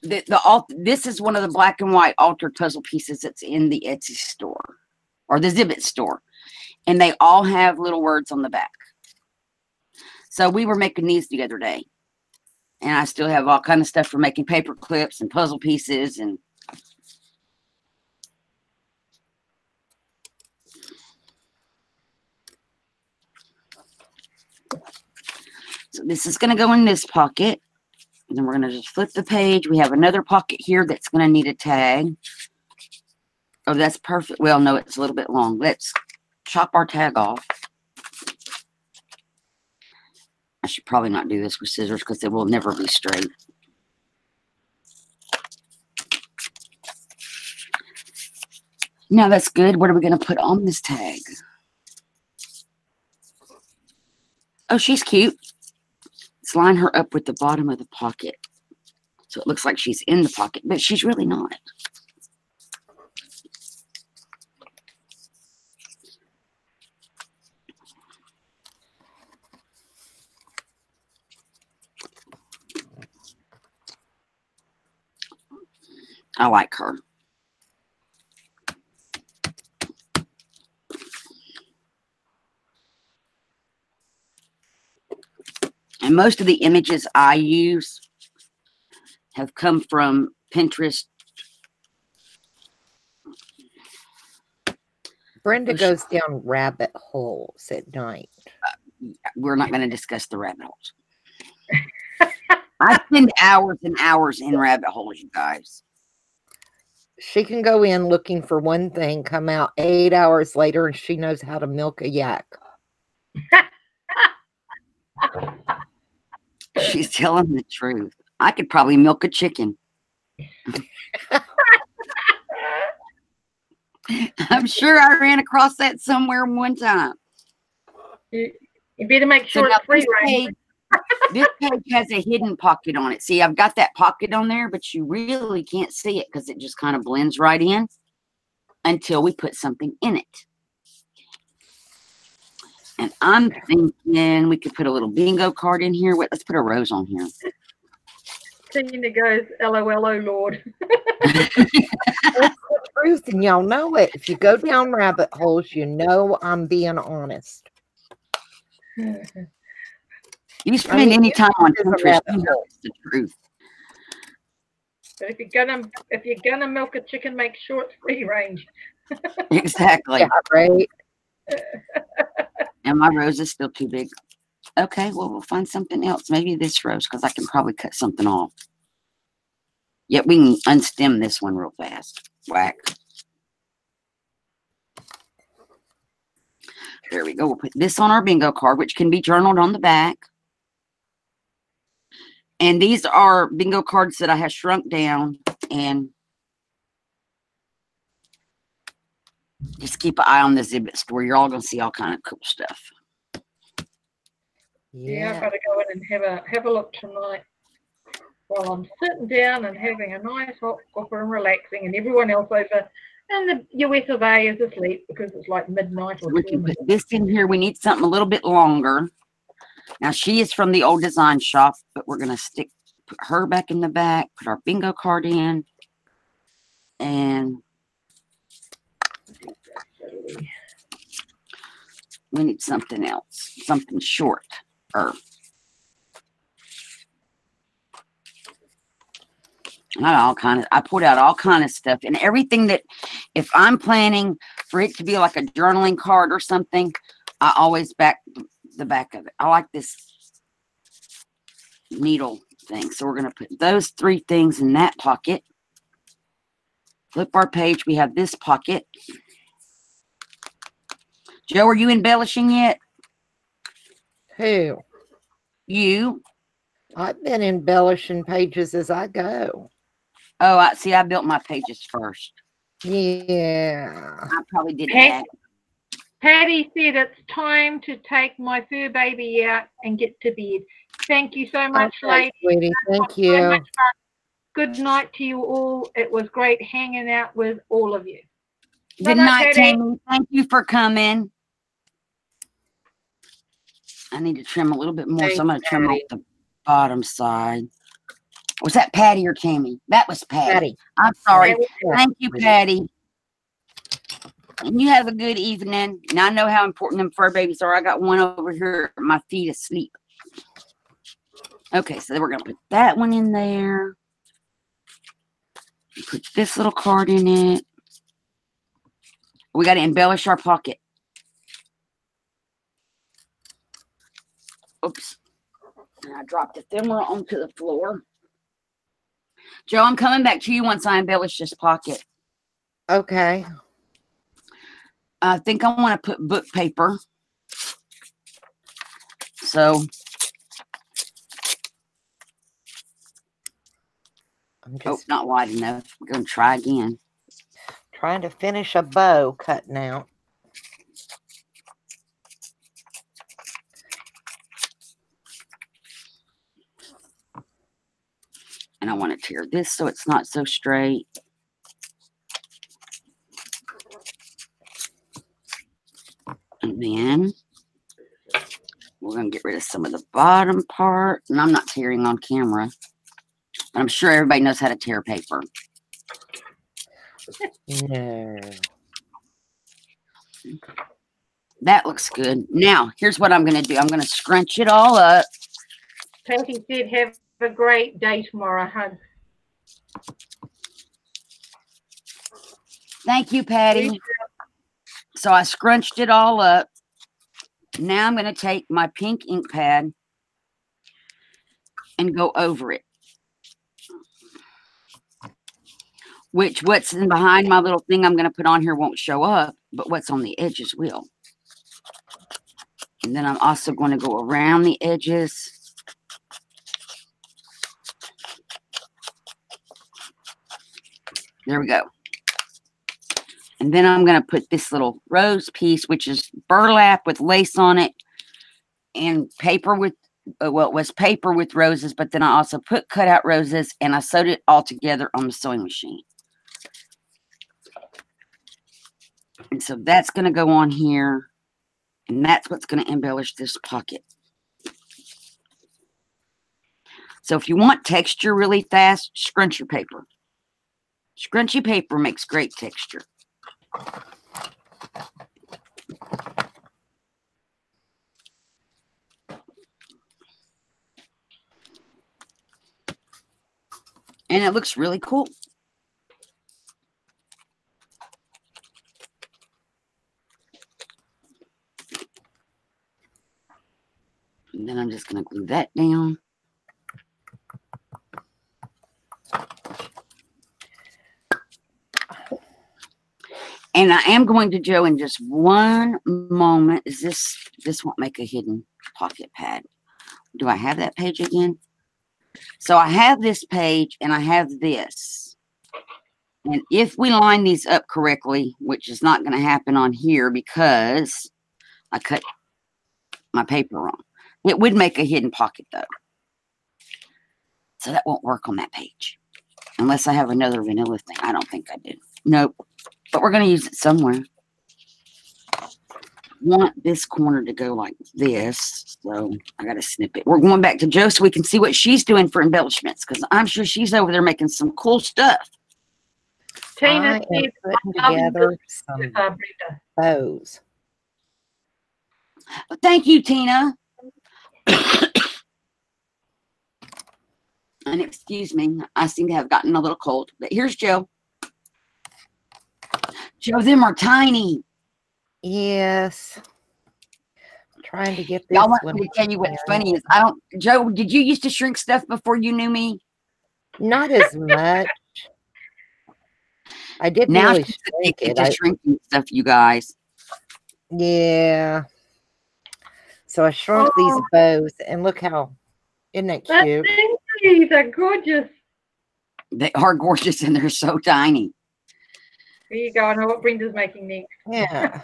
This is one of the black and white altered puzzle pieces that's in the Etsy store or the Zibbit store, and they all have little words on the back. So we were making these the other day, and I still have all kind of stuff for making paper clips and puzzle pieces and. So this is going to go in this pocket. And then we're going to just flip the page. We have another pocket here that's going to need a tag. Oh, that's perfect. Well, no, it's a little bit long. Let's chop our tag off. I should probably not do this with scissors because it will never be straight. Now that's good. What are we going to put on this tag? Oh, she's cute. Let's line her up with the bottom of the pocket. So it looks like she's in the pocket, but she's really not. I like her. And most of the images I use have come from Pinterest. Brenda goes down rabbit holes at night. We're not going to discuss the rabbit holes. I spend hours and hours in rabbit holes, you guys. She can go in looking for one thing, come out 8 hours later, and she knows how to milk a yak. She's telling the truth. I could probably milk a chicken. I'm sure I ran across that somewhere one time. You better make sure it's free range. This page has a hidden pocket on it. See, I've got that pocket on there, but you really can't see it because it just kind of blends right in until we put something in it. And I'm thinking we could put a little bingo card in here. Wait, let's put a rose on here. Tina goes, LOL, oh Lord. That's the truth, and y'all know it. If you go down rabbit holes, you know I'm being honest. You spend any time on Pinterest, you know it's the truth. But if you're gonna milk a chicken, make sure it's free range. Exactly. Yeah, right. And my rose is still too big. Okay, well, we'll find something else. Maybe this rose, because I can probably cut something off. Yet we can unstem this one real fast. Whack. There we go. We'll put this on our bingo card, which can be journaled on the back. And these are bingo cards that I have shrunk down, and just keep an eye on the Zibbit store. You're all going to see all kind of cool stuff. Yeah, I've got to go in and have a look tonight while I'm sitting down and having a nice hot copper and relaxing, and everyone else over in the US of A is asleep because it's like midnight. So we can put this in here. We need something a little bit longer. Now, she is from the old design shop, but we're going to put her back in the back, put our bingo card in, and we need something else, something short. I pulled out all kind of stuff, and everything that, if I'm planning for it to be like a journaling card or something, I always back the back of it. I like this needle thing. So we're going to put those 3 things in that pocket. Flip our page. We have this pocket. Joe, are you embellishing yet? Who? You. I've been embellishing pages as I go. Oh, I see. I built my pages first. Yeah. I probably did that. Patty said it's time to take my fur baby out and get to bed. Thank you so much, Okay, ladies. sweetie. Thank you. So much fun. Good night to you all. It was great hanging out with all of you. Good night, Tammy. Thank you for coming. I need to trim a little bit more, Thanks, so I'm going to trim off Patty. the bottom side. Was that Patty or Tammy? That was Patty. Patty. I'm sorry. That was Thank you, Patty. And you have a good evening. And I know how important them fur babies are. I got one over here at my feet asleep. Okay, so we're going to put that one in there. Put this little card in it. We got to embellish our pocket. Oops. And I dropped the ephemera onto the floor. Joe, I'm coming back to you once I embellish this pocket. Okay. I think I want to put book paper. So I'm just not wide enough. We're going to try again. trying to finish a bow cutting out. And I want to tear this so it's not so straight. And then we're going to get rid of some of the bottom part. And I'm not tearing on camera. But I'm sure everybody knows how to tear paper. No. That looks good. Now, here's what I'm going to do. I'm going to scrunch it all up. Patty said, have a great day tomorrow, hon. Thank you, Patty. So I scrunched it all up. Now I'm going to take my pink ink pad and go over it. Which what's in behind my little thing I'm going to put on here won't show up, but what's on the edges will. And then I'm also going to go around the edges. There we go. And then I'm going to put this little rose piece, which is burlap with lace on it and paper with, well, it was paper with roses, but then I also put cutout roses and I sewed it all together on the sewing machine. And so that's going to go on here. And that's what's going to embellish this pocket. So if you want texture really fast, scrunch your paper. Scrunchy paper makes great texture. And it looks really cool. And then I'm just going to glue that down. And I am going to, Joe, in just one moment. This won't make a hidden pocket pad. Do I have that page again? So I have this page and I have this. And if we line these up correctly, which is not going to happen on here because I cut my paper wrong. It would make a hidden pocket though. So that won't work on that page. Unless I have another vanilla thing. I don't think I do. Nope. But we're going to use it somewhere. Want this corner to go like this. So I got to snip it. We're going back to Jo so we can see what she's doing for embellishments. Because I'm sure she's over there making some cool stuff. Tina I am said, putting together some bows. Well, thank you, Tina. And excuse me, I seem to have gotten a little cold. But here's Jo. Jo, them are tiny. Yes. I'm trying to get this Y'all want one. me to tell you what's funny is I don't, Jo, did you used to shrink stuff before you knew me? Not as much. I didn't Now really she's shrink addicted it. to shrinking stuff, you guys. Yeah. So I shrunk these bows and look how, isn't that cute? These are gorgeous. They are gorgeous and they're so tiny. There you go. I know what Brenda's making next. Yeah.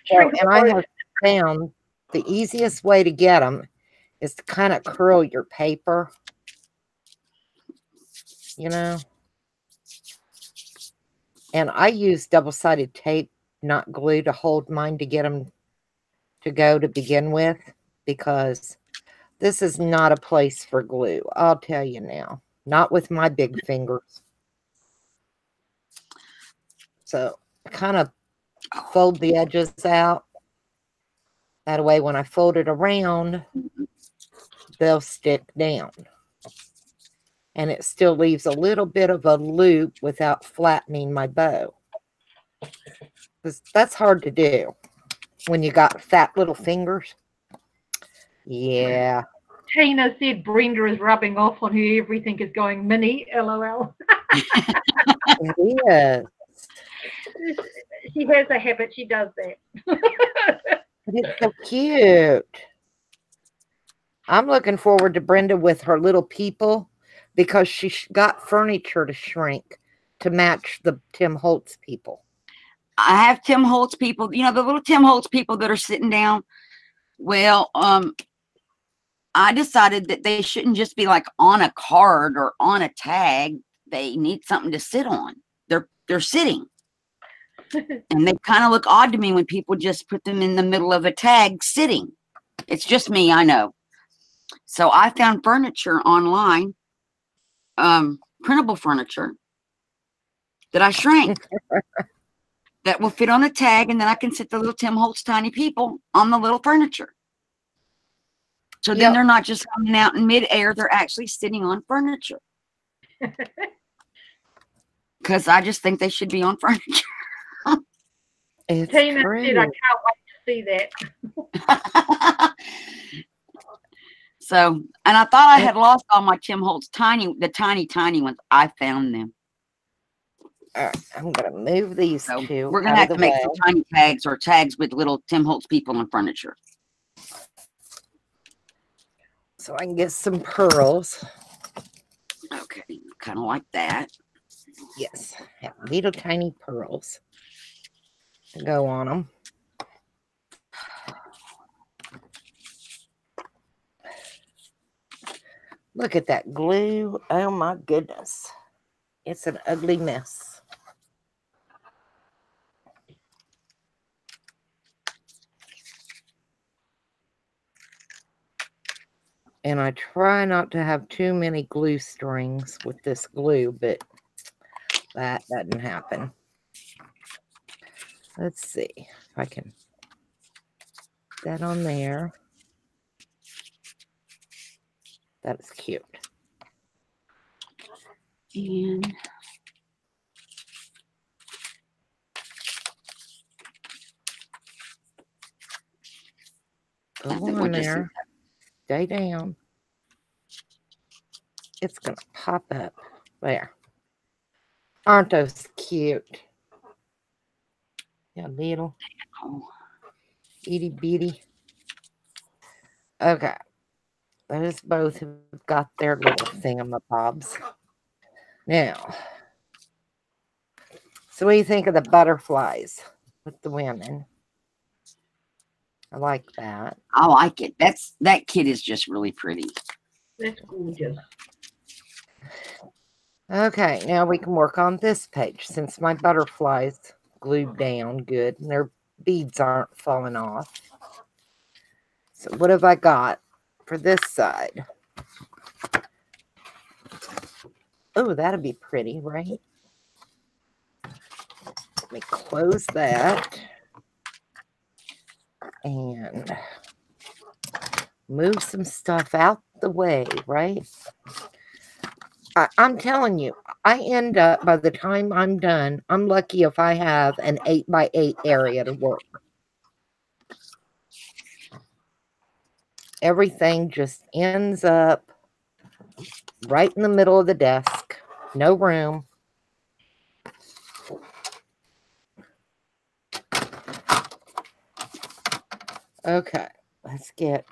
So, and I have found the easiest way to get them is to kind of curl your paper, you know. And I use double-sided tape, not glue, to hold mine to get them to go to begin with, because this is not a place for glue. I'll tell you now. Not with my big fingers. So I kind of fold the edges out. That way when I fold it around, they'll stick down. And it still leaves a little bit of a loop without flattening my bow. Because that's hard to do when you got fat little fingers. Yeah. Tina said Brenda is rubbing off on her. Everything is going mini. LOL. It is. She has a habit. She does that. It's so cute. I'm looking forward to Brenda with her little people, because she got furniture to shrink to match the Tim Holtz people. I have Tim Holtz people, you know, the little Tim Holtz people that are sitting down. Well, I decided that they shouldn't just be like on a card or on a tag. They need something to sit on. They're sitting. And they kind of look odd to me when people just put them in the middle of a tag sitting. It's just me, I know. So I found furniture online, printable furniture that I shrank that will fit on a tag, and then I can sit the little Tim Holtz tiny people on the little furniture. So then they're not just hanging out in midair, they're actually sitting on furniture. Because I just think they should be on furniture. It's Tina true. said, I can't wait to see that. So, and I thought I had lost all my Tim Holtz tiny ones. I found them. All right, I'm going to move these So two. we're going to have to make some tiny tags or tags with little Tim Holtz people on furniture. So I can get some pearls. Okay, kind of like that. Yes, have little tiny pearls to go on them. Look at that glue. Oh my goodness. It's an ugly mess. And I try not to have too many glue strings with this glue, but that doesn't happen. Let's see if I can put that on there. That is cute. And Go on there. Stay down. It's going to pop up. There. Aren't those cute? Yeah, little. Itty bitty. Okay. Those both have got their little thingamabobs. Now, so what do you think of the butterflies with the women? I like that. I like it. That kid is just really pretty. That's gorgeous. Okay, now we can work on this page since my butterflies glued down good and their beads aren't falling off. So what have I got for this side? Oh, that'd be pretty, right? Let me close that and move some stuff out the way, right? I'm telling you, I end up, by the time I'm done, I'm lucky if I have an 8x8 area to work. Everything just ends up right in the middle of the desk. No room. Okay, let's get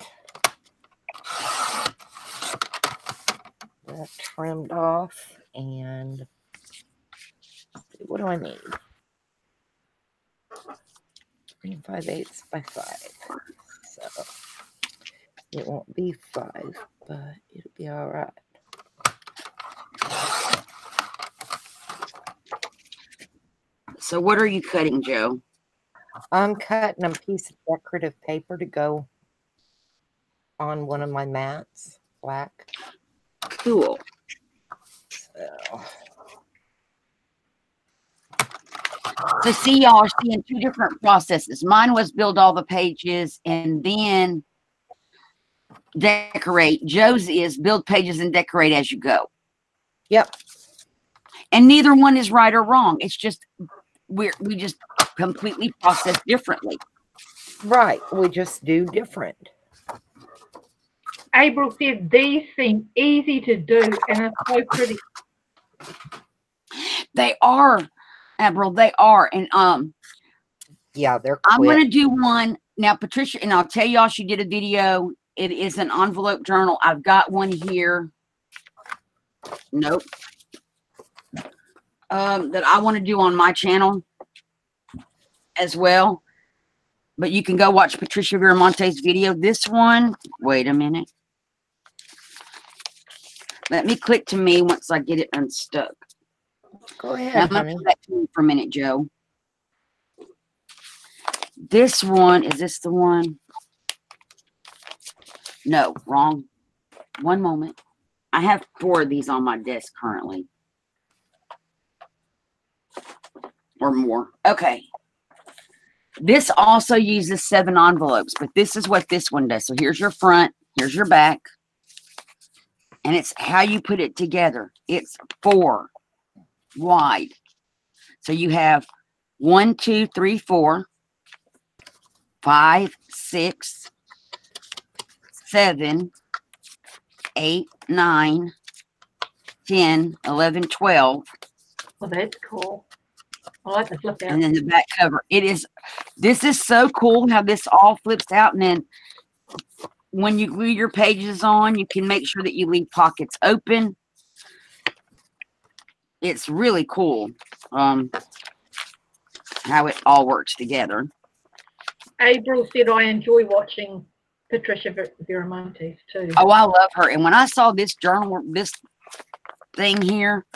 that trimmed off, and what do I need? 3 5/8 by 5. So it won't be 5, but it'll be all right. So what are you cutting, Joe? I'm cutting a piece of decorative paper to go on one of my mats, black. Cool. So, So see, y'all are seeing two different processes. Mine was build all the pages and then decorate. Joe's is build pages and decorate as you go. yep, And neither one is right or wrong. It's just we just completely process differently. right. We just do different. April said these seem easy to do and are so pretty. They are, April. They are, and Yeah, they're I'm quick. gonna do one now, Patricia, and I'll tell y'all she did a video. It is an envelope journal. I've got one here. Nope. That I want to do on my channel as well. But you can go watch Patricia Viramonte's video. This one, wait a minute. Let me click to me once I get it unstuck. Go Now, ahead, I'm going to honey. put that to you for a minute, Joe. This one, is this the one? No, wrong. One moment. I have 4 of these on my desk currently. Or more. Okay. This also uses 7 envelopes, but this is what this one does. So here's your front, here's your back, and it's how you put it together. It's 4 wide. So you have 1, 2, 3, 4, 5, 6, 7, 8, 9, 10, 11, 12. Well, that's cool. I like the flip out. And then the back cover. This is so cool how this all flips out. And then when you glue your pages on, you can make sure that you leave pockets open. It's really cool how it all works together. April said I enjoy watching Patricia Viramontes too. Oh, I love her. And when I saw this journal, this thing here,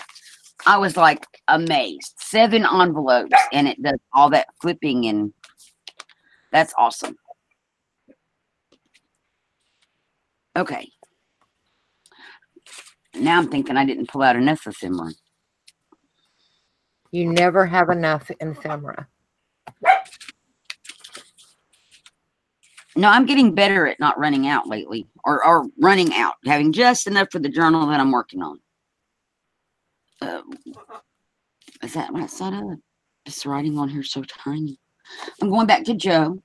I was like amazed. 7 envelopes, and it does all that flipping, and that's awesome. Okay. Now I'm thinking I didn't pull out enough ephemera. You never have enough ephemera. No, I'm getting better at not running out lately, or running out, having just enough for the journal that I'm working on. Is that right side of it? This writing on here so tiny. I'm going back to Joe.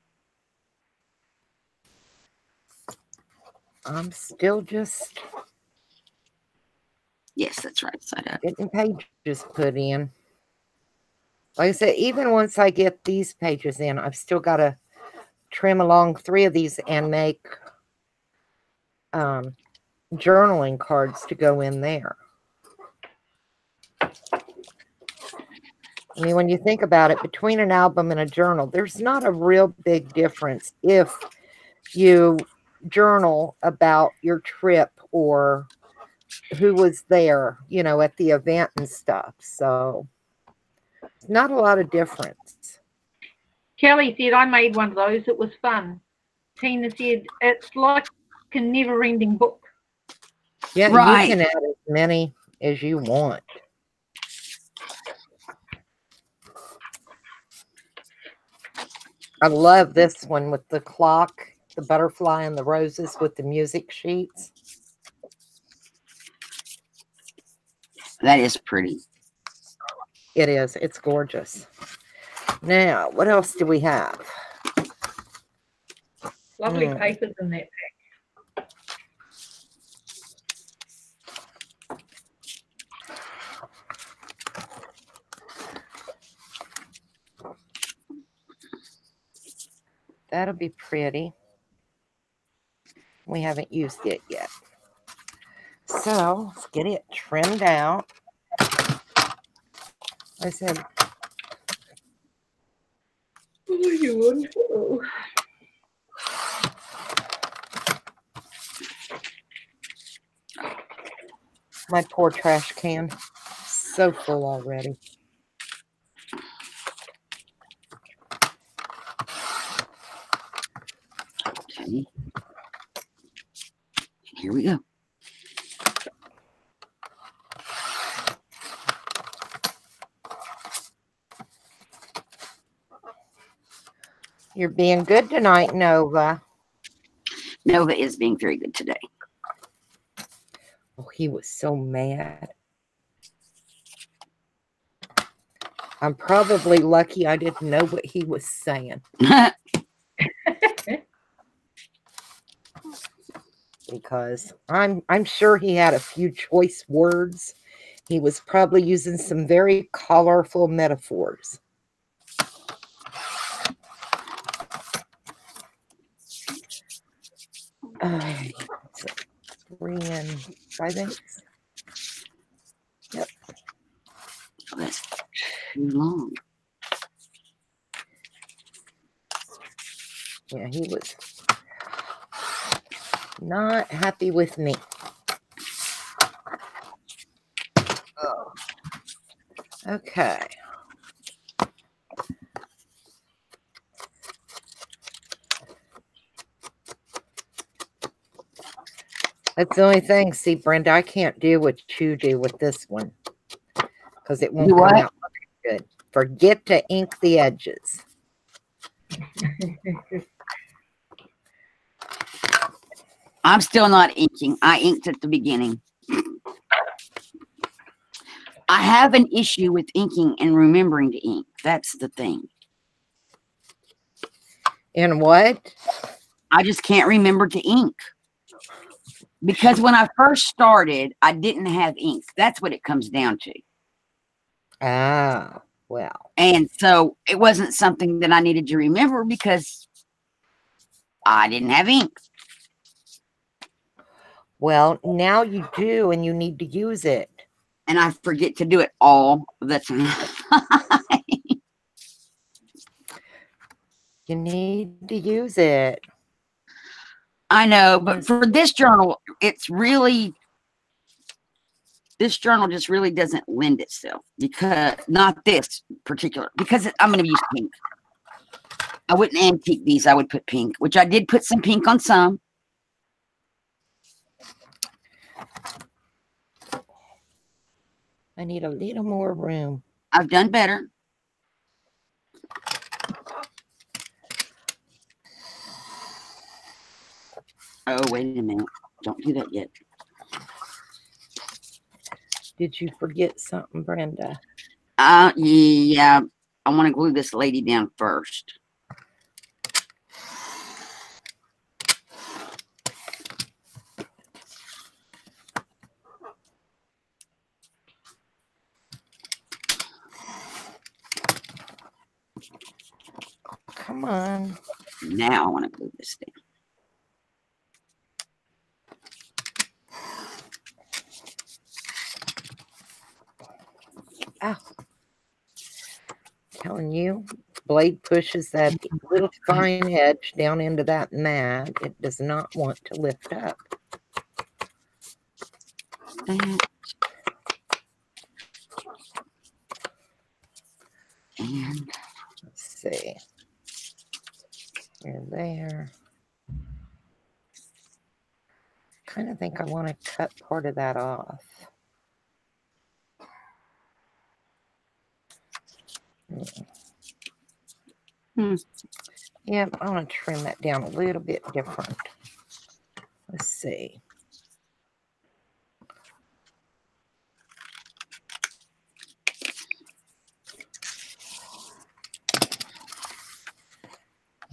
I'm still just Yes, that's right side up. getting pages put in. Like I said, even once I get these pages in, I've still got to trim along 3 of these and make journaling cards to go in there. I mean, when you think about it, between an album and a journal, there's not a real big difference if you journal about your trip or who was there, you know, at the event and stuff. So not a lot of difference. Kelly said I made one of those. It was fun. Tina said it's like a never-ending book. Yeah, Right. you can add as many as you want. I love this one with the clock, the butterfly, and the roses with the music sheets. That is pretty. It is. It's gorgeous. Now, what else do we have? Lovely papers in that pack. That'll be pretty. We haven't used it yet. So let's get it trimmed out. I said, What are you on? Oh. my poor trash can. So full already. Here we go. You're being good tonight, Nova. Nova is being very good today. Oh, he was so mad. I'm probably lucky I didn't know what he was saying. Because I'm sure he had a few choice words. He was probably using some very colorful metaphors. So 3 and 5 eighths. Yep. That's too long. Yeah, he was not happy with me. Oh. Okay. That's the only thing. See, Brenda, I can't do what you do with this one because it won't Do come what? out looking good. Forget to ink the edges. I'm still not inking. I inked at the beginning. I have an issue with inking and remembering to ink. That's the thing. And what? I just can't remember to ink. Because when I first started, I didn't have ink. That's what it comes down to. Ah, well. And so it wasn't something that I needed to remember because I didn't have ink. Well, now you do, and you need to use it. And I forget to do it all the time. You need to use it. I know, but for this journal, it's really, this journal just really doesn't lend itself because, not this particular, because I'm going to use pink. I wouldn't antique these. I would put pink, which I did put some pink on some. I need a little more room. I've done better. Oh, wait a minute. Don't do that yet. Did you forget something, Brenda? Yeah. I want to glue this lady down first. Come on. Now I want to glue this down. Ow. Telling you, blade pushes that little fine edge down into that mat. It does not want to lift up. That. And Let's see. You're there. Kind of think I want to cut part of that off. Yeah, I want to trim that down a little bit different. Let's see.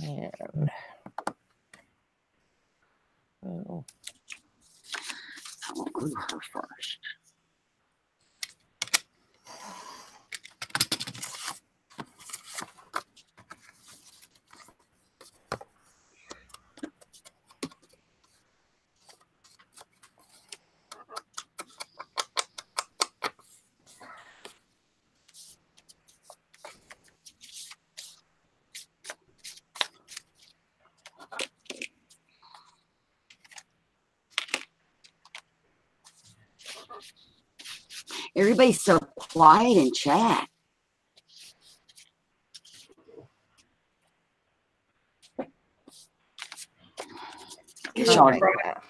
And oh, I will glue her first. Everybody's so quiet in chat. Guess y'all like that.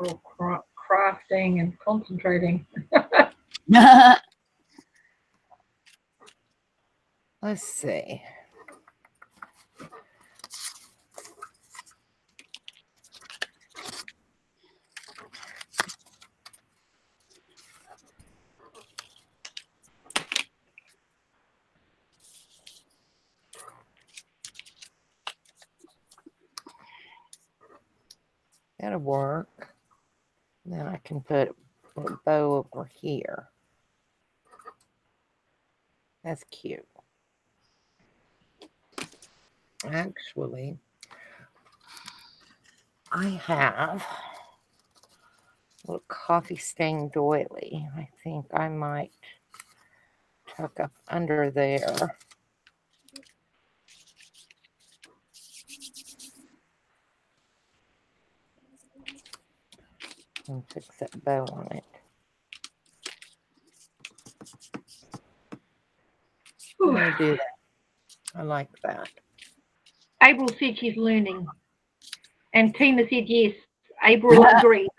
We're all crafting and concentrating. Let's see. That'll work. Then I can put a bow over here. That's cute. Actually, I have a little coffee stain doily. I think I might tuck up under there. And fix that bow on it. I'm going to do that. I like that. April said she's learning. And Tina said yes. April agreed.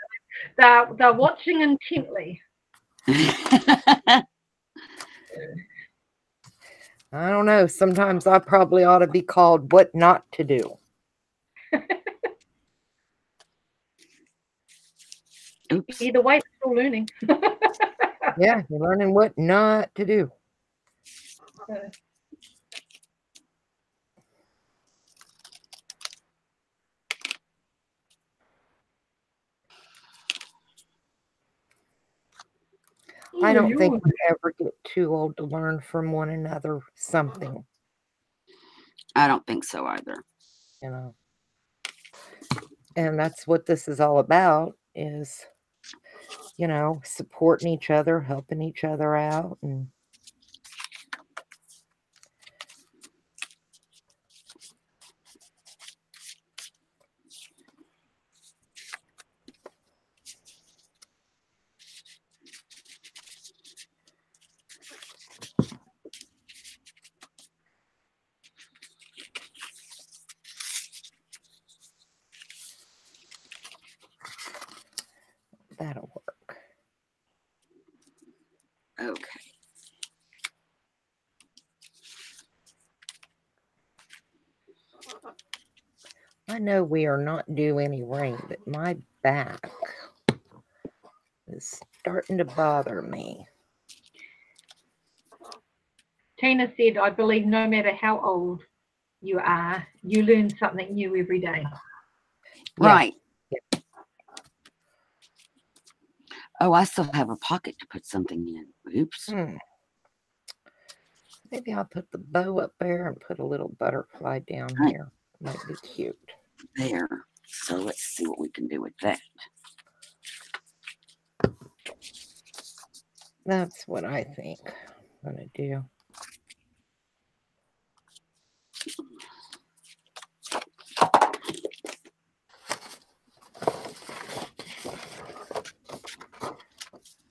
They're watching intently. I don't know. Sometimes I probably ought to be called what not to do. Oops. Either way, they're still learning. Yeah, you're learning what not to do. I don't think we ever get too old to learn from one another something, I don't think so either. you know. And that's what this is all about is, you know, supporting each other, helping each other out. And that'll work. Okay. I know we are not due any rain, but my back is starting to bother me. Tina said, I believe no matter how old you are, you learn something new every day. Yeah. Right. Yeah. Oh, I still have a pocket to put something in. Oops. Maybe I'll put the bow up there and put a little butterfly down here. Might be cute. There. So let's see what we can do with that. That's what I think I'm going to do.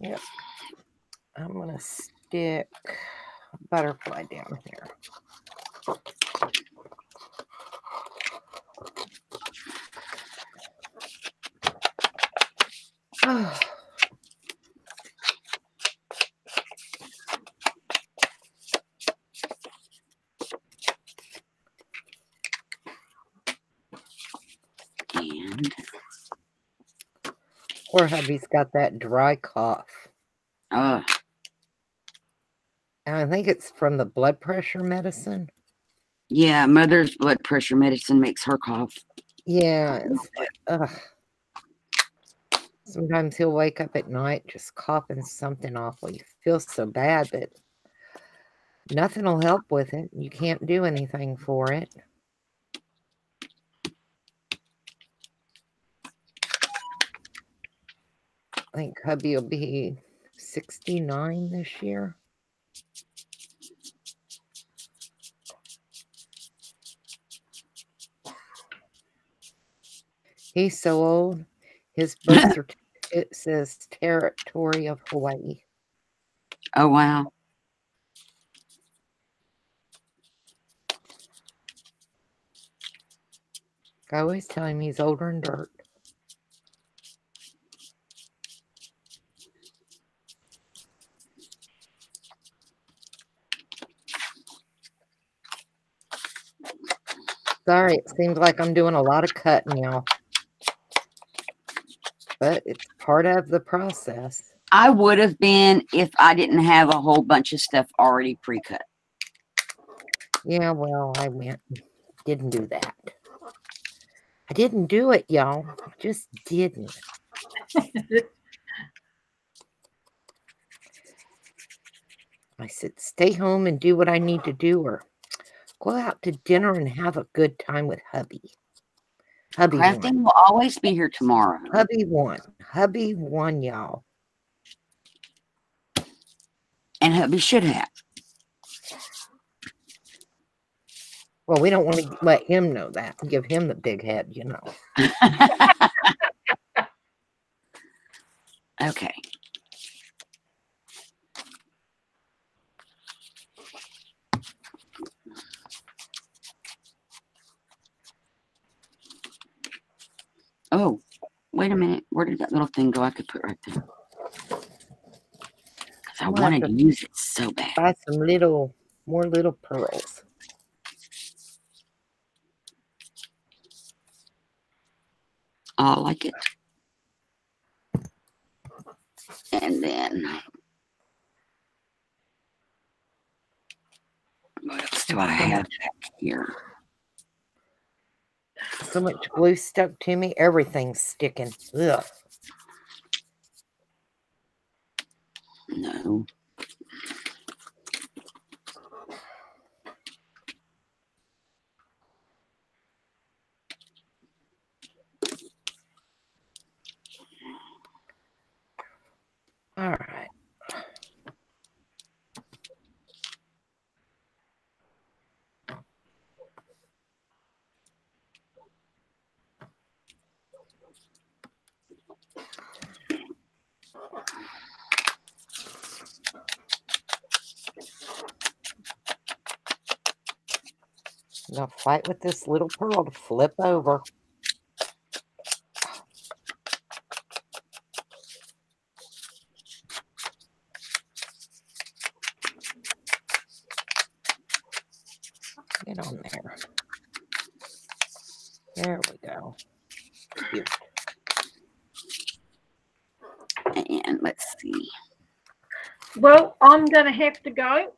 Yep. I'm going to stick a butterfly down here. Oh. And Poor hubby's got that dry cough. And I think it's from the blood pressure medicine. yeah, mother's blood pressure medicine makes her cough. Yeah, it's like, ugh. Sometimes he'll wake up at night just coughing something awful. You feel so bad, but nothing will help with it. You can't do anything for it. I think hubby will be 69 this year. He's so old. His birth certificate says Territory of Hawaii. Oh, wow. I always tell him he's older than dirt. Sorry, it seems like I'm doing a lot of cutting, y'all. But it's part of the process. I would have been if I didn't have a whole bunch of stuff already pre-cut. Yeah, well, I didn't do that. I didn't do it, y'all. I just didn't. I said, stay home and do what I need to do, or go out to dinner and have a good time with hubby. Hubby Crafting one. will always be here tomorrow. Hubby one. Hubby one, y'all. And hubby should have. Well, we don't want to let him know that and give him the big head, you know. Okay. Oh, wait a minute. Where did that little thing go? I could put right there. Because I I'm gonna have wanted to use it so bad. buy some more little pearls. I like it. And then, what else do I have back here? So much glue stuck to me. Everything's sticking. Ugh. No. All right. I'm gonna fight with this little pearl to flip over. Get on there. There we go. Cute. And let's see. Well, I'm going to have to go.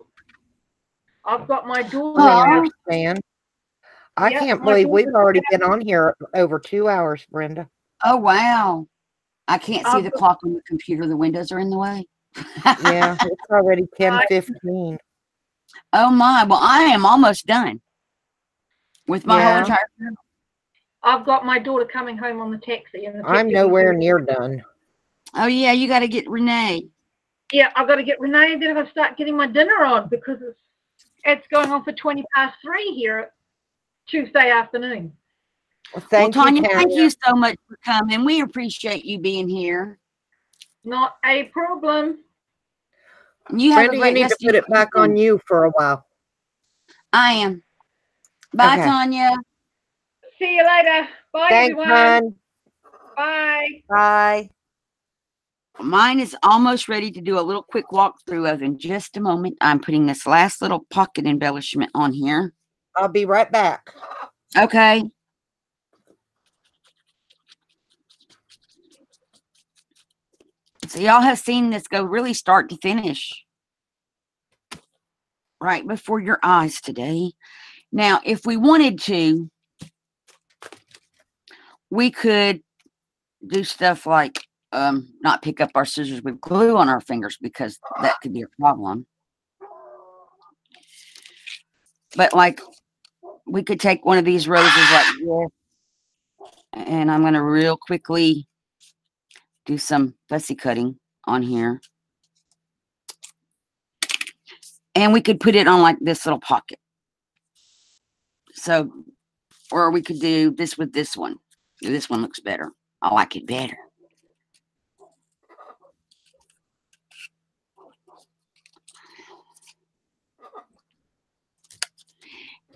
I've got my daughter. We Oh. understand. I Yep, can't my believe we've daughter's already been on here over 2 hours, Brenda. Oh, wow. I can't see I've the got- clock on the computer. The windows are in the way. Yeah, it's already 10:15. Oh, my. Well, I am almost done with my whole Yeah, entire. I've got my daughter coming home on the taxi. And the I'm taxi nowhere near done. Oh, yeah. You got to get Renee. Yeah, I've got to get Renee. Then I've got to start getting my dinner on because it's going on for 3:20 here Tuesday afternoon. Well, Well, thank Tanya, you, thank Tanya. you so much for coming. We appreciate you being here. Not a problem. You have Brenda, a you great need to rest of put your it back on weekend. you for a while. I am. Bye, Okay. Tanya. See you later. Bye, Thanks, everyone. hon. Bye. Bye. Mine is almost ready to do a little quick walkthrough of in just a moment. I'm putting this last little pocket embellishment on here. I'll be right back. Okay. So y'all have seen this go really start to finish right before your eyes today. Now, if we wanted to, we could do stuff like not pick up our scissors with glue on our fingers because that could be a problem. But like we could take one of these roses like this, and I'm going to real quickly do some fussy cutting on here. And we could put it on like this little pocket. So, or we could do this with this one. This one looks better. I like it better.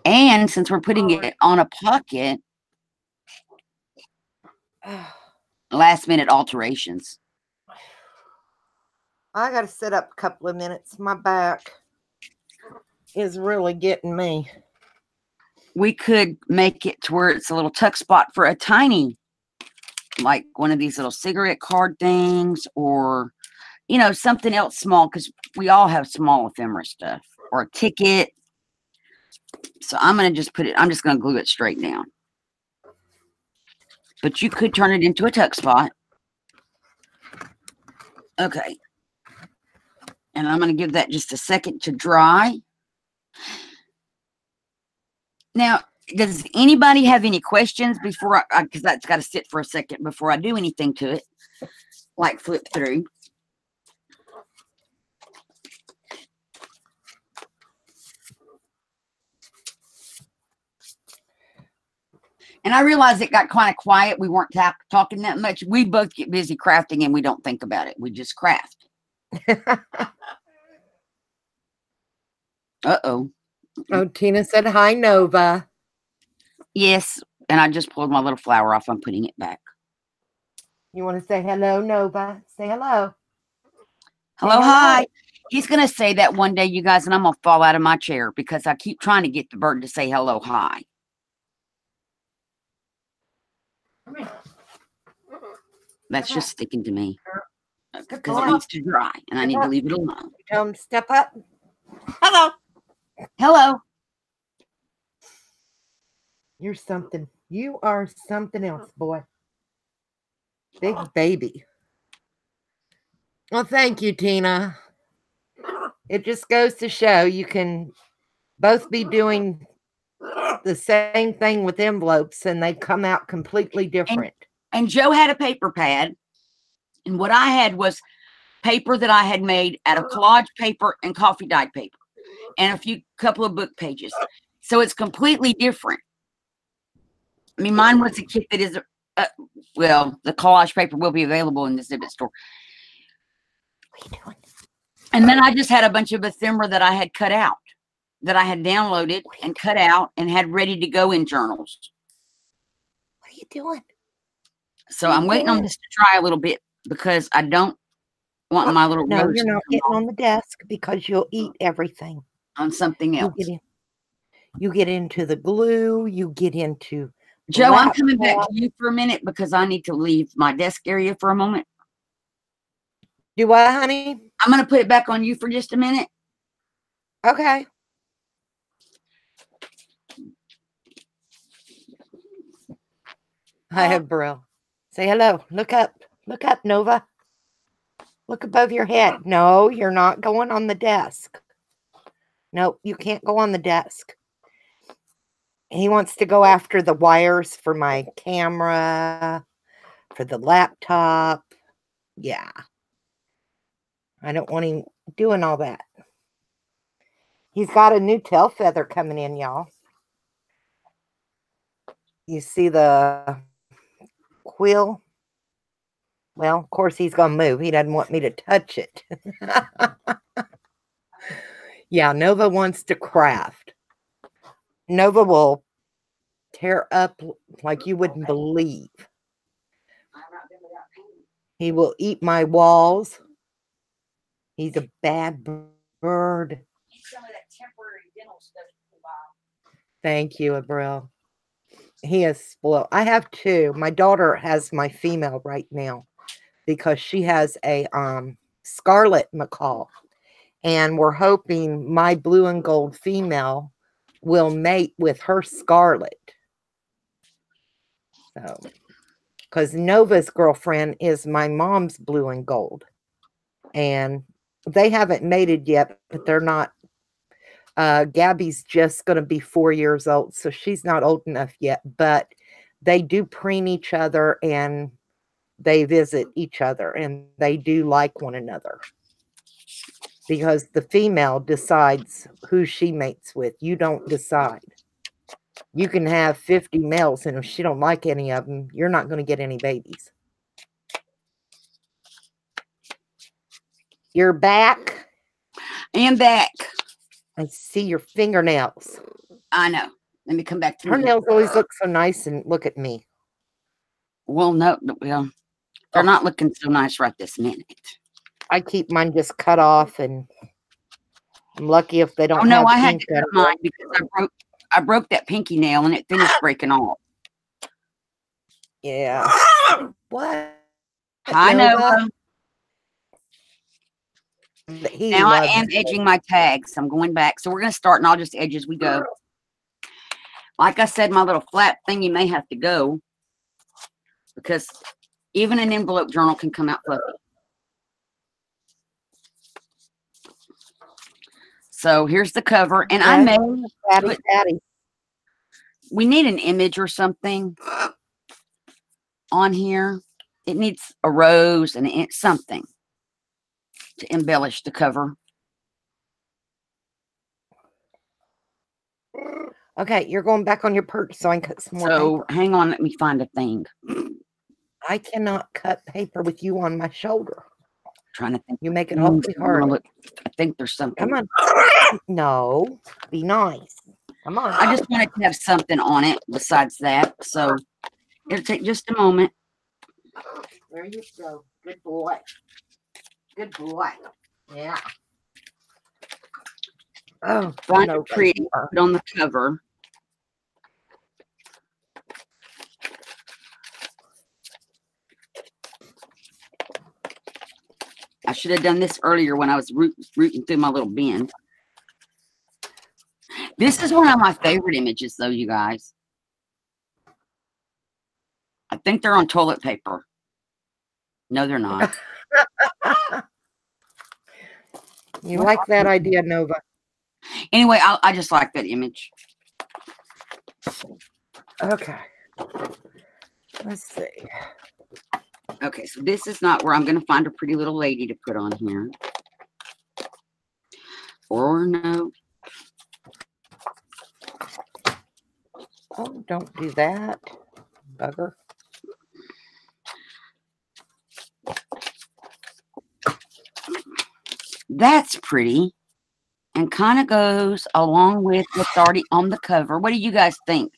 And since we're putting it on a pocket, last minute alterations. I got to sit up a couple of minutes. My back is really getting me. we could make it to where it's a little tuck spot for a tiny, like one of these little cigarette card things, or, you know, something else small, because we all have small ephemera stuff, or a ticket. So I'm going to just put it, I'm just going to glue it straight down. But you could turn it into a tuck spot. Okay. And I'm going to give that just a second to dry. Now, does anybody have any questions before because that's got to sit for a second before I do anything to it, like flip through. And I realized it got kind of quiet. We weren't talking that much. We both get busy crafting and we don't think about it. We just craft. Uh-oh. Oh, Tina said hi, Nova. Yes. And I just pulled my little flower off. I'm putting it back. You want to say hello, Nova? Say hello. Hello, hi. He's going to say that one day, you guys, and I'm going to fall out of my chair because I keep trying to get the bird to say hello, hi. That's just sticking to me because it needs to dry and I need to leave it alone. Tell him to step up. Hello. Hello. You're something. You are something else, boy. Big baby. Well, thank you, Tina. It just goes to show you can both be doing the same thing with envelopes and they come out completely different. And Joe had a paper pad. And what I had was paper that I had made out of collage paper and coffee dyed paper and a couple of book pages. So it's completely different. I mean, mine was a kit that is, well, the collage paper will be available in the exhibit store. What are you doing? And then I just had a bunch of ephemera that I had cut out, that I had downloaded and cut out and had ready to go in journals. What are you doing? So I'm waiting on this to dry a little bit because I don't want my little No, rose you're not getting on the desk because you'll eat everything. On something else. You get into the glue, you get into Joe, I'm coming back to you for a minute because I need to leave my desk area for a moment. Do what, honey? I'm going to put it back on you for just a minute. Okay. Hi, Brill. Say hello. Look up. Look up, Nova. Look above your head. No, you're not going on the desk. Nope, you can't go on the desk. He wants to go after the wires for my camera, for the laptop. Yeah. I don't want him doing all that. He's got a new tail feather coming in, y'all. You see the quill? Well, of course, he's going to move. He doesn't want me to touch it. Yeah, Nova wants to craft. Nova will tear up like you wouldn't believe. He will eat my walls. He's a bad bird. Thank you, Abril. He is spoiled. I have two. My daughter has my female right now because she has a scarlet macaw. And we're hoping my blue and gold female will mate with her scarlet. So, because Nova's girlfriend is my mom's blue and gold. And they haven't mated yet, but they're not. Gabby's just going to be 4 years old, so she's not old enough yet. But they do preen each other and they visit each other and they do like one another. Because the female decides who she mates with. You don't decide. You can have 50 males, and if she don't like any of them, you're not going to get any babies. You're back? I am back. I see your fingernails. I know. Let me come back to Her nails always look so nice, and look at me. Well, no, well, they're not looking so nice right this minute. I keep mine just cut off, and I'm lucky if they don't. Oh no, I had to cut mine because I broke that pinky nail and it finished breaking off. Yeah. What? Hi, Nova? Nova. He Now I loves am edging my tags. I'm going back. So we're going to start and I'll just edge as we go. Like I said, my little flat thing, you may have to go because even an envelope journal can come out fluffy. So here's the cover. And I may put, we need an image or something on here. It needs a rose and something to embellish the cover. Okay, you're going back on your perch so I can cut some more So paper. hang on, let me find a thing. I cannot cut paper with you on my shoulder. Trying to think. You make it awfully hard. Look, I think there's something. Come on. No, be nice. Come on. I just wanted to have something on it besides that. So it'll take just a moment. There you go. Good boy. Good boy. Yeah. Oh, Find no, it pretty. Put on the cover. I should have done this earlier when I was rooting through my little bin. This is one of my favorite images, though, you guys. I think they're on toilet paper. No, they're not. You like that idea, Nova? Anyway, I just like that image. Okay. Let's see. Okay, so this is not where I'm going to find a pretty little lady to put on here. Or no. Oh, don't do that, bugger. That's pretty. And kind of goes along with what's already on the cover. What do you guys think?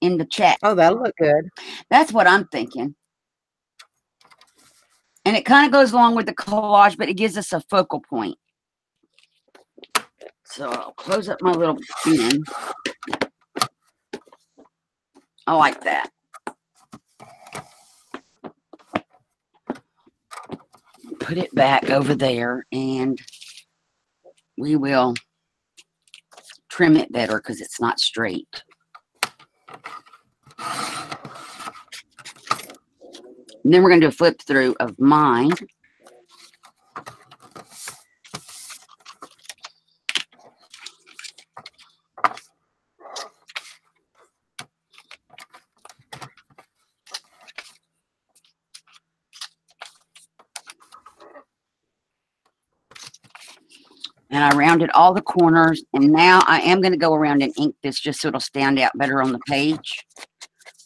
In the chat. Oh, that'll look good. That's what I'm thinking. And it kind of goes along with the collage, but it gives us a focal point. So I'll close up my little bin. I like that. Put it back over there and we will trim it better because it's not straight. And then we're going to do a flip through of mine. And I rounded all the corners. And now I am going to go around and ink this just so it'll stand out better on the page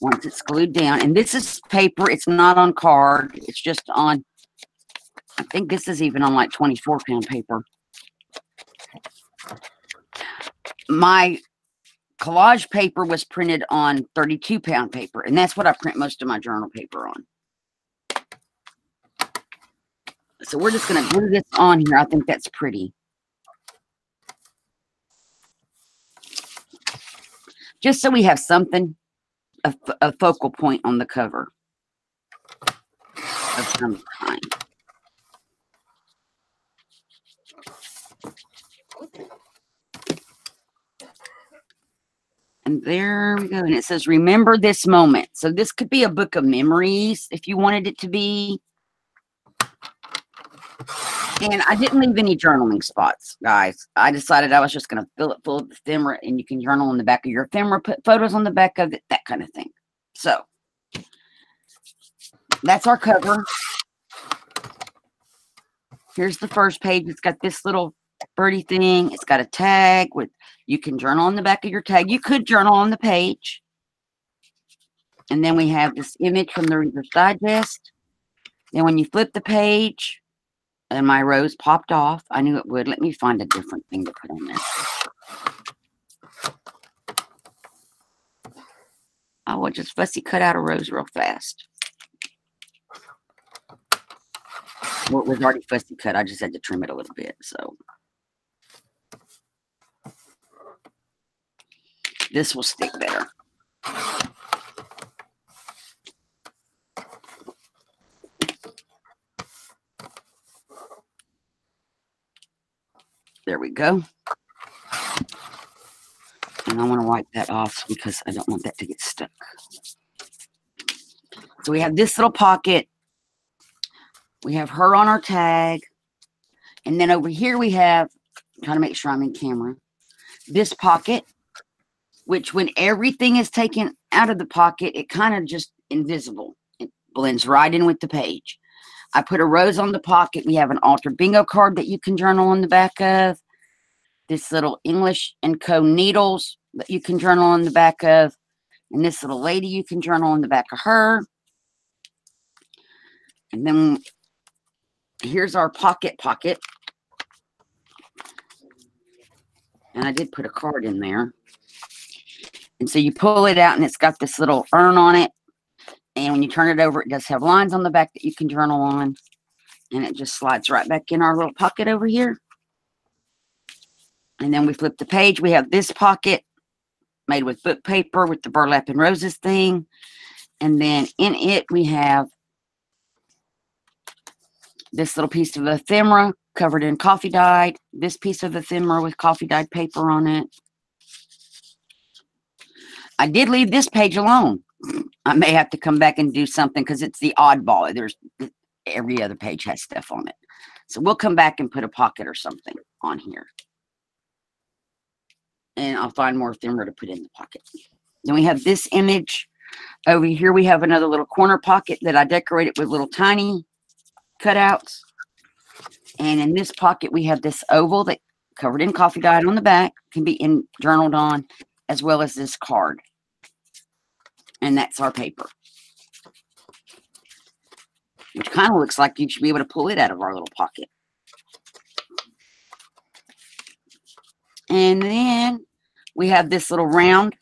once it's glued down. And this is paper. It's not on card. It's just on, I think this is even on like 24-pound paper. My collage paper was printed on 32-pound paper. And that's what I print most of my journal paper on. So we're just going to glue this on here. I think that's pretty. Just so we have something, a focal point on the cover of some kind. And there we go. And it says, remember this moment. So this could be a book of memories if you wanted it to be. And I didn't leave any journaling spots, guys. I decided I was just going to fill it full of ephemera, and you can journal on the back of your ephemera, put photos on the back of it, that kind of thing. So that's our cover. Here's the first page. It's got this little birdie thing. It's got a tag with, you can journal on the back of your tag. You could journal on the page. And then we have this image from the Reader's Digest. Then when you flip the page, and my rose popped off. I knew it would. Let me find a different thing to put on there. I will just fussy cut out a rose real fast. Well, it was already fussy cut. I just had to trim it a little bit. So This will stick better. There we go. And I want to wipe that off because I don't want that to get stuck. So we have this little pocket. We have her on our tag. And then over here we have, I'm trying to make sure I'm in camera, this pocket, which when everything is taken out of the pocket, it kind of just invisible. It blends right in with the page. I put a rose on the pocket. We have an altered bingo card that you can journal on the back of. This little English & Co. needles that you can journal on the back of. And this little lady you can journal on the back of her. And then here's our pocket. And I did put a card in there. And so you pull it out and it's got this little urn on it. And when you turn it over, it does have lines on the back that you can journal on. And it just slides right back in our little pocket over here. And then we flip the page. We have this pocket made with book paper with the burlap and roses thing. And then in it, we have this little piece of ephemera covered in coffee dyed. This piece of ephemera with coffee dyed paper on it. I did leave this page alone. I may have to come back and do something because it's the oddball. There's every other page has stuff on it. So we'll come back and put a pocket or something on here. And I'll find more ephemera to put in the pocket. Then we have this image. Over here we have another little corner pocket that I decorated with little tiny cutouts. And in this pocket we have this oval that covered in coffee dyed on the back. Can be journaled on, as well as this card. And that's our paper. Which kind of looks like you should be able to pull it out of our little pocket. And then we have this little round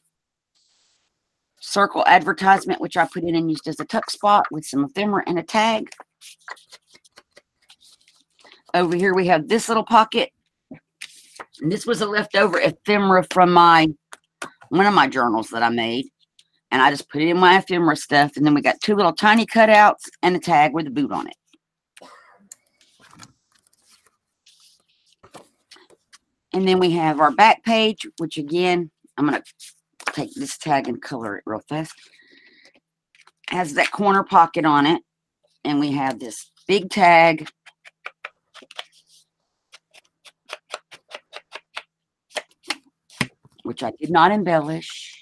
circle advertisement, which I put in and used as a tuck spot with some ephemera and a tag. Over here we have this little pocket. And this was a leftover ephemera from one of my journals that I made. And I just put it in my ephemera stuff. And then we got two little tiny cutouts and a tag with a boot on it. And then we have our back page, which again, I'm going to take this tag and color it real fast. Has that corner pocket on it. And we have this big tag. Which I did not embellish.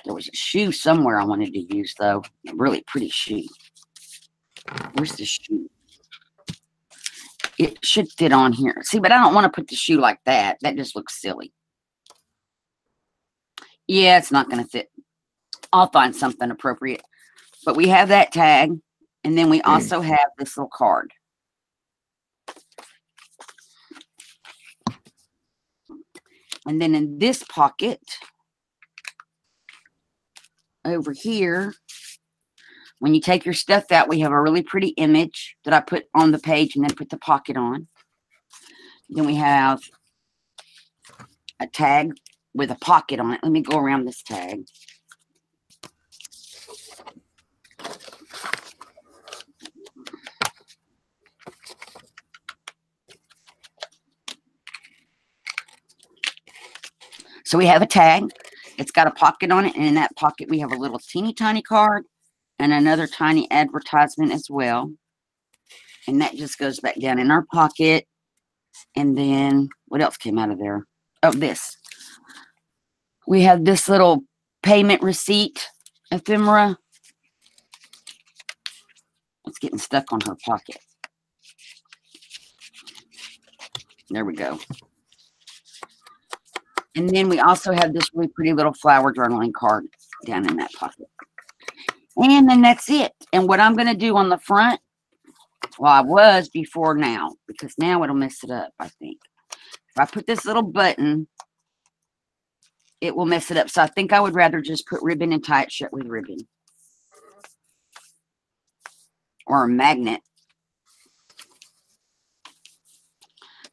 There was a shoe somewhere I wanted to use, though. A really pretty shoe. Where's the shoe? It should fit on here. See, but I don't want to put the shoe like that. That just looks silly. Yeah, it's not going to fit. I'll find something appropriate. But we have that tag. And then we also have this little card. And then in this pocket, over here, when you take your stuff out, we have a really pretty image that I put on the page and then put the pocket on. Then we have a tag with a pocket on it. Let me go around this tag. So we have a tag. It's got a pocket on it. And in that pocket, we have a little teeny tiny card and another tiny advertisement as well. And that just goes back down in our pocket. And then what else came out of there? Oh, this. We have this little payment receipt ephemera. It's getting stuck on her pocket. There we go. And then we also have this really pretty little flower journaling card down in that pocket. And then that's it. And what I'm going to do on the front, well, I was before now, because now it'll mess it up, I think. If I put this little button, it will mess it up. So I think I would rather just put ribbon and tie it shut with ribbon. Or a magnet.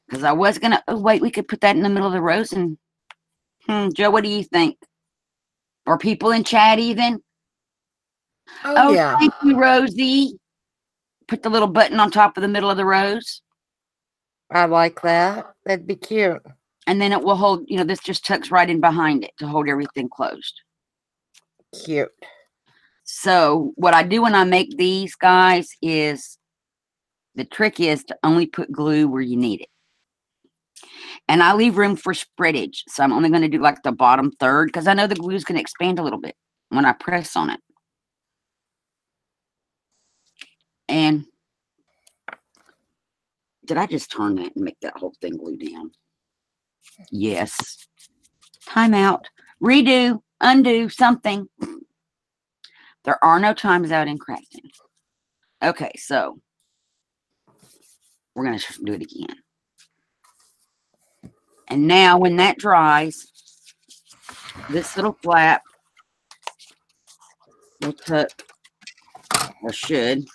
Because I was going to, oh, wait, we could put that in the middle of the rose and Joe, what do you think? Or people in chat even? Oh, yeah. Thank you, Rosie. Put the little button on top of the middle of the rose. I like that. That'd be cute. And then it will hold, this just tucks right in behind it to hold everything closed. Cute. So what I do when I make these, guys, is the trick is to only put glue where you need it. And I leave room for spreadage. So I'm only going to do like the bottom third because I know the glue is going to expand a little bit when I press on it. And did I just turn that and make that whole thing glue down? Yes. Time out. Redo. Undo. Something. There are no times out in crafting. Okay, so we're going to do it again. And now when that dries, this little flap will tuck, or should,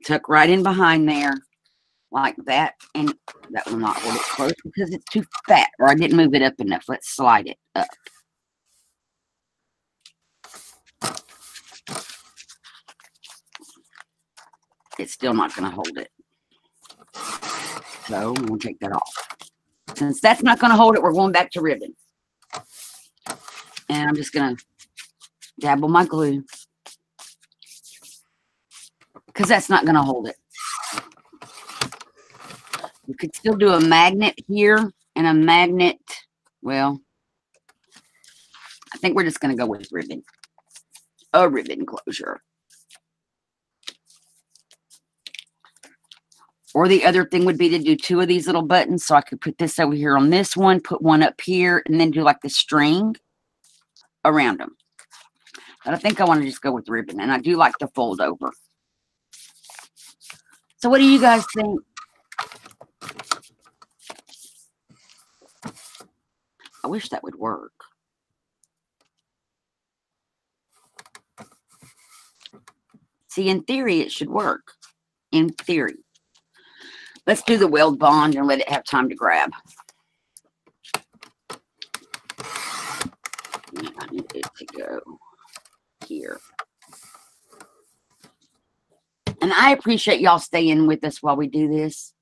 tuck right in behind there like that. And that will not hold it close because it's too fat, or I didn't move it up enough. Let's slide it up. It's still not going to hold it. So we'll take that off. Since that's not going to hold it, we're going back to ribbon. And I'm just going to dabble my glue because that's not going to hold it. You could still do a magnet here and a magnet. Well, I think we're just going to go with ribbon. A ribbon closure. Or the other thing would be to do 2 of these little buttons. So I could put this over here on this one, put one up here, and then do like the string around them. But I think I want to just go with ribbon. And I do like the fold over. So what do you guys think? I wish that would work. See, in theory, it should work. In theory. Let's do the weld bond and let it have time to grab. I need it to go here. And I appreciate y'all staying with us while we do this.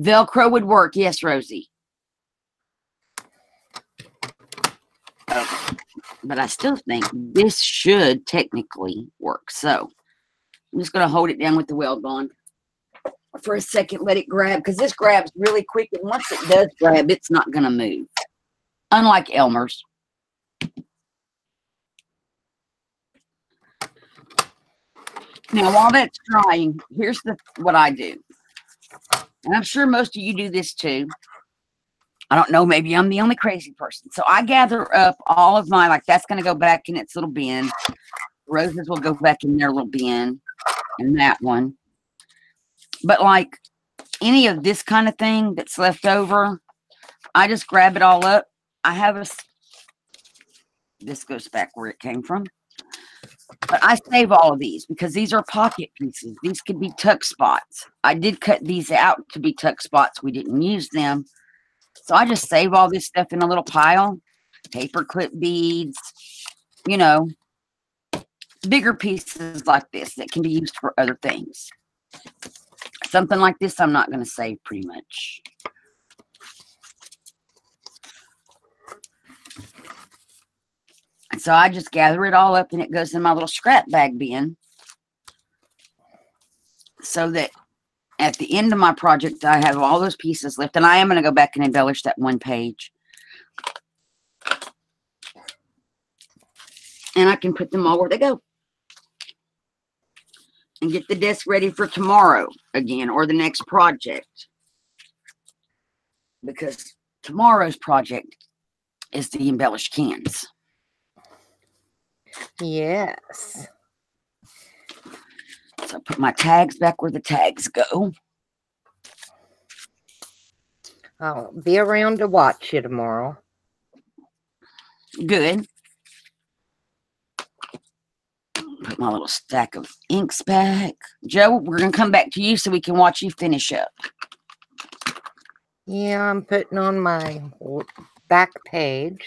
Velcro would work. Yes, Rosie. Okay. But I still think this should technically work. So I'm just going to hold it down with the weld bond for a second. Let it grab because this grabs really quick. And once it does grab, it's not going to move. Unlike Elmer's. Now, while that's drying, here's what I do. And I'm sure most of you do this too. I don't know, maybe I'm the only crazy person. So I gather up all of my, like that's going to go back in its little bin. Roses will go back in their little bin. And that one. But like any of this kind of thing that's left over, I just grab it all up. I have this goes back where it came from. But I save all of these because these are pocket pieces. These could be tuck spots. I did cut these out to be tuck spots. We didn't use them. So I just save all this stuff in a little pile. Paper clip beads, bigger pieces like this that can be used for other things. Something like this, I'm not going to save pretty much. And so I just gather it all up and it goes in my little scrap bag bin. So that at the end of my project, I have all those pieces left. And I am going to go back and embellish that one page. And I can put them all where they go. And get the desk ready for tomorrow again, or the next project. Because tomorrow's project is the embellished cans. Yes. So I put my tags back where the tags go. I'll be around to watch you tomorrow. Good. Put my little stack of inks back. Joe, we're going to come back to you so we can watch you finish up. Yeah, I'm putting on my back page.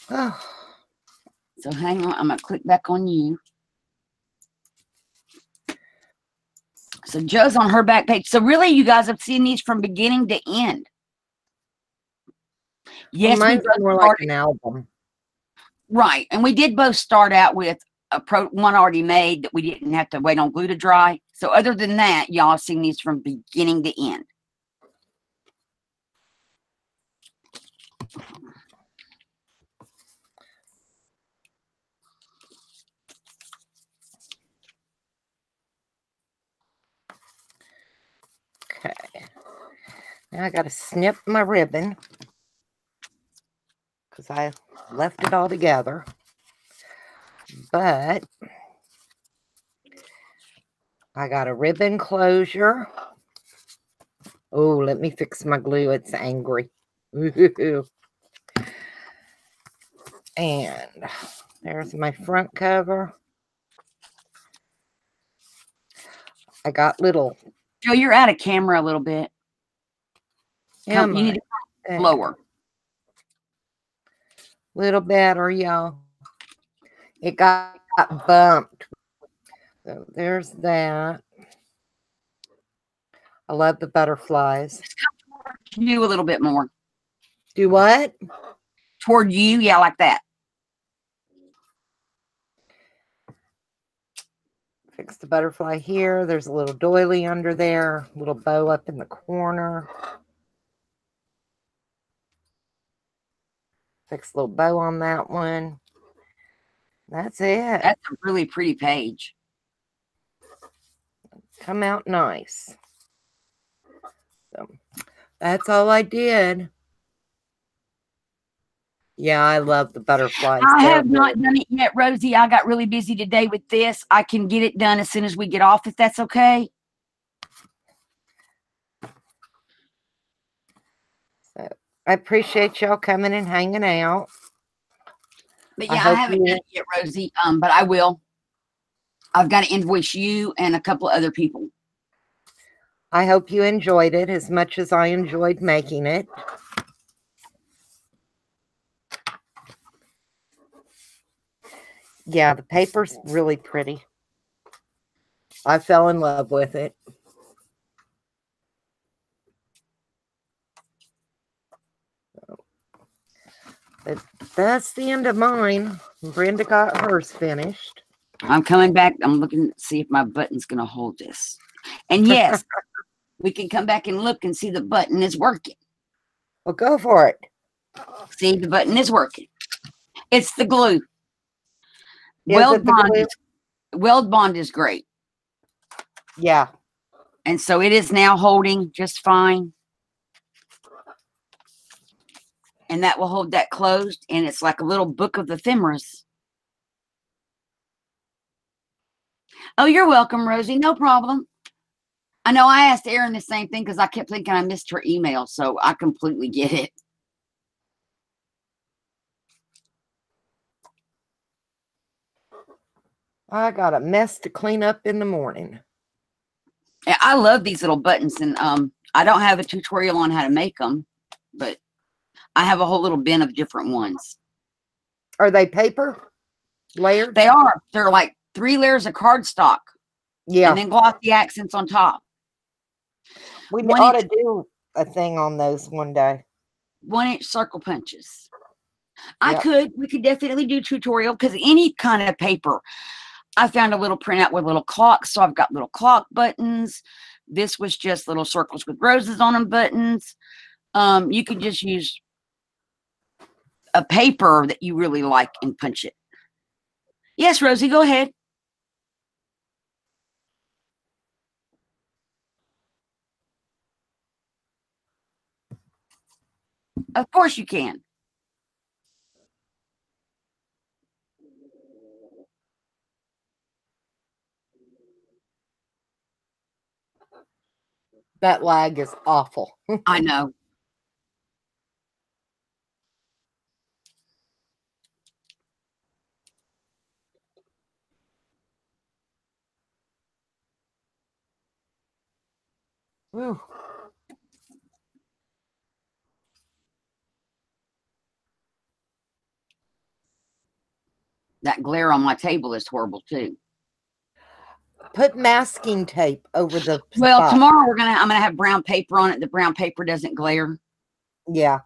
Oh, So hang on, I'm gonna click back on you. So Joe's on her back page. So really, you guys have seen these from beginning to end. Yes, we mine's both more like started, an album. right, and we did both start out with one already made that we didn't have to wait on glue to dry. So other than that, y'all have seen these from beginning to end. Okay. Now I got to snip my ribbon because I left it all together. But I got a ribbon closure. Oh, let me fix my glue. It's angry. And there's my front cover. I got little. Joe, you're out of camera a little bit. You need to come lower. Little better, y'all. It got bumped. So there's that. I love the butterflies. You a little bit more. Do what? Toward you, yeah, like that. Fix the butterfly here. There's a little doily under there. A little bow up in the corner. Fix a little bow on that one. That's it. That's a really pretty page. Come out nice. So that's all I did. Yeah, I love the butterflies. I have not done it yet, Rosie. I got really busy today with this. I can get it done as soon as we get off, if that's okay. So I appreciate y'all coming and hanging out. But yeah, I haven't done it yet, Rosie. But I will. I've got to invoice you and a couple of other people. I hope you enjoyed it as much as I enjoyed making it. Yeah, the paper's really pretty. I fell in love with it. But that's the end of mine. Brenda got hers finished. I'm coming back. I'm looking to see if my button's going to hold this. And yes, we can come back and look and see the button is working. Well, go for it. See, the button is working. It's the glue. Weld bond is great. Yeah. And so it is now holding just fine. And that will hold that closed. And it's like a little book of ephemeris. Oh, you're welcome, Rosie. No problem. I know I asked Erin the same thing because I kept thinking I missed her email. So I completely get it. I got a mess to clean up in the morning. I love these little buttons. And I don't have a tutorial on how to make them. But I have a whole little bin of different ones. Are they paper layered? They are. They're like 3 layers of cardstock. Yeah. And then glossy accents on top. We ought to do a thing on those one day. 1-inch circle punches. Yep. We could definitely do tutorial because any kind of paper. I found a little printout with little clocks. So I've got little clock buttons. This was just little circles with roses on them buttons. You could just use a paper that you really like and punch it. Yes, Rosie, go ahead. Of course you can. That lag is awful. I know. Whew. That glare on my table is horrible too. Put masking tape over the Well, spot. tomorrow I'm gonna have brown paper on it. The brown paper doesn't glare. Yeah.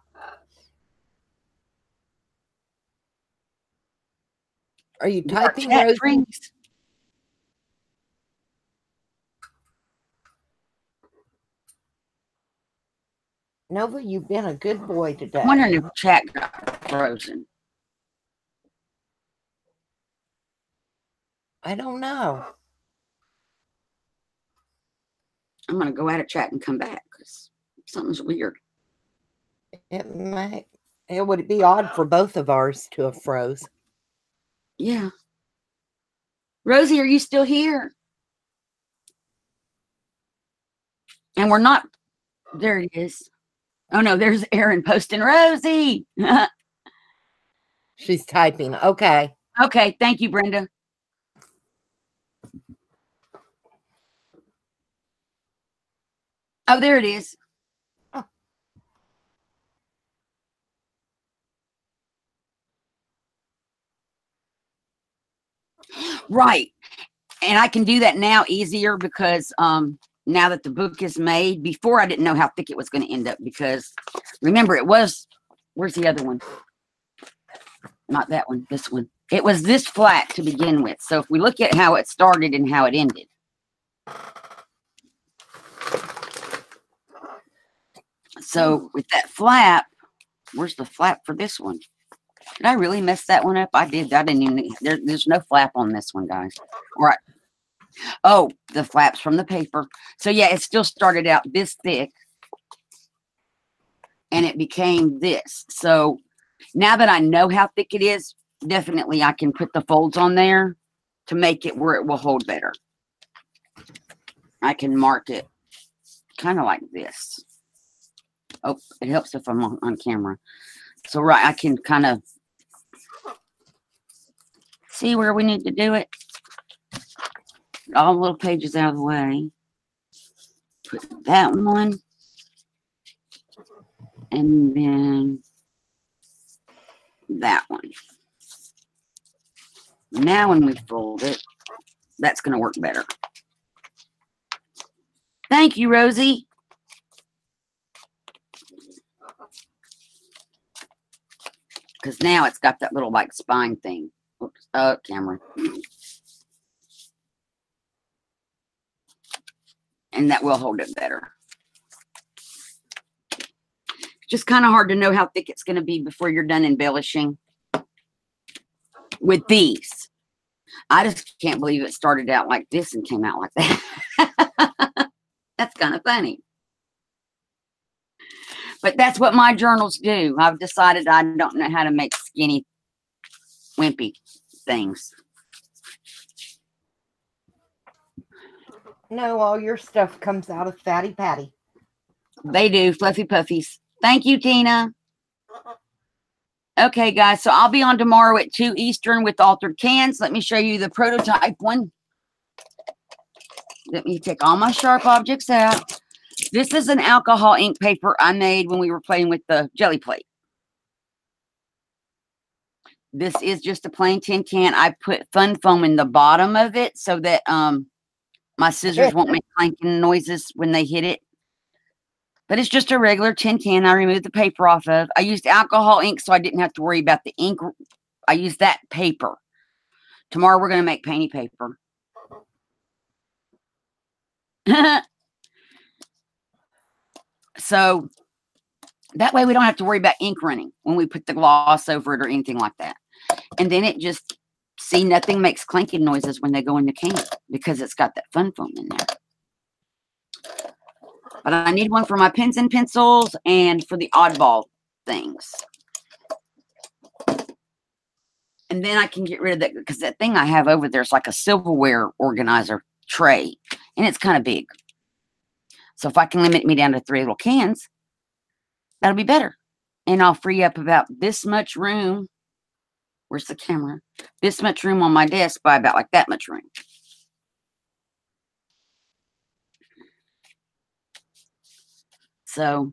Are you typing, Chat Rosie? drinks. Nova, you've been a good boy today. I'm wondering if chat got frozen. I don't know. I'm gonna go out of chat and come back because something's weird. It would be odd for both of ours to have froze. Yeah. Rosie, are you still here? And we're not. There it is. Oh no, there's Erin posting Rosie. She's typing. Okay. Okay, thank you, Brenda. Oh, there it is. Oh. Right. And I can do that now easier because now that the book is made, before I didn't know how thick it was going to end up because remember it was, where's the other one? Not that one, this one. It was this flat to begin with. So if we look at how it started and how it ended. So with that flap, where's the flap for this one? Did I really mess that one up? I did. I didn't even, there's no flap on this one, guys. Right. Oh, the flaps from the paper. So yeah, it still started out this thick and it became this. So now that I know how thick it is, definitely I can put the folds on there to make it where it will hold better. I can mark it kind of like this. Oh, it helps if I'm on camera. So right, I can kind of see where we need to do it. All the little pages out of the way. Put that one. And then that one. Now when we fold it, that's going to work better. Thank you, Rosie. Because now it's got that little like spine thing. Oops. Oh, camera. And that will hold it better. Just kind of hard to know how thick it's going to be before you're done embellishing with these. I just can't believe it started out like this and came out like that. That's kind of funny. But that's what my journals do. I've decided I don't know how to make skinny, wimpy things. No, all your stuff comes out of Fatty Patty. They do, fluffy puffies. Thank you, Tina. Okay, guys, so I'll be on tomorrow at 2 Eastern with altered cans. Let me show you the prototype one. Let me take all my sharp objects out. This is an alcohol ink paper I made when we were playing with the jelly plate. This is just a plain tin can. I put fun foam in the bottom of it so that my scissors won't make clanking noises when they hit it. But it's just a regular tin can I removed the paper off of. I used alcohol ink so I didn't have to worry about the ink. I used that paper. Tomorrow we're going to make painty paper. So that way we don't have to worry about ink running when we put the gloss over it or anything like that. And then it just, see, nothing makes clanking noises when they go in the can because it's got that fun foam in there. But I need one for my pens and pencils and for the oddball things. And then I can get rid of that because that thing I have over there is like a silverware organizer tray. And it's kind of big. So if I can limit me down to 3 little cans, that'll be better. And I'll free up about this much room. Where's the camera? This much room on my desk by about like that much room. So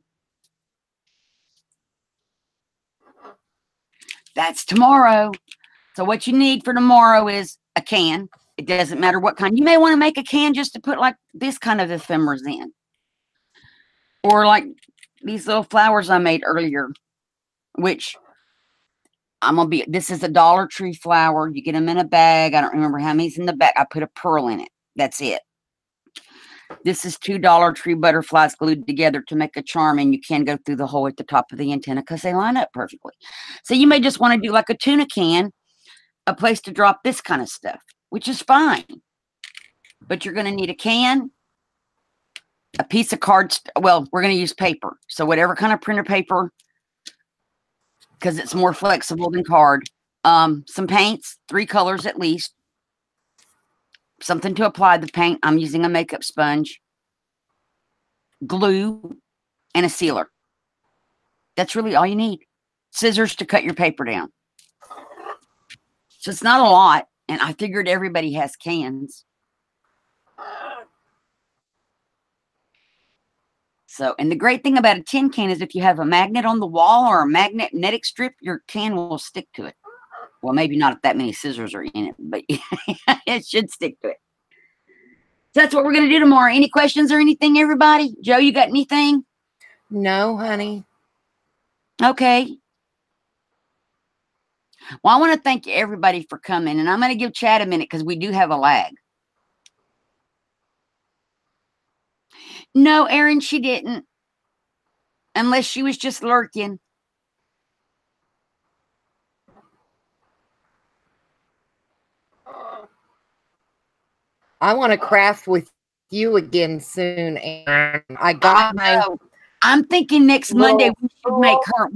that's tomorrow. So what you need for tomorrow is a can. It doesn't matter what kind. You may want to make a can just to put like this kind of ephemeras in. Or like these little flowers I made earlier, which this is a Dollar Tree flower. You get them in a bag. I don't remember how many's in the bag. I put a pearl in it. That's it. This is 2 Dollar Tree butterflies glued together to make a charm, and you can go through the hole at the top of the antenna because they line up perfectly. So you may just want to do like a tuna can, a place to drop this kind of stuff, which is fine. But you're going to need a can, a piece of card. Well, we're going to use paper. So whatever kind of printer paper, because it's more flexible than card. Some paints, 3 colors at least. Something to apply the paint. I'm using a makeup sponge, glue, and a sealer. That's really all you need. Scissors to cut your paper down. So it's not a lot, and I figured everybody has cans. So, and the great thing about a tin can is if you have a magnet on the wall or a magnetic strip, your can will stick to it. Well, maybe not if that many scissors are in it, but it should stick to it. So that's what we're going to do tomorrow. Any questions or anything, everybody? Joe, you got anything? No, honey. Okay. Well, I want to thank everybody for coming, and I'm going to give Chad a minute because we do have a lag. No, Erin, she didn't. Unless she was just lurking. I want to craft with you again soon, Aaron. I got I'm thinking next Monday we should make her.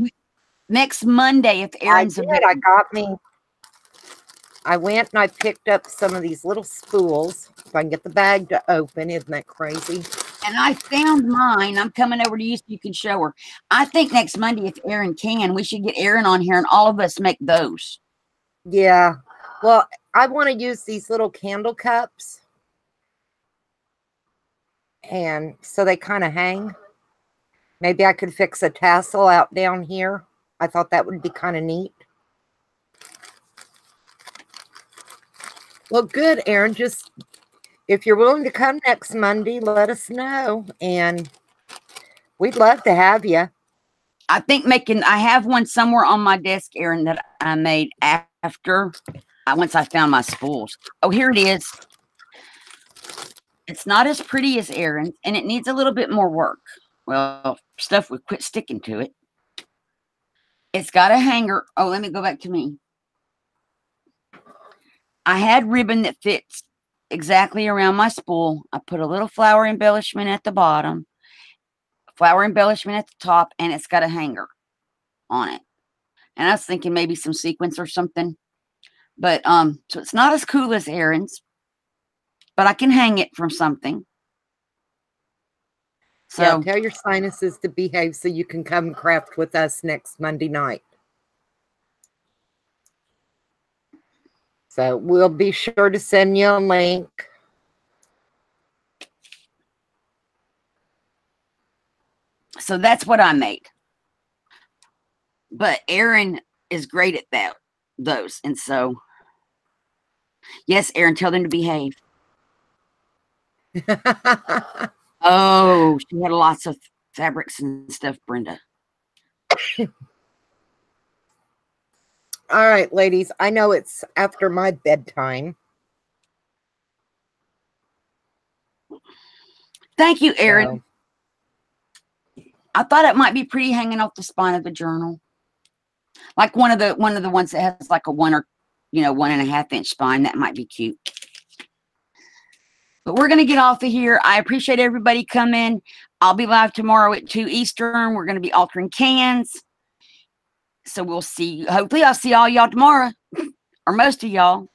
Next Monday, if Erin's available. I went and I picked up some of these little spools. If I can get the bag to open, isn't that crazy? And I found mine. I'm coming over to you so you can show her. I think next Monday, if Erin can, we should get Erin on here and all of us make those. Yeah. Well, I want to use these little candle cups. And so they kind of hang. Maybe I could fix a tassel out down here. I thought that would be kind of neat. Well, good, Erin. Just if you're willing to come next Monday, let us know. And we'd love to have you. I think I have one somewhere on my desk, Erin, that I made after, once I found my spools. Oh, here it is. It's not as pretty as Erin's, and it needs a little bit more work. Well, stuff would quit sticking to it. It's got a hanger. Oh, let me go back to me. I had ribbon that fits exactly around my spool. I put a little flower embellishment at the bottom, flower embellishment at the top, and it's got a hanger on it. And I was thinking maybe some sequins or something. But so it's not as cool as Erin's, but I can hang it from something. So yeah, tell your sinuses to behave so you can come craft with us next Monday night. So we'll be sure to send you a link. So that's what I made. But Erin is great at those. And so, yes, Erin, tell them to behave. Oh, she had lots of fabrics and stuff, Brenda. All right, ladies. I know it's after my bedtime. Thank you, Erin. So, I thought it might be pretty hanging off the spine of the journal. Like one of the ones that has like a 1.5 inch spine. That might be cute. But we're going to get off of here. I appreciate everybody coming. I'll be live tomorrow at 2 Eastern. We're going to be altering cans. So we'll see. Hopefully I'll see all y'all tomorrow. Or most of y'all.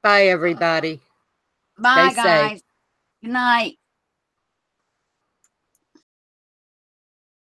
Bye, everybody. Bye, Stay guys. safe. Good night.